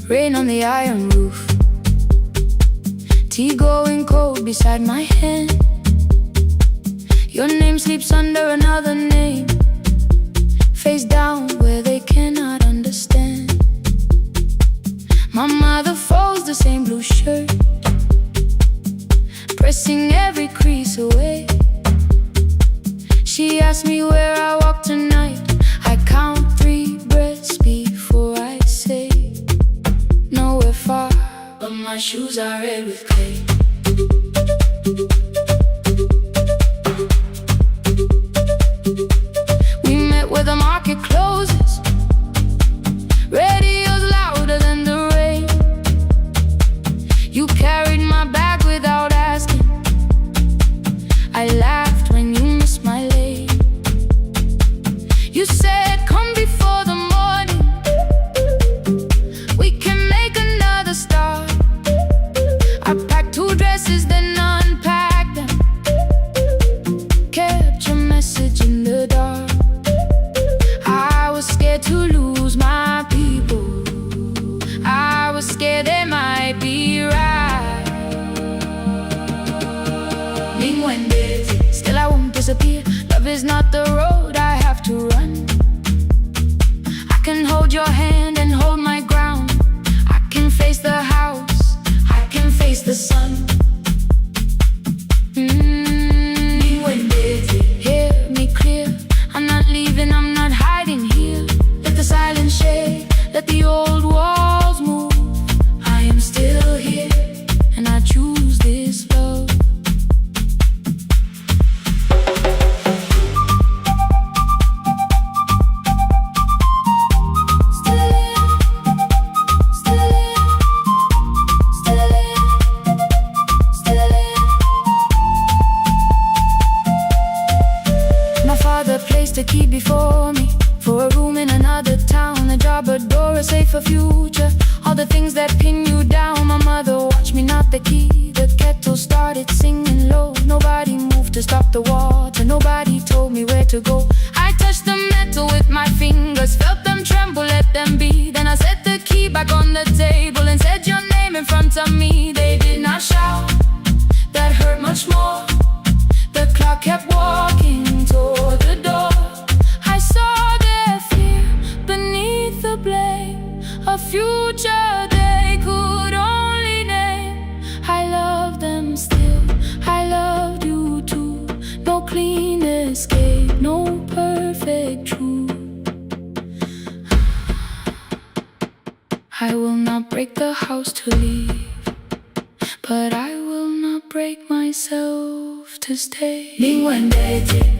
Rain on the iron roof, tea going cold beside my hand. Your name sleeps under another name, face down where they cannot understand. My mother folds the same blue shirt, pressing every crease away. She asks me where I walk tonight. I count 3 breaths before I say nowhere far, but my shoes are red with clay. We met where the market closes, radio's louder than the rain. You carried my bag without asking, I laughed when you missed my lane. You said come before the morning, we can make another start. I packed 2 dresses, then unpacked them, kept your message in the dark. I was scared to lose my people, I was scared they might be right. Still I won't disappear, love is not the road I have to run. I can hold your hand and hold my ground, I can face the house, I can face the sun. Hear me clear, I'm not leaving, I'm not hiding here. Let the silence shake, let the old walls move. I am still here, and I choose this love. The key before me, for a room in another town, a job, a door, a safer future, all the things that pin you down. My mother watched me knot the key, the kettle started singing low. Nobody moved to stop the water, nobody told me where to go. I touched the metal with my fingers, felt them tremble, let them be. Then I set the key back on the table and said your name in front of me. They did not shout, that hurt much more. The clock kept walking toward the door. I saw their fear beneath the blame, a future they could only name. I love them still, I loved you too. No clean escape, no perfect truth. I will not break the house to leave, but I will not break myself to stay.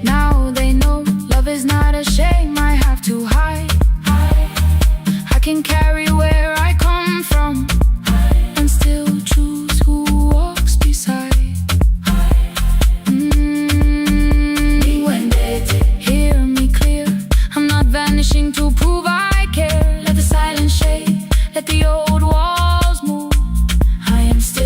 Now they know love is not a shame I have to hide. I can carry where I come from and still choose who walks beside. Hear me clear, I'm not vanishing to prove I care. Let the silence shake, let the old walls move. I am still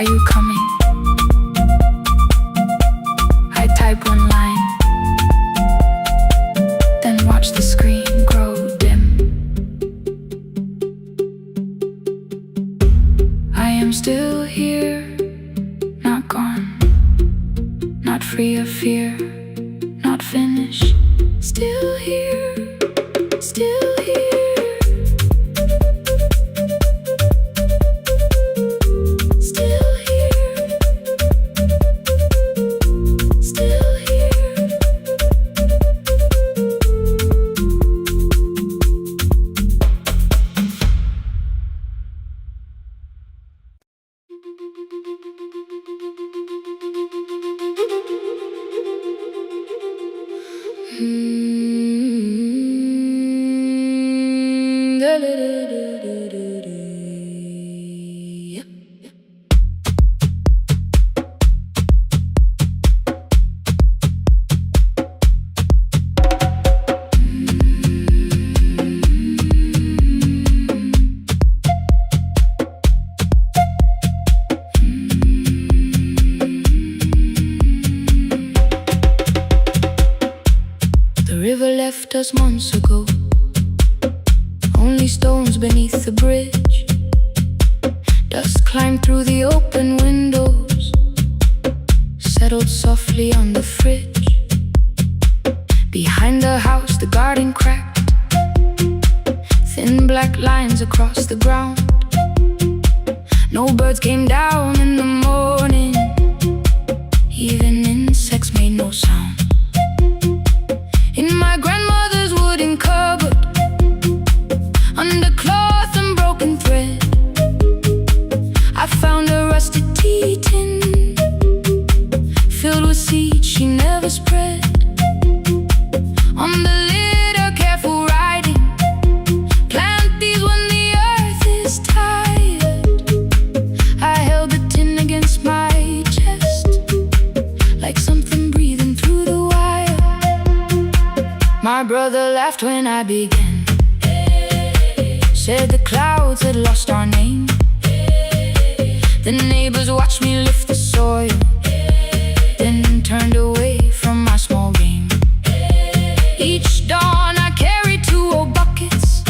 Are you coming? I type one line, then watch the screen grow dim. I am still here, not gone, not free of fear, not finished. Still here, still here. Still here, still here. The river left us months ago, only stones beneath the bridge. Dust climbed through the open windows, settled softly on the fridge. Behind the house, the garden cracked, thin black lines across the ground. No birds came down in the morning, even insects made no sound. In my grandmother's wooden cupboard, under cloth and broken thread, I found a rusted tea tin filled with seeds she never spread. On the lid a careful writing, plant these when the earth is tired. I held the tin against my chest, like something breathing through the wire. My brother laughed when I began, said the clouds had lost our name. The neighbors watched me lift the soil, then turned away from my small game. Each dawn I carried 2 old buckets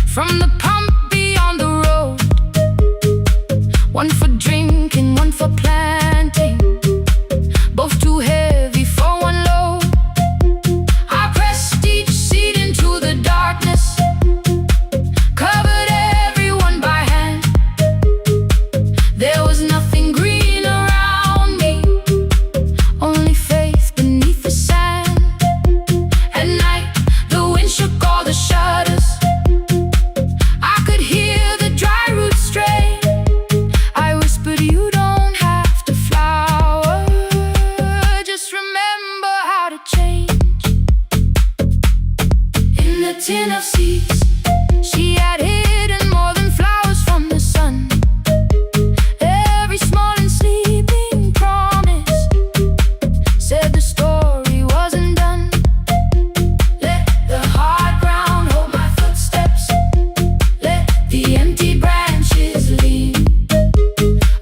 from the pump beyond the road, one for drinking, one for planting, both too heavy for one load. I pressed each seed into the darkness, covered everyone by hand. There was nothing green around me, only faith beneath the sand. At night, the wind shook all the shutters, I could hear the dry roots stray. I whispered, you don't have to flower, just remember how to change. In the tin of seeds, she had hidden more than flowers from the sun. Every small and sleeping promise said the story wasn't done. Let the hard ground hold my footsteps, let the empty branches lean.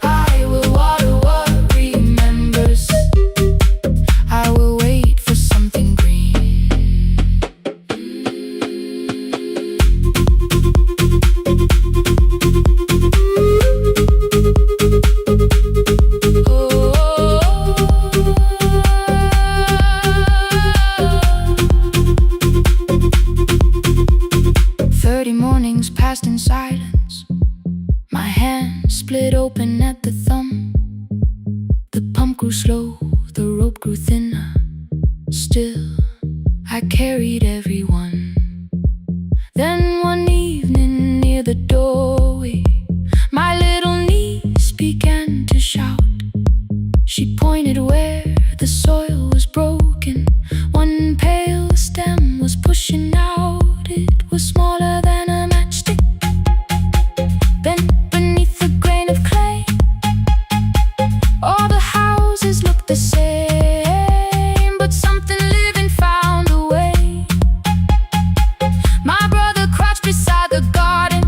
I will water what remembers, I will wait for something green. Oh. 30 mornings passed in silence, my hand split open at the thumb. The pump grew slow, the rope grew thinner, still I carried everyone. Then one evening near the doorway, my little niece began to shout. She pointed where the soil was broken, one pale stem was pushing out. It was smaller than a matchstick, bent beneath a grain of clay. All the houses looked the same, but something living found a way. My brother crouched beside the garden,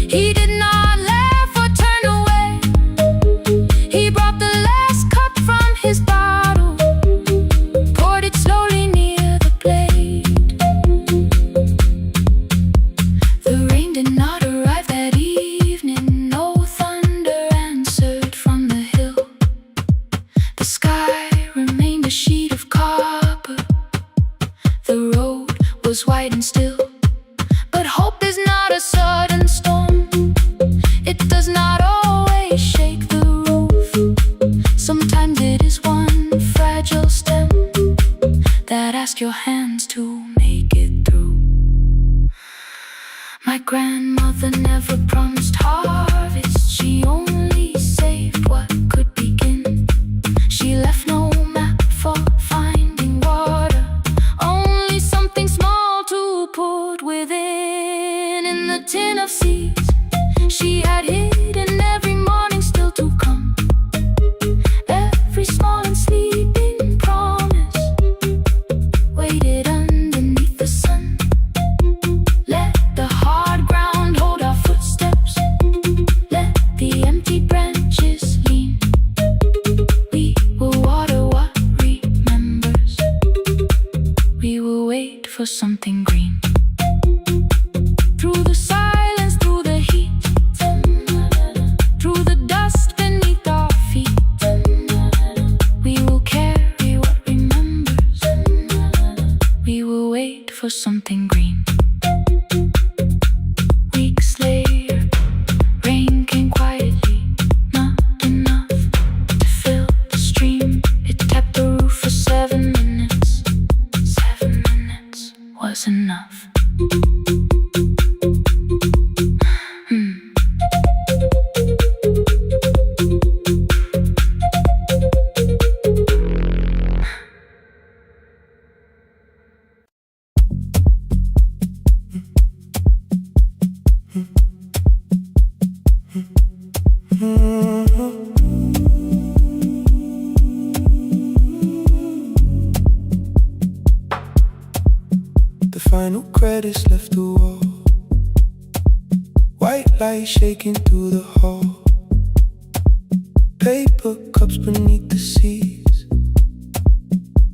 he did not laugh or turn away. The final credits left the wall, white light shaking through the hall, paper cups beneath the seats.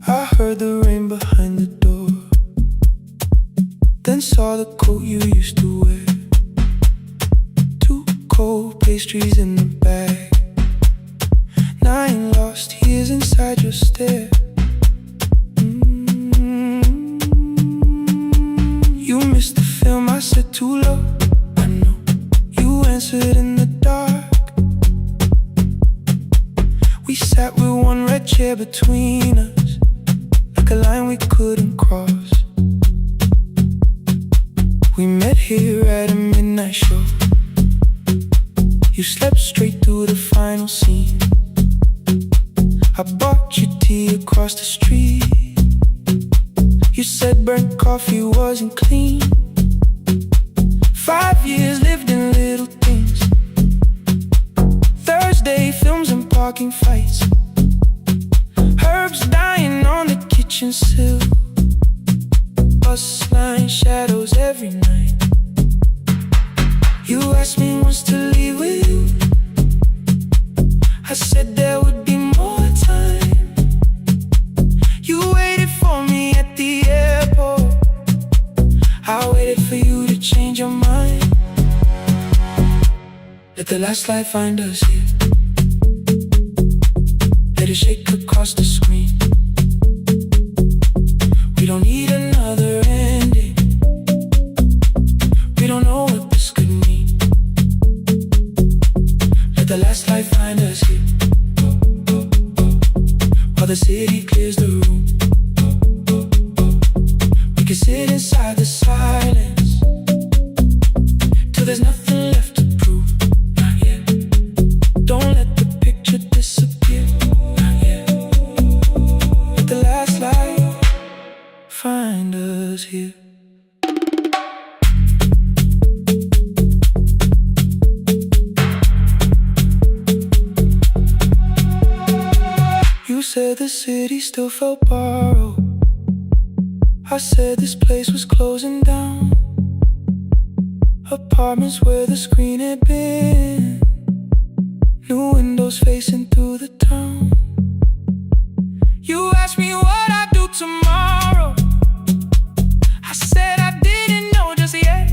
I heard the rain behind the door, then saw the coat you used to wear, 2 cold pastries in the bag, 9 lost years inside your stare. You missed the film, I said too low. I know you answered in the dark. We sat with one red chair between us, like a line we couldn't cross. We met here at a midnight show. You slept straight through the final scene. I bought you tea across the street. You said burnt coffee wasn't clean. 5 years lived in little things, Thursday films and parking fights, herbs dying on the kitchen sill, bus line shadows every night. You asked me once to leave with you. I said there would be more time. You waited for me at the airport. I waited for you to change your mind. Let the last light find us here. Let it shake across the screen. We don't need another ending. We don't know what this could mean. Let the last light find us here, while the city clears the room. We can sit inside the silence till there's nothing left to prove. Not yet. Don't let the picture disappear. Not yet. Let the last light find us here. You said the city still felt borrowed. I said this place was closing down. Apartments where the screen had been, new windows facing through the town. You asked me what I'd do tomorrow. I said I didn't know just yet.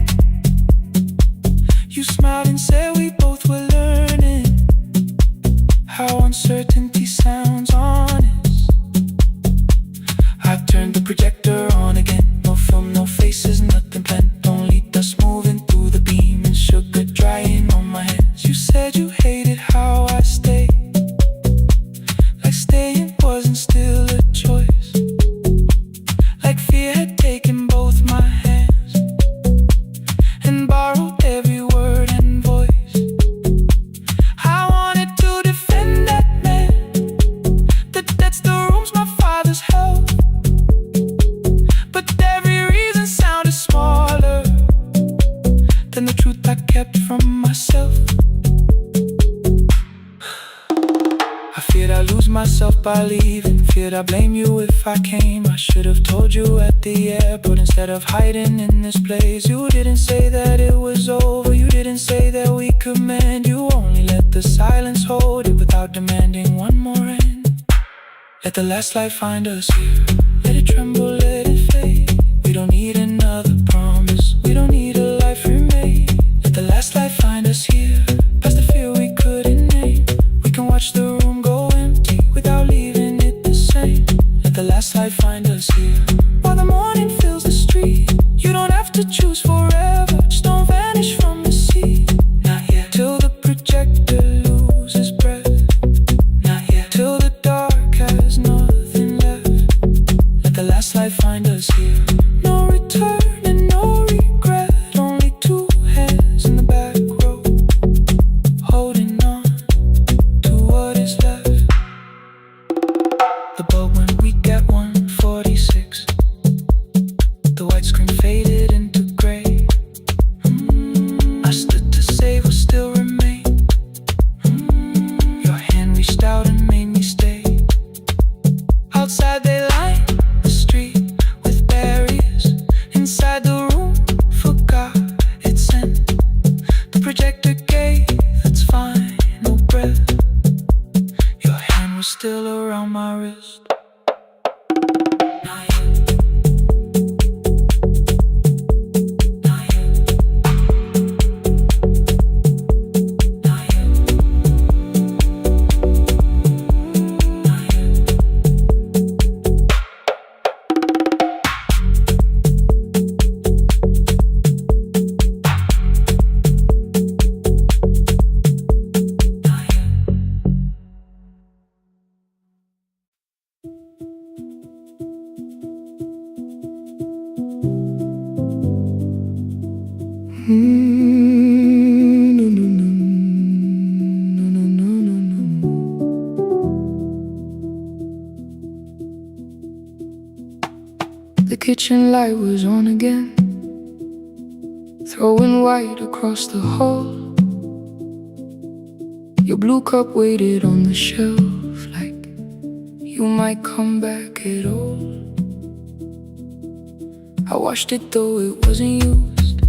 You smiled and said we both were learning how uncertainty sounds honest. I turned the projector on again. No film, no faces, nothing planned. Only dust moving through the beam and sugar drying on my hands. You said you hated how I stayed, like staying wasn't still a choice, like fear had taken both my hands and borrowed every word and voice. I wanted to defend that man, the debts, the rooms my father's held, but every reason sounded smaller than the truth I kept from myself. I feared I'd lose myself by leaving, feared I'd blame you if I came. I should have told you at the airport instead of hiding in this place. You didn't say that it was over, you didn't say that we could mend. You only let the silence hold it without demanding one more end. Let the last light find us here. Let it tremble, let it fade. We don't need another promise, we don't need a life remade. Let the last light find us here, past the fear we couldn't name. We can watch the room go empty without leaving it the same. Let the last light find us here, while the morning fills the street. You don't have to choose forever, just don't vanish from the sea. Not yet. Till the projector loses breath. Not yet. Till the dark has nothing left. Let the last light find us here. No return. reached out and made me stay. Outside they line the street with barriers. Inside the room, forgot its end. The projector gave its final breath. Your hand was still around my wrist. The kitchen light was on again, throwing white across the hall. Your blue cup waited on the shelf, like you might come back at all. I washed it though it wasn't used,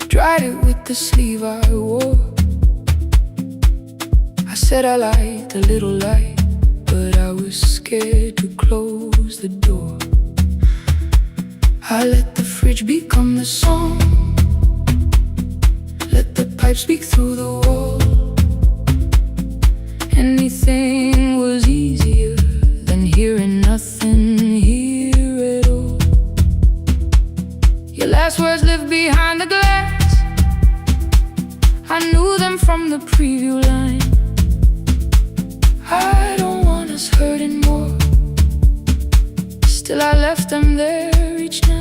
dried it with the sleeve I wore. I said I liked a little light, but I was scared to close the door. I let the fridge become the song, let the pipe speak through the wall. Anything was easier than hearing nothing here at all. Your last words lived behind the glass, I knew them from the preview line. I don't want us hurting more, still I left them there each night.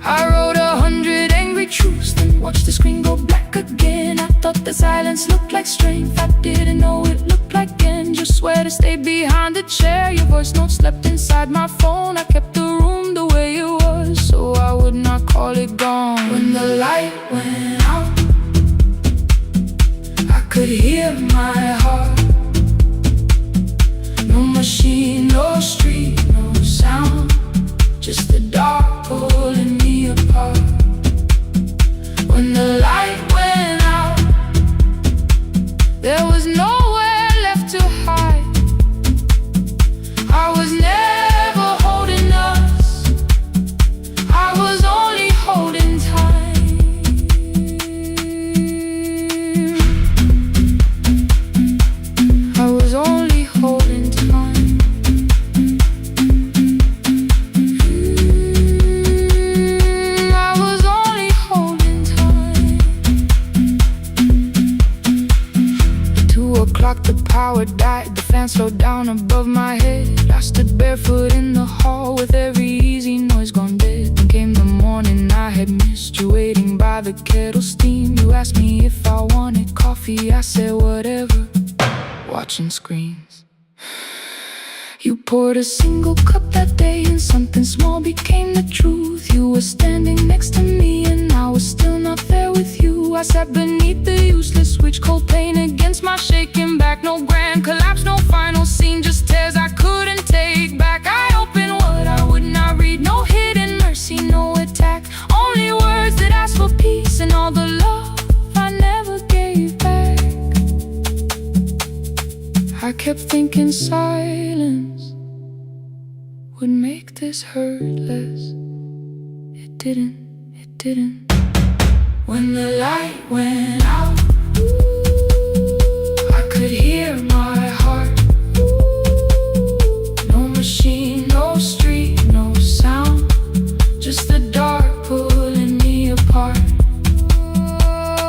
I wrote 100 angry truths, then watched the screen go black again. I thought the silence looked like strength, I didn't know it looked like end. Just swear to stay behind the chair. Your voice note slept inside my phone. I kept the room the way it was, so I would not call it gone. When the light went out, I could hear my heart. No machine, no street, no sound, just the dark pulling me apart. When the light went out, there was nowhere left to hide. I was never holding us, I was only holding time. I was only holding time. The power died, the fan slowed down above my head. I stood barefoot in the hall with every easy noise gone dead. Then came the morning I had missed you, waiting by the kettle steam. You asked me if I wanted coffee, I said whatever, watching screens. You poured a single cup that day and something small became the truth. You were standing next to me and I was still not there with you. I sat beneath the useless switch, cold pain against my shaking back. No grand collapse, no final scene, just tears I couldn't take back. I opened what I would not read, no hidden mercy, no attack. Only words that ask for peace and all the love I never gave back. I kept thinking silence would make this hurt less. It didn't. When the light went out, I could hear my heart. No machine, no street, no sound, just the dark pulling me apart.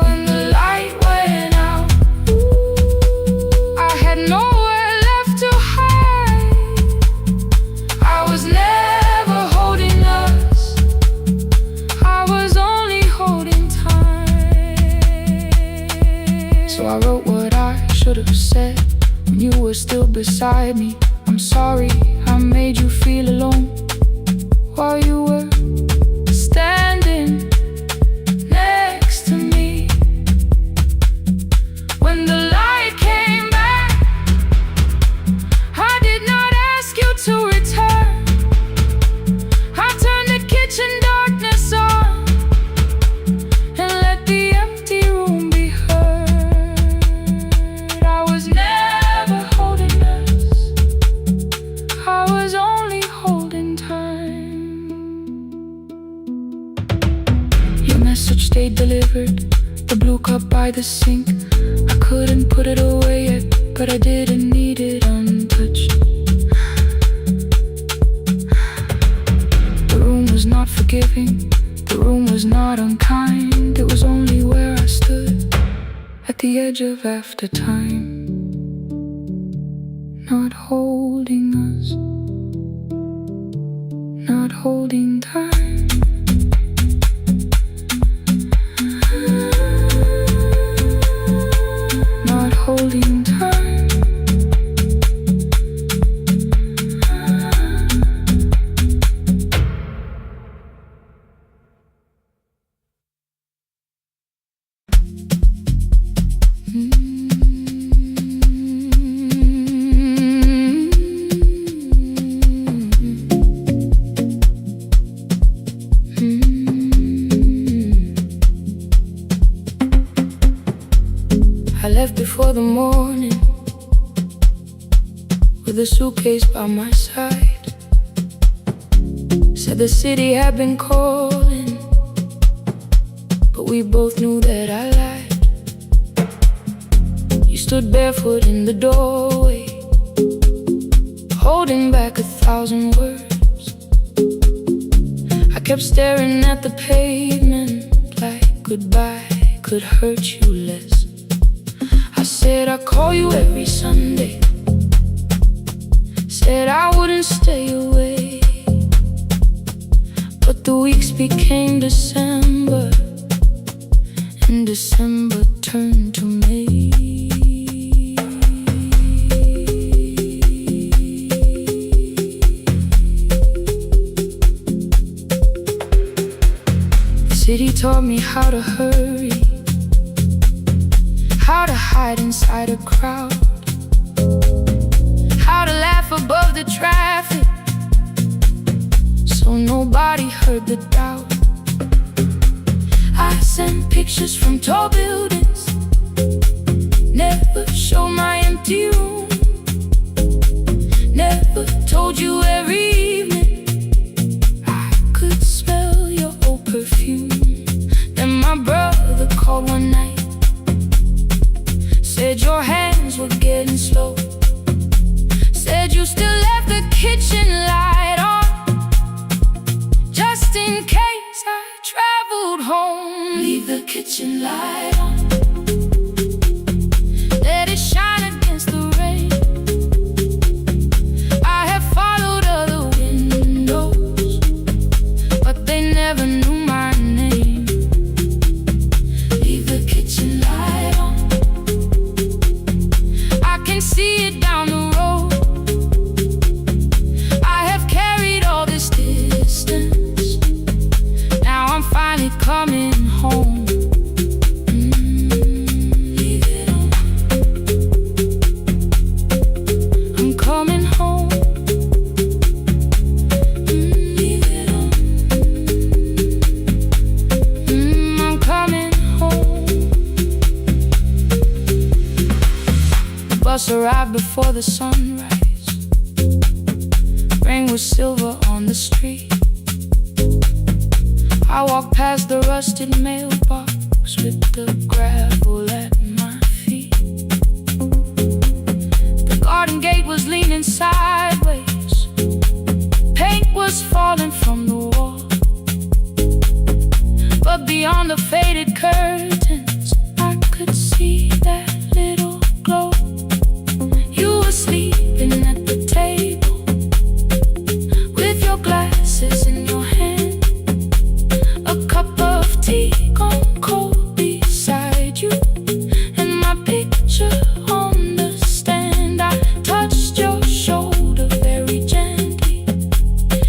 When the light went out, I had nowhere left to hide. I was never holding us, I was only holding time. So I wrote what I should have said when you were still beside me. I'm sorry I made you feel alone while you were standing next to me. When the light by the sink. I couldn't put it away yet, but I didn't need it untouched. The room was not forgiving, the room was not unkind. It was only where I stood at the edge of after time, not holding us, not holding time. Not holding time. I left before the morning with a suitcase by my side. Said the city had been calling, but we both knew that I lied. You stood barefoot in the doorway, holding back 1,000 words. I kept staring at the pavement like goodbye could hurt you less. I said I'd call you every Sunday, said I wouldn't stay away. But the weeks became December, and December turned to May. The city taught me how to hurry, how to hide inside a crowd, how to laugh above the traffic so nobody heard the doubt. I sent pictures from tall buildings, never showed my empty room, never told you every evening I could smell your old perfume. Then my brother called one night, said your hands were getting slow, said you still left the kitchen light on, just in case I traveled home. Leave the kitchen light on, let it shine against the rain. I have followed other windows, but they never knew my name. Leave the kitchen light on, see it down the road. I have carried all this distance, now I'm finally coming home. Leave it on, I'm coming home. Leave it on, I'm coming home. The bus arrived before the sunrise, rain was silver on the street. I walked past the rusted mailbox with the gravel at my feet. The garden gate was leaning sideways, paint was falling from the wall, but beyond the faded curtains I could see that little glow. You were sleeping at the table with your glasses in your hand, a cup of tea gone cold beside you, and my picture on the stand. I touched your shoulder very gently.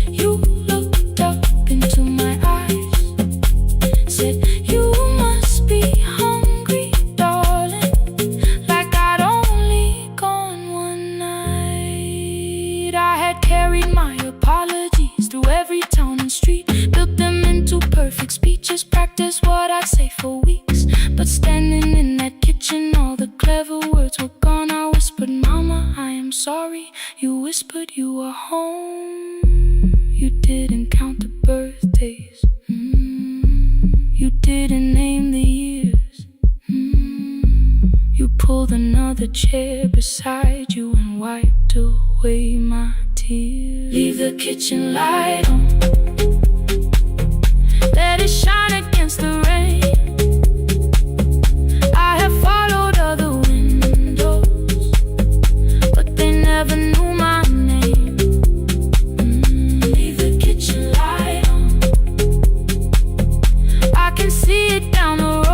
You looked up into my eyes, said you must be hungry, darling, like I'd only gone one night. I had carried my apologies through every town and street, built them into perfect speeches, practiced what I'd say for weeks. But standing in that kitchen, all the clever words were gone. I whispered, Mama, I am sorry. You whispered you were home. You didn't count the birthdays, you didn't name the years. You pulled another chair beside you and wiped away my tears. Leave the kitchen light on, let it shine against the rain. I have followed other windows, but they never knew my name. Leave the kitchen light on, I can see it down the road.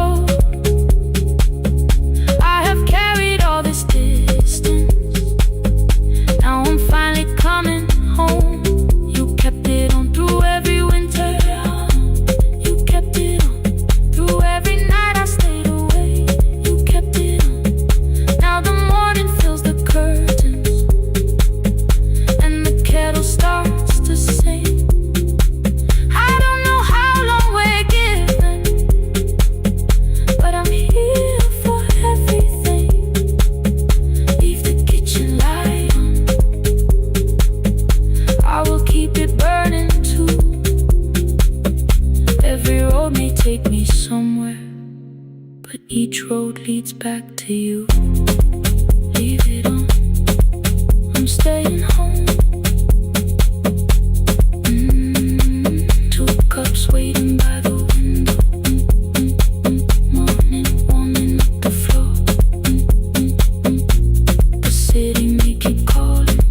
I have carried all this distance, now I'm finally coming home. You kept it on through every winter, you kept it on through every night I stayed away. You kept it on, now the morning fills the curtains and the kettle starts to sing. I don't know how long we're given, but I'm here for everything. Leave the kitchen light on, I will keep it burning too. Every road may take me somewhere, but each road leads back to you. Leave it on, I'm staying home. Two cups waiting by the window. Morning warming up the floor. The city may keep calling,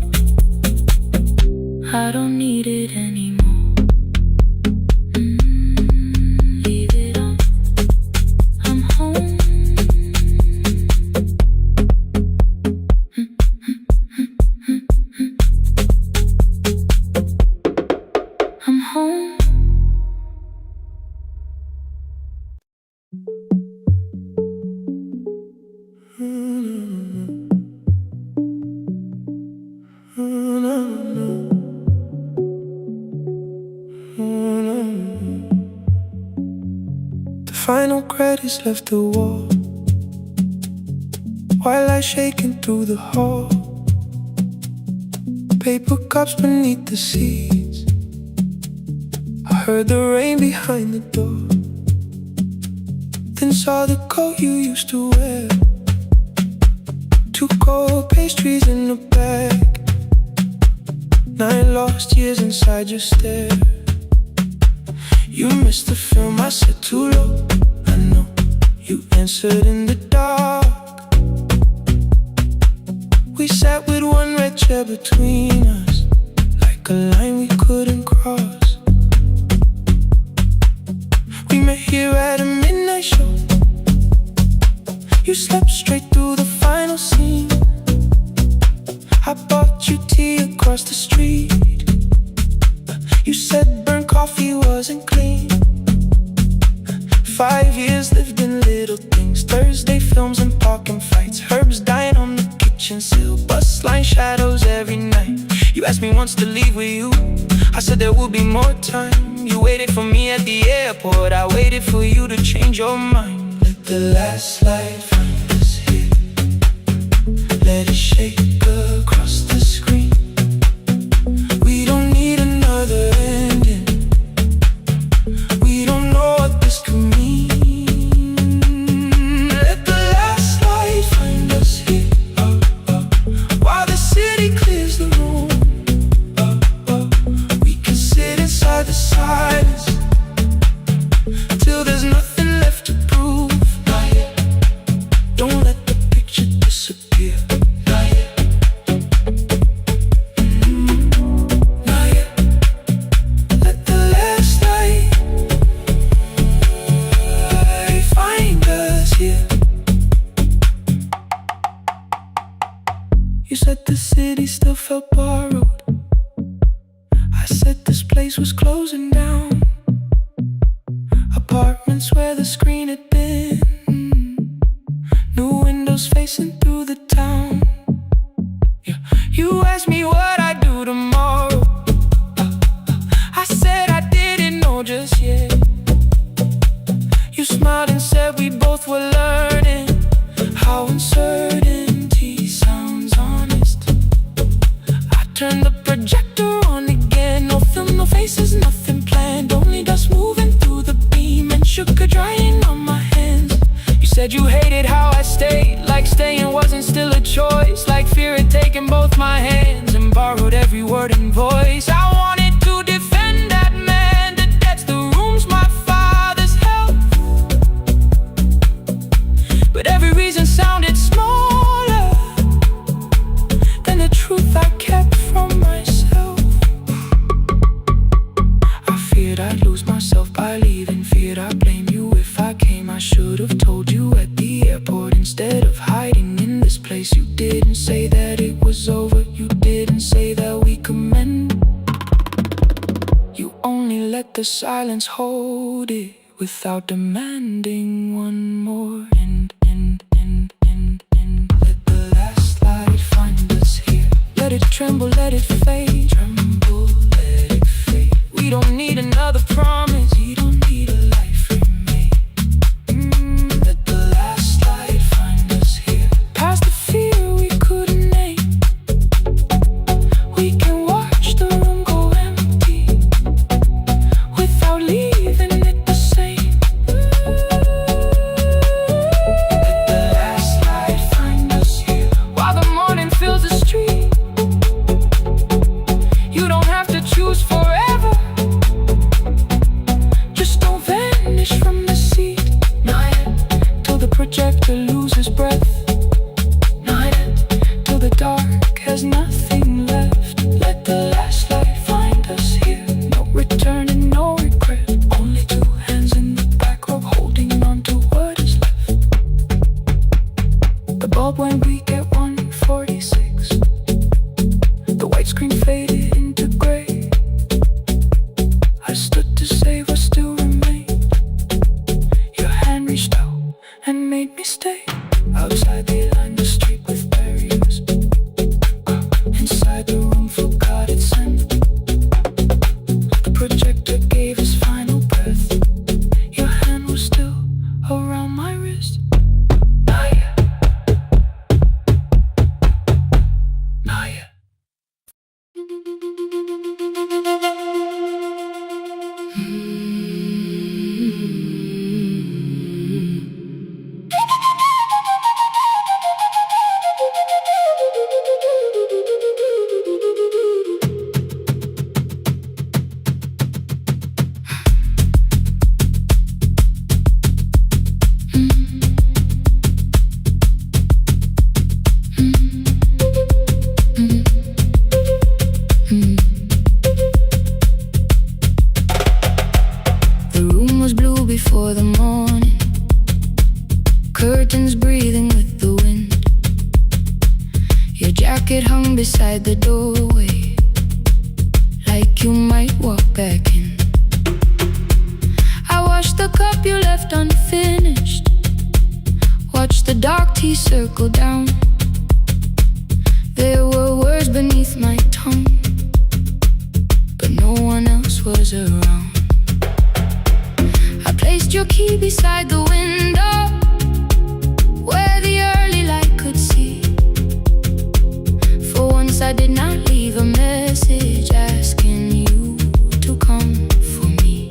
I don't need it anymore. Leave it on, I'm home. I'm home. The final credits left the wall, white light shaking through the hall. Paper cups beneath the seats, I heard the rain behind the door. Then saw the coat you used to wear, two cold pastries in a bag, 9 lost years inside your stare. You missed the film, I said too low, I know. You answered in the dark. We sat with one red chair between us, like a line we couldn't cross. We met here at a midnight show. You slept straight through the final scene. I bought you tea across the street. You said burnt coffee wasn't clean. 5 years lived in little things, Thursday films and parking fights, herbs dying on the kitchen sill, bus line shadows every night. You asked me once to leave with you, I said there will be more time. You waited for me at the airport, I waited for you to change your mind. Let the last light find us here, let it shake across the screen. We don't need another ending, we don't know what this could mean. Let the last light find us here, while the city clears the room. We can sit inside the silence till there's nothing left to prove. Not yet. Don't let the picture disappear. Not yet. Not yet. Let the last light find us here. You said the city still felt borrowed, I said this place was closing down. Apartments where the screen had been, new windows facing through the town. Yeah. You asked me what I'd do tomorrow, I said I didn't know just yet. You smiled and said we both were learning how uncertainty sounds honest. I turned the projector on again, no film, no faces, nothing planned, only dust moving through the beam and sugar drying on my hands. You said you hated how I stayed, like recording voice. I wanted to defend that man that debts the rooms my father's held, but every reason sounded smaller than the truth I kept from myself. I feared I'd lose myself by leaving, feared I'd blame you if I came. I should have told you at the airport instead of hiding in this place. You didn't say that it was over, you didn't say that we could mend. You only let the silence hold it without demanding one more. Let the last light find us here. Let it tremble, let it fade. Tremble, let it fade. We don't need another promise, we don't need a life remade. Let the last light find us here. Past the fear we couldn't name, we can watch the room go empty without leaving it the same. Let the last light find us here. While the morning fills the street, you don't have to choose forever. Just don't vanish from the seat. Not yet, till the projector loses breath. Not yet, till the dark has nothing left. Let the last light find us here. No return and no regret. Only two hands in the back row holding on to what is left. The bulb went weak at 1:46. The white screen faded into gray. I stood to save what still remained. Your hand reached out and made me stay. Outside they lined the street with barriers. Inside the room forgot its scent. The projector gave his final breath. Your hand was still around my wrist. Not yet. Not yet. The room was blue before the morning, curtains breathing with the wind. Your jacket hung beside the doorway, like you might walk back in. I washed the cup you left unfinished, watched the dark tea circle down. There were words beneath my tongue, but no one else was around. I placed your key beside the window, where the early light could see. For once I did not leave a message asking you to come for me.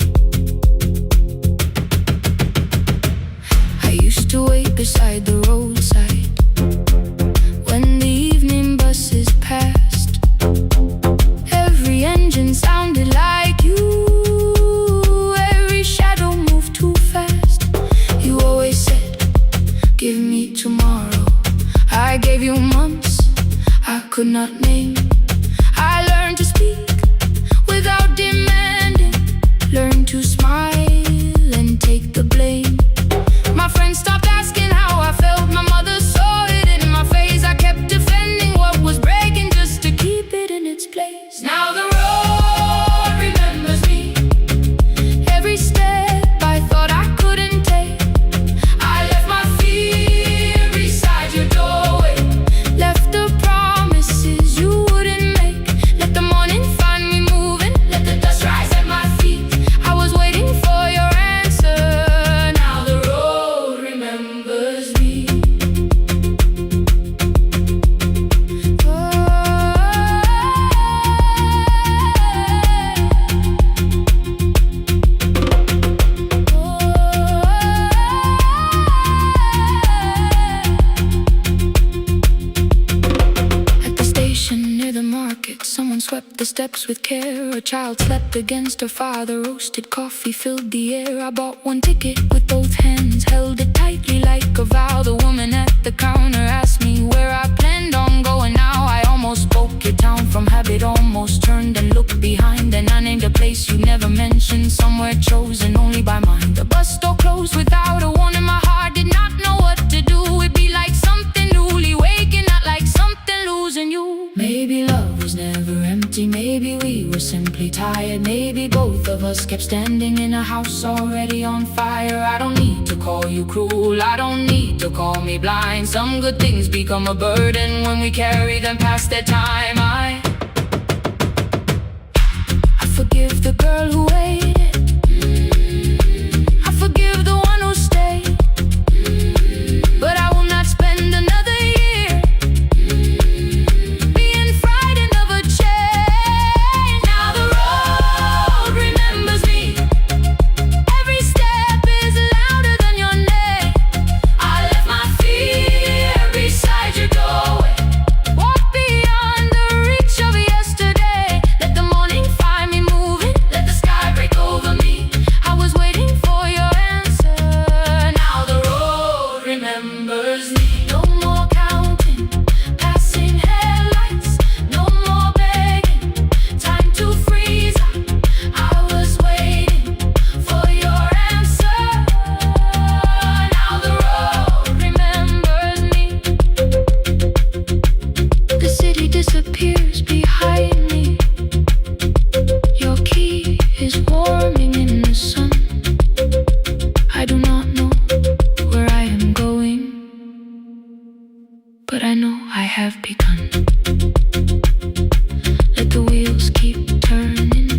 I used to wait beside the roadside when the evening buses passed. Every engine sounded like you, every shadow moved too fast. You always said, give me tomorrow. I gave you months I could not name. I learned to speak without demanding, learned to smile and take the blame. My friends stopped asking how I felt, my mother saw it in my face. I kept defending what was breaking just to keep it in its place. Now the road remembers me, every step I thought I couldn't take. I left my fear beside your doorway, left the promises you wouldn't make. Let the morning find me moving, let the dust rise at my feet. I was waiting for your answer. Now the road remembers the steps with care. A child slept against her father. Roasted coffee filled the air. I bought one ticket with both hands, held it tightly like a vow. The woman at the counter asked me where I planned on going. Now I almost spoke your town from habit, almost turned and looked behind. And I named a place you never mentioned, somewhere chosen only by mine. The bus door closed without a warning. My heart did not know what to do. It'd be like something newly waking, not like something losing you. Maybe love was never empty, maybe we were simply tired. Maybe both of us kept standing in a house already on fire. I don't need to call you cruel, I don't need to call me blind. Some good things become a burden when we carry them past their time. I forgive the girl who waited, I forgive the one who stayed, but I will not spend another year being frightened of a change. Now the road remembers me, every step is louder than your name. I left my fear beside your doorway, walk beyond the reach of yesterday. Let the morning find me moving, let the sky break over me. I was waiting for your answer, now the road remembers me. No more counting, passing headlights, no more begging, time to freeze up. I was waiting for your answer, now the road remembers me. The city disappears behind me, your key is warming in the sun. I do not know where I am going, but I know I have begun. Let the wheels keep turning,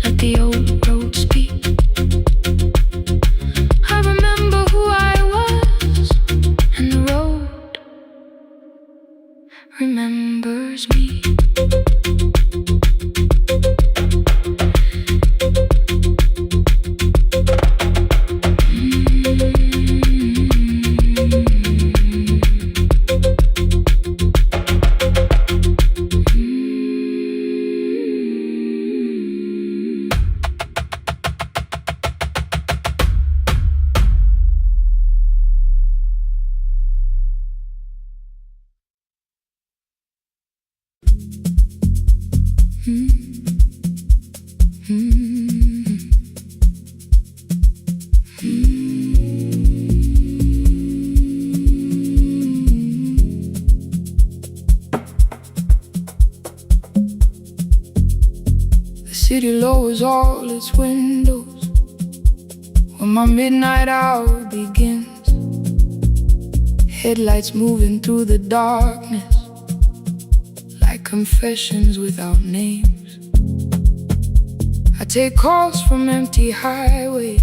let the old road speak. I remember who I was, and the road remembers me. The city lowers all its windows when my midnight hour begins. Headlights moving through the darkness like confessions without names. I take calls from empty highways,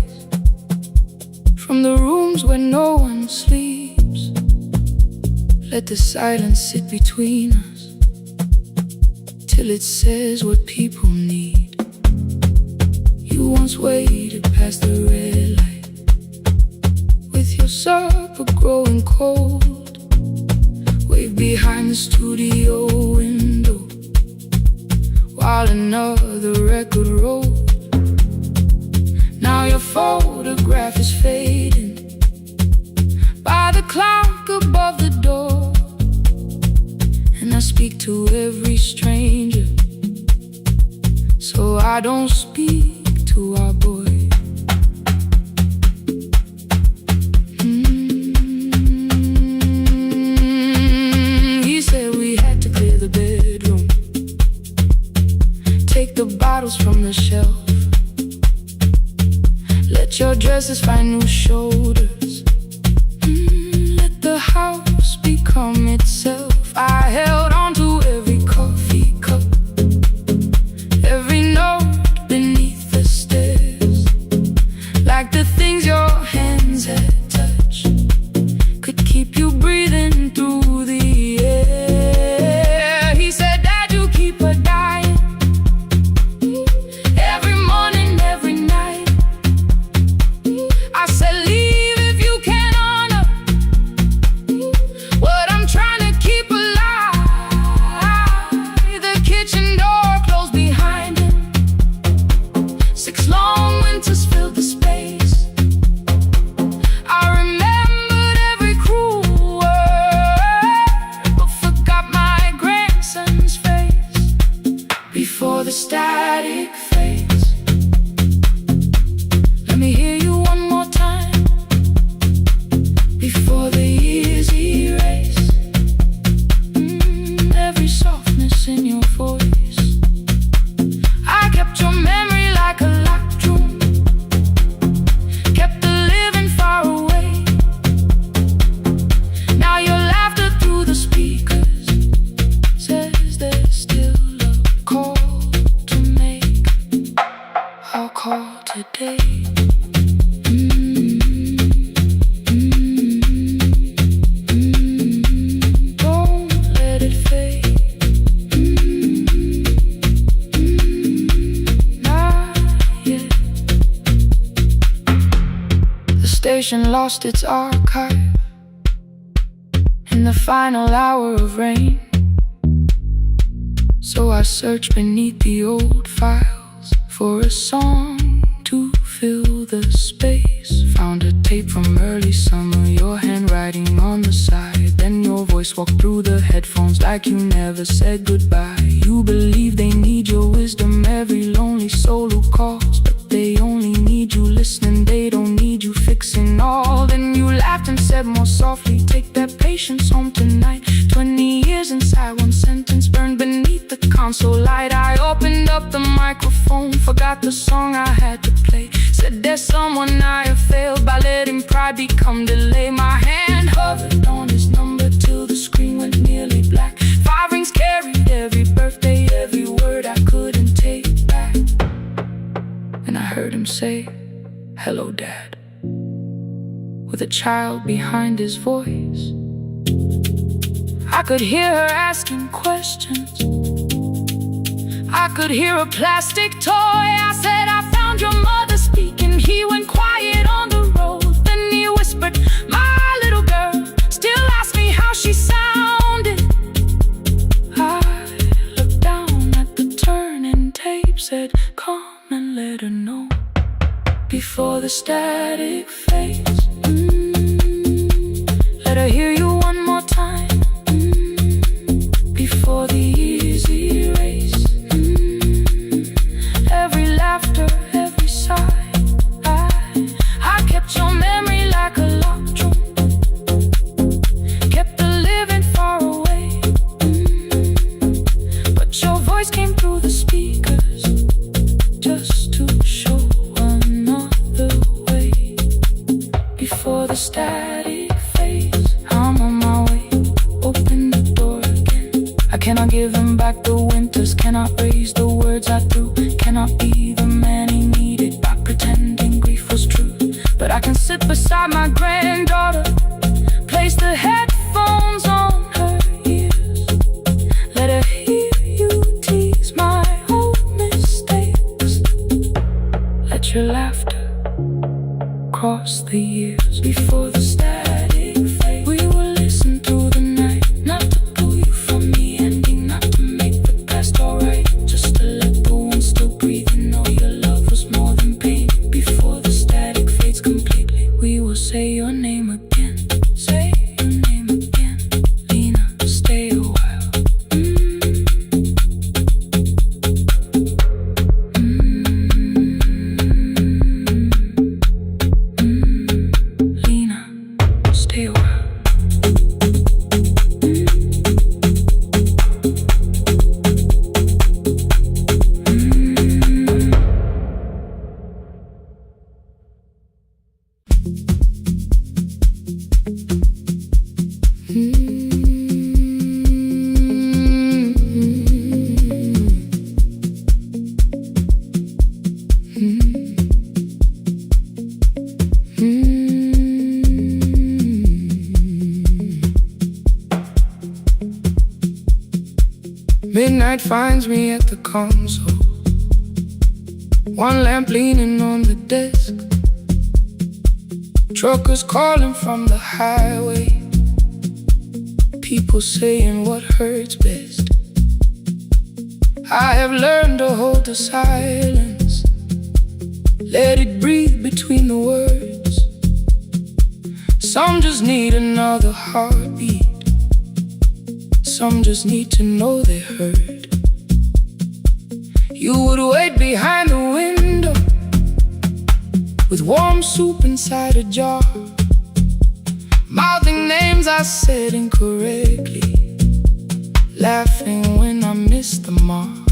from the rooms where no one sleeps. Let the silence sit between us till it says what people need. You once waited past the red light with your supper growing cold. Wave behind the studio window while another record rolled. Now your photograph is fading by the clock above the door, and I speak to every stranger, so I don't speak to our boy. He said we had to clear the bedroom, take the bottles from the shelf, let your dresses find new shoulders, let the house become itself. I held on to every coffee cup, every note beneath the stairs, like the things your hands had touched could keep you breathing through the air. He said, Dad, you keep her dying, every morning, every night. I said, leave if you can honor what I'm trying civilization lost its archive in the final hour of rain. So I searched beneath the old files for a song to fill the space. Found a tape from early summer, your handwriting on the side. Then your voice walked through the headphones like you never said goodbye. You believe they need your wisdom, every lonely soul who calls, but they only need you listening, they don't need you fixing all. Then you laughed and said more softly, take that patience home tonight. 20 years inside one sentence burned beneath the console light. I opened up the microphone, forgot the song I had to play. Said there's someone I have failed by letting pride become delay. My hand hovered on his number till the screen went nearly black. 5 rings carried every birthday, every word I couldn't take back. And I heard him say, hello dad, with a child behind his voice. I could hear her asking questions, I could hear a plastic toy. I said, I found your mother speaking. He went quiet on the road. Then he whispered, my little girl still asks me how she sounded. I looked down at the turning tape, said, come and let her know before the static fades. Let her hear you one more time, before the easy race. Every laughter, every sigh, I kept your memory like a locked drum, kept the living far away. But your voice came through the speakers, just to show another way. Before the static fades, I'm on my way, open the door again. I cannot give him back the winters, cannot raise the words I threw, cannot be the man he needed by pretending grief was true. But I can sit beside my granddaughter, place the headphones on her ears, let her hear you tease my old mistakes. Let your laughter cross the years. Before the static fade, we will listen through the night, not to pull you from the ending, not to make the past alright, just to let the one still breathe and know your love was more than pain. Before the static fades completely, we will say your name again, say your name again. Lena, stay a while. Lena, stay a while. Midnight finds me at the console, one lamp leaning on the desk. Truckers calling from the highway, people saying what hurts best. I have learned to hold the silence, let it breathe between the words. Some just need another heartbeat, some just need to know they heard. You would wait behind the window with warm soup inside a jar, mouthing names I said incorrectly, laughing when I missed the mark.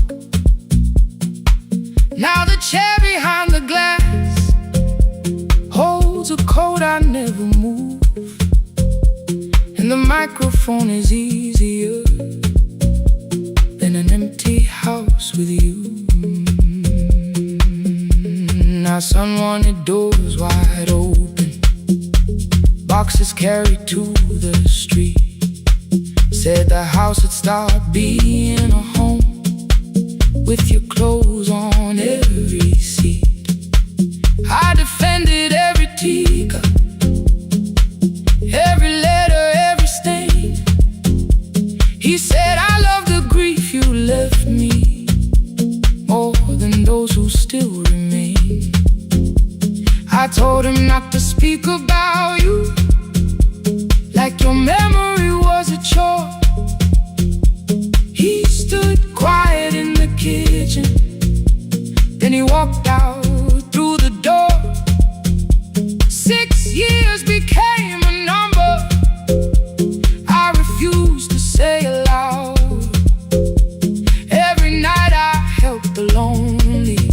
Now the chair behind the glass holds a coat I never move, and the microphone is easier than an empty house with you. Now sun wanted doors wide open, boxes carried to the street. Said the house would start being a home, with your clothes on every seat. I defended every teacup, used to say aloud. Every night I helped the lonely,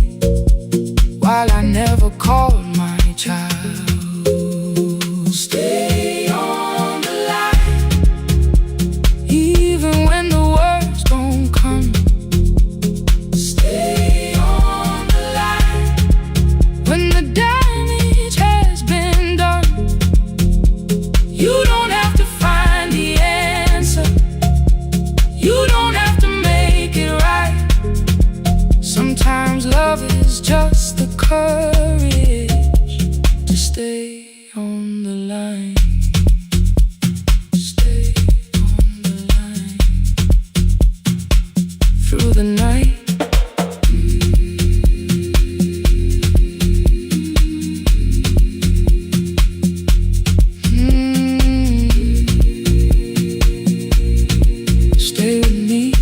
while I never called my child. Stay on the line, even when the words don't come. Stay on the line, when the damage has been done. You don't have to find the answer, you don't have to make it right. Sometimes love is just the courage to stay on the line. Stay on the line through the night. Stay with me.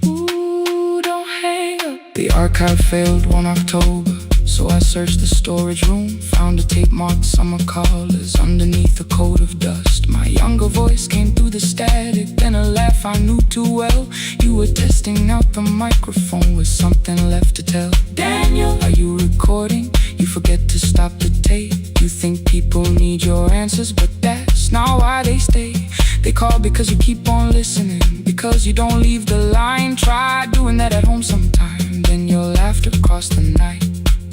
Ooh, don't hang up. The archive failed one October, so I searched the storage room, found a tape marked summer callers underneath a coat of dust. My younger voice came through the static, then a laugh I knew too well. You were testing out the microphone with something left to tell. Daniel, are you recording? You forget to stop the tape. You think people need your answers, but that's not why they stay. They call because you keep on listening, because you don't leave the line. Try doing that at home sometime, then your laughter crossed the night.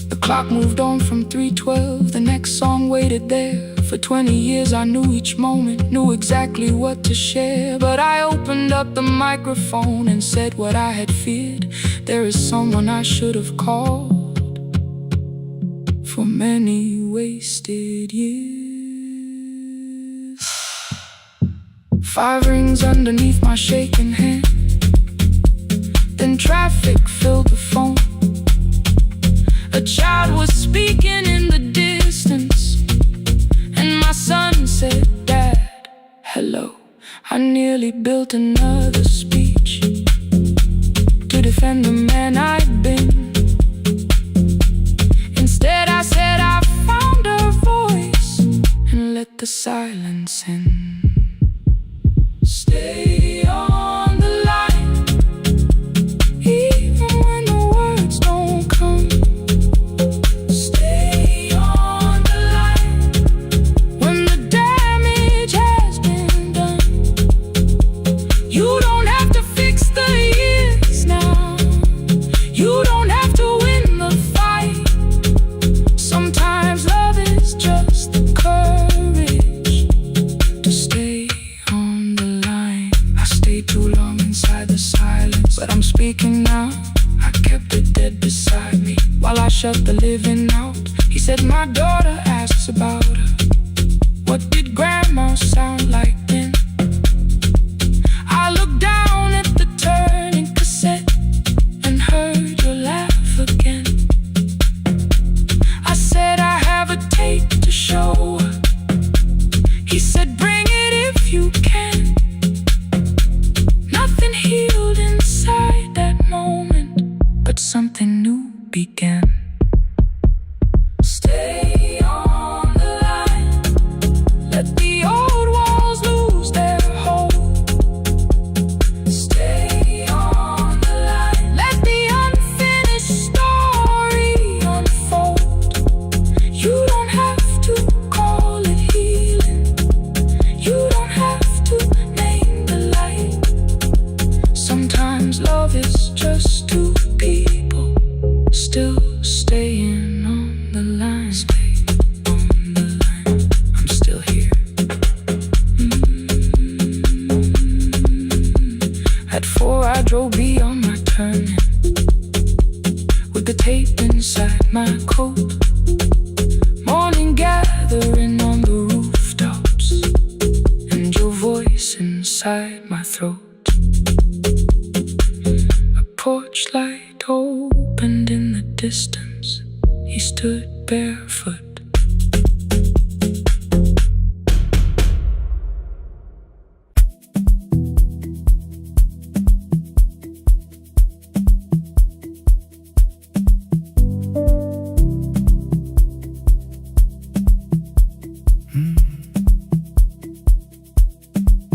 The clock moved on from 3:12, the next song waited there. For 20 years I knew each moment, knew exactly what to share. But I opened up the microphone and said what I had feared. There is someone I should have called for many wasted years. 5 rings underneath my shaking hand, then traffic filled the phone. A child was speaking in the distance, and my son said, "Dad, hello." I nearly built another speech to defend the man I'd been. Instead I said I found a voice and let the silence in. Stay on the line, even when the words don't come. Stay on the line, when the damage has been done. You don't have to fix the years now, you don't have to win the fight. Sometimes love is just the courage to stay on the line. I stayed too long inside the silence, but I'm speaking now. I kept it dead beside me while I shut the living out. He said, "My daughter asks about her. What did grandma sound like then?" I looked down at the turning cassette and heard your laugh again. I said, "I have a tape to show her." He said, "Bring it if you can." Nothing healed inside that moment, but something new began. Stay on the line, let the old walls lose their hold. Stay on the line, let the unfinished story unfold. You don't have to call it healing, you don't have to name the light. Sometimes love is just two people still staying on the line. Stay on the line, I'm still here. At 4 I drove beyond my turning, with the tape inside my coat. Morning gathering on the rooftops, and your voice inside my throat. A porch light opened in the distance, he stood barefoot.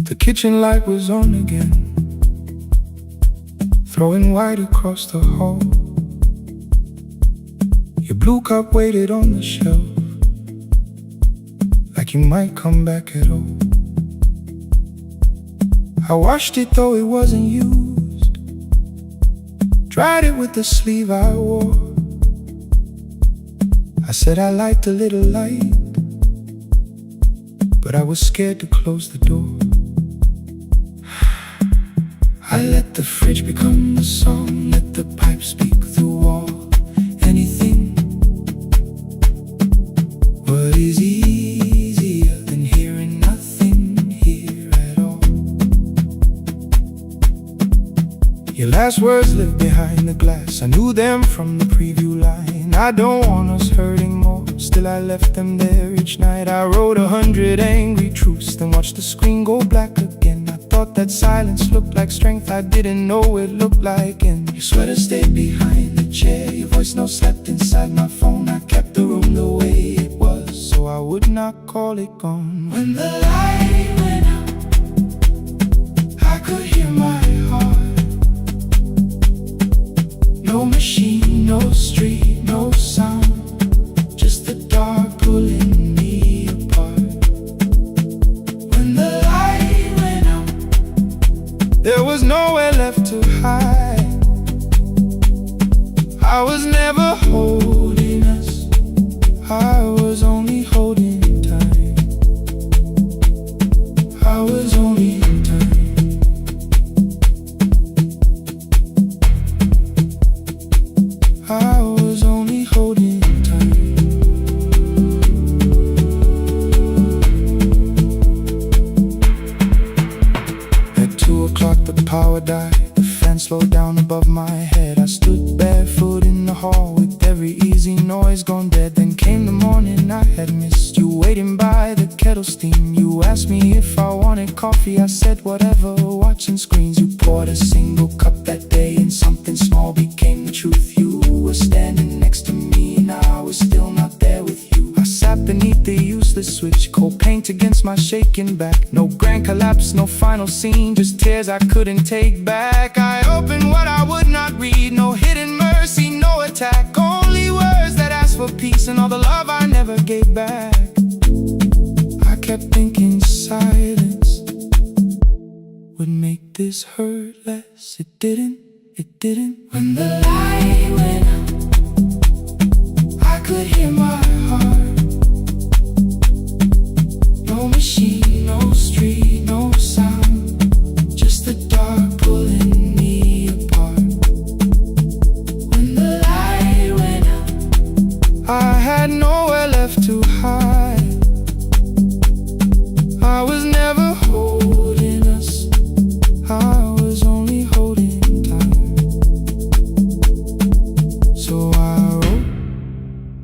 The kitchen light was on again, throwing white across the hall. Your blue cup waited on the shelf, like you might come back at all. I washed it though it wasn't used, dried it with the sleeve I wore. I said I liked a little light, but I was scared to close the door. I let the fridge become the song, let the pipe speak through all. Anything. What is easier than hearing nothing here at all? Your last words lived behind the glass, I knew them from the preview line. I don't want us hurting more, still I left them there each night. I wrote 100 angry truths, then watched the screen go black again. I thought that silence looked like strength, I didn't know it looked like. And your sweater stayed behind the chair, your voice note slept inside my phone. I kept the room the way it was, so I would not call it gone. When the light went out, I could hear my heart. No machine, no street, no sound, just the dark pulling me apart. When the light went out, there was nowhere left to hide. I was never holding us, I was only holding time. I was only time. I was only holding time. At 2 o'clock the power died, the fan slowed down above my head. I stood barefoot in the hall with every easy noise gone dead. Then came the morning I had missed, you waiting by the kettle steam. You asked me if I wanted coffee, I said whatever, watching screens. You poured a single cup that day and something small became the truth. You were standing next to me and I was still not there with you. I sat beneath the useless switch, cold paint against my shaking back. No grand collapse, no final scene, just tears I couldn't take back. I opened what I would not read, no hidden mercy, no attack, only words that asked for peace and all the love I never gave back. I kept thinking silence would make this hurt less. It didn't, it didn't. When the light went out, I could hear my heart. No machine, no street, no sound, just the dark pulling me apart. When the light went out, I had nowhere left to hide. I was never holding us, I was only holding time. So I wrote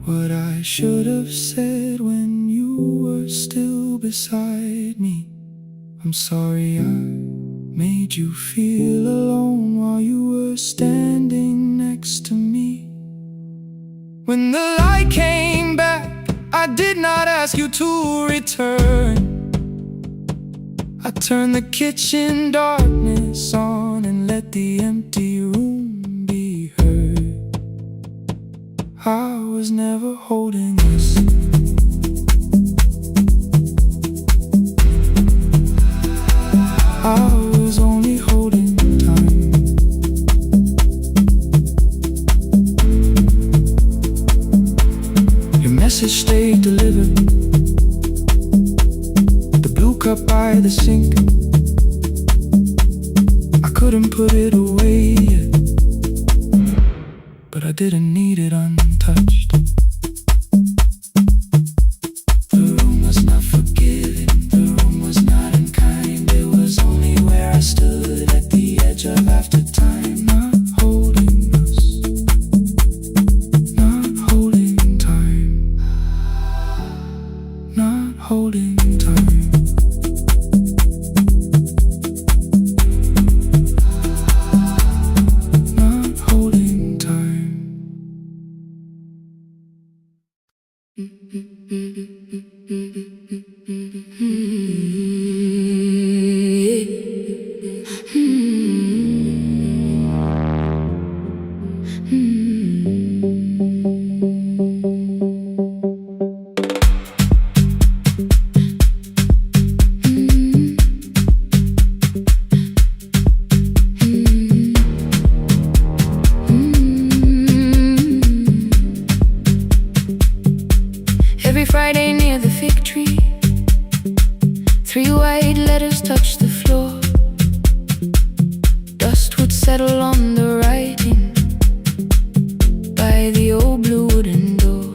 what I should have said when you were still beside me. I'm sorry I made you feel alone while you were standing next to me. When the light came back, I did not ask you to return. I turned the kitchen darkness on and let the empty room be heard. I was never holding us, I was only holding time. Your message stayed delivered, the blue cup by the sink. I couldn't put it away yet, but I didn't need it untouched. The room was not forgiving, the room was not unkind. It was only where I stood at the edge of after time. Not holding us, not holding time, not holding time. Not holding time. letters touch the floor. Dust would settle on the writing by the old blue wooden door.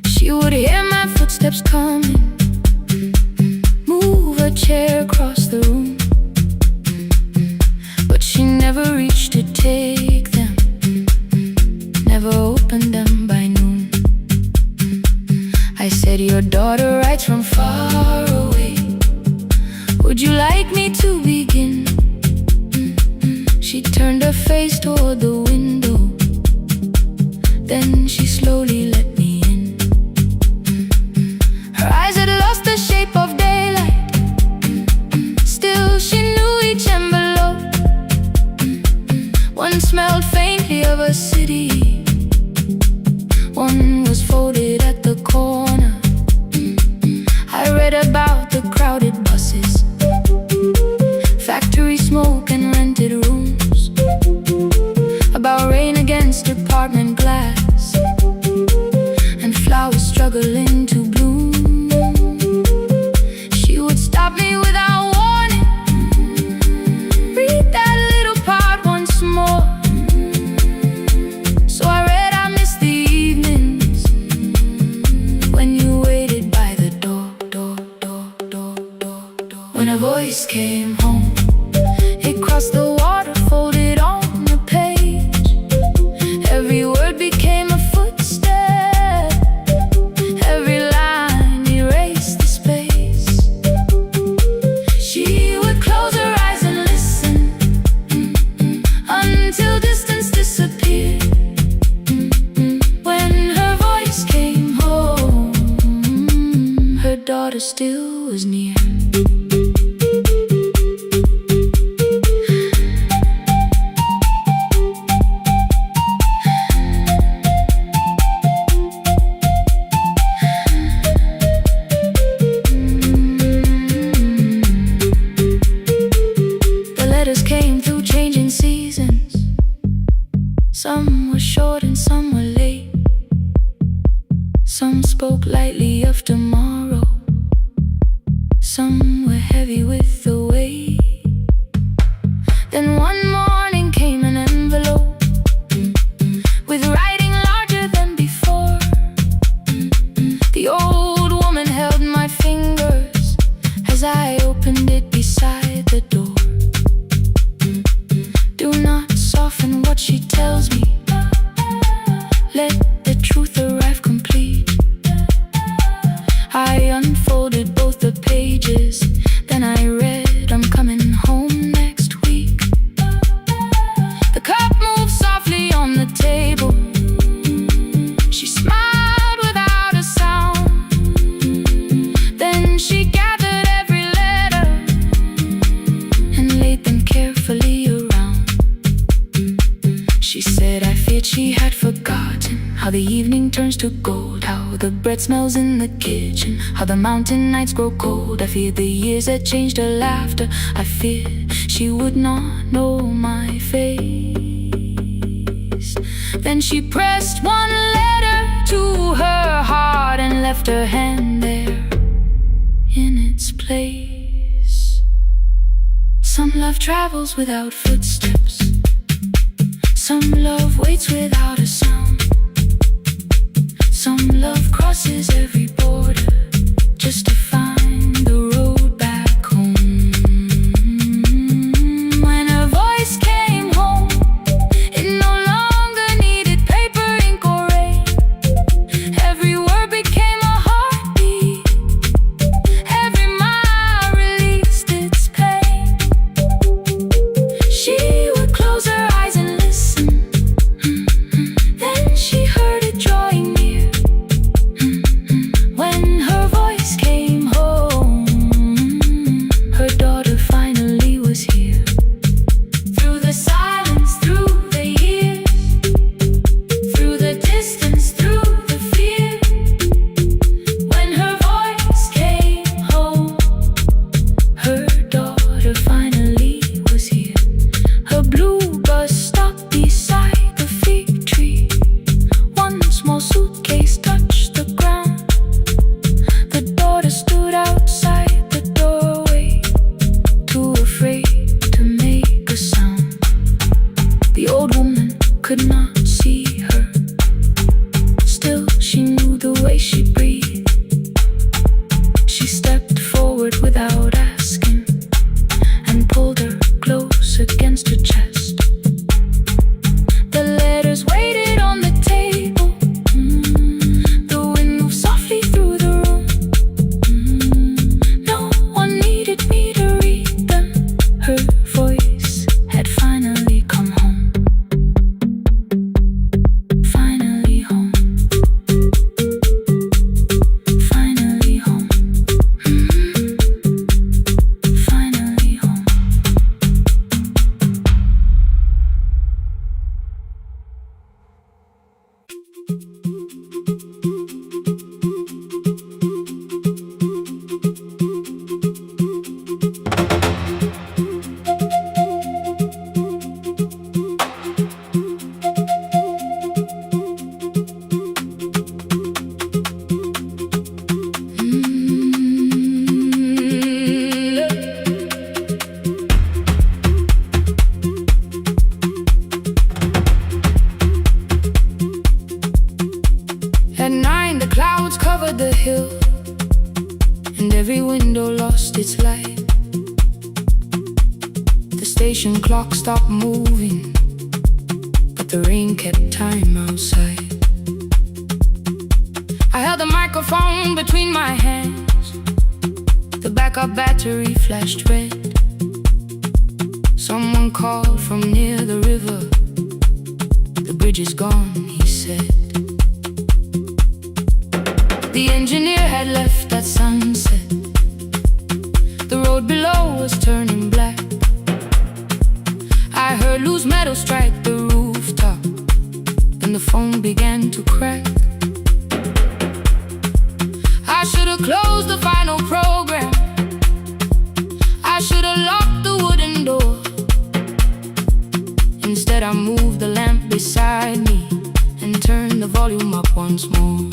She would hear my footsteps coming, move a chair across the room, but she never reached to take them, never opened them by noon. I said, your daughter writes from far away. Would you like me to begin? She turned her face toward the window, then she slowly let me in. Her eyes had lost the shape of daylight, still she knew each envelope. One smelled faintly of a city, one was folded at the corner. I read about the crowded buses, factory smoke and rented rooms, about rain against apartment glass, and flowers struggling to bloom. She would stop me without warning, read that little part once more. So I read, I miss the evenings when you waited by the door. When a voice came home, it crossed the water, folded on the page. Every word became a footstep, every line erased the space. She would close her eyes and listen until distance disappeared. When her voice came home, her daughter still was near. Came through changing seasons. Some were short and some were late. Some spoke lightly of tomorrow, some were heavy with the weight. Then one morning came an envelope with writing larger than before. The old woman held my fingers as I opened it beside the door. Do not soften what she tells me, let the truth arrive complete. I unfolded both the pages, then I read, I'm coming home next week. The cup moved softly on the table. She smiled without a sound. Then she gathered every letter and laid them carefully around. She said, I feared she had forgotten how the evening turns to gold, how the bread smells in the kitchen, how the mountain nights grow cold. I feared the years had changed her laughter. I feared she would not know my face. Then she pressed one letter to her heart and left her hand there in its place. Some love travels without footsteps, some love waits without a sound. Some love crosses every border just to find the road back home. When her voice came home, it no longer needed paper, ink, or rain. Every word became a heartbeat, every mile released its pain. She would close her eyes and listen, then she heard it drawing near. When her voice came station clock stopped moving, but the rain kept time outside. I held the microphone between my hands. The backup battery flashed red. Someone called from near the river. The bridge is gone, he said. The engineer had left at sunset. The road below was turning black. I heard loose metal strike the rooftop. Then the phone began to crack. I should have closed the final program. I should have locked the wooden door. Instead I moved the lamp beside me and turned the volume up once more.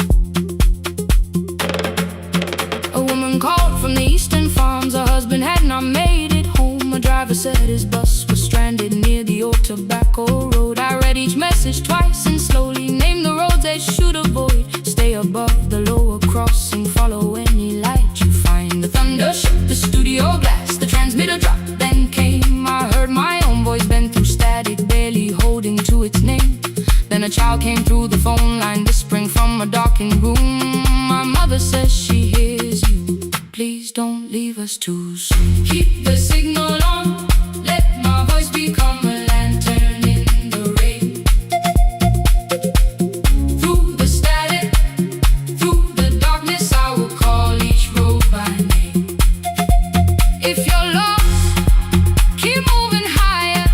A woman called from the eastern farms. Her husband had not made it home. A driver said his bus was stranded near the old tobacco road. I read each message twice and slowly named the roads they should avoid. Stay above the lower crossing, follow any light you find. The thunder shook the studio glass, the transmitter dropped, then came. I heard my own voice bend through static, barely holding to its name. Then a child came through the phone line, whispering from a darkened room. My mother says she hears you. Please don't leave us too soon. Keep the signal on, let my voice become a lantern in the rain. Through the static, through the darkness, I will call each road by name. If you're lost, keep moving higher.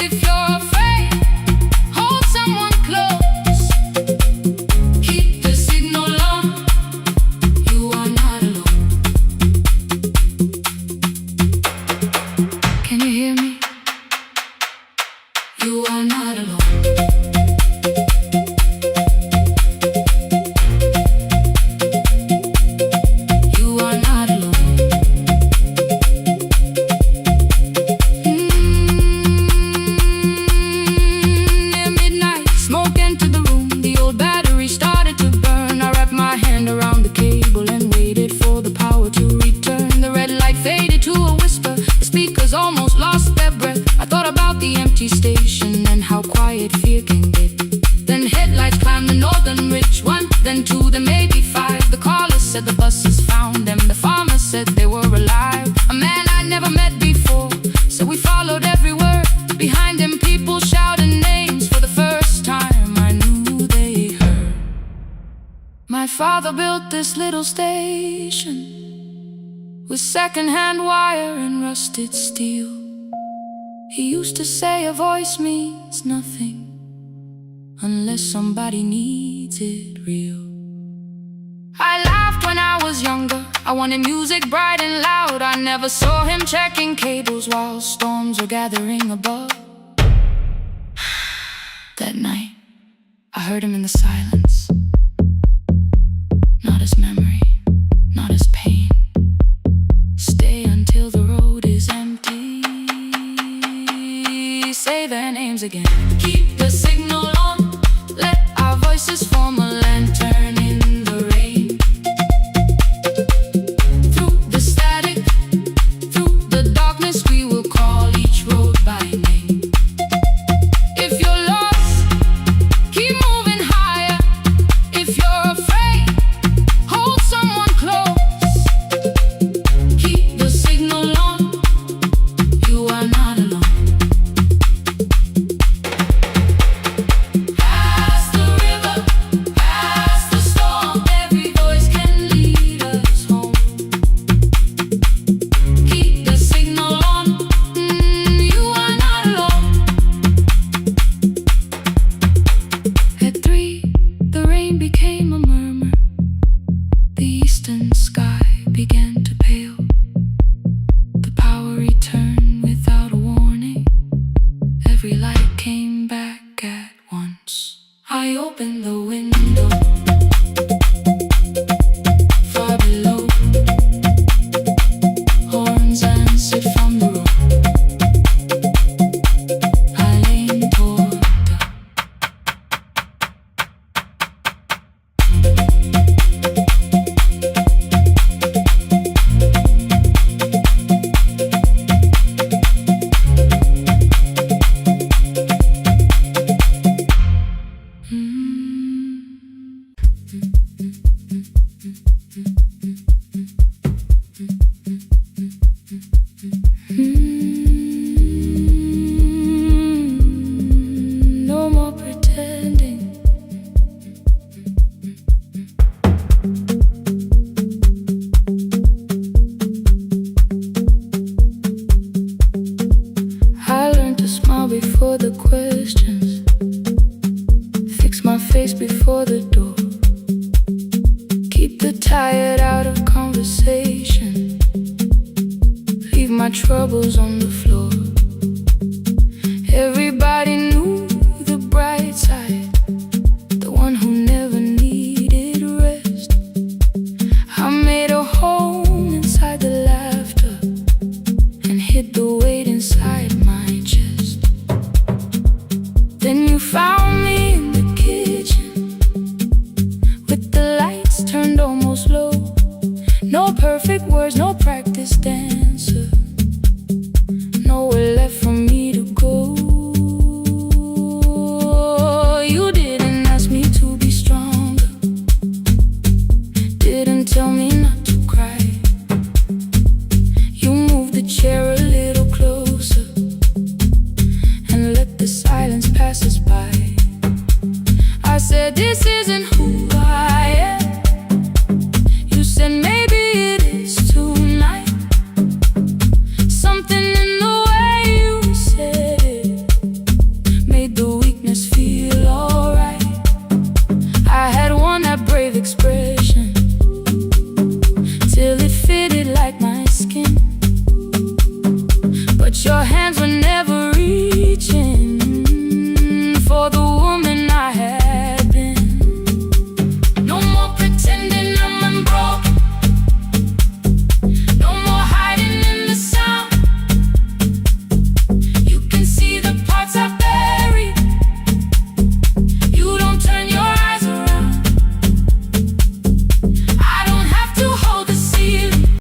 If you're afraid, hold someone close. Keep the signal on, you are not alone. Can you hear me? You are not alone. You are not alone. Near midnight, smoke entered the room. The old battery started to burn. I wrapped my hand around the cable and waited for the power to return. The red light faded to a whisper. The speakers almost lost their breath. I thought about the empty station and how quiet fear can get. Then headlights climbed the northern ridge, one, then two, then maybe five. The caller said the buses found them. The farmer said they were alive. A man I'd never met before, so we followed every word. Behind him people shouted names. For the first time I knew they heard. My father built this little station with second-hand wire and rusted steel. He used to say a voice means nothing unless somebody needs it real. I laughed when I was younger. I wanted music bright and loud. I never saw him checking cables while storms were gathering above. That night, I heard him in the silence. Not as memory, not as pain. Stay until the road is empty. Say their names again. Keep the signal on, let our voices form a lantern in the rain. Through the static, through the darkness, we will call each road by name. If you're lost, keep moving higher. If you're afraid, hold someone close. Keep the signal on, you are not alone. my troubles on the floor. Everybody knew the bright side, the one who never needed rest. I made a home inside the laughter and hid the weight inside my chest. Then you found me in the kitchen with the lights turned almost low. No perfect words, no practice dance,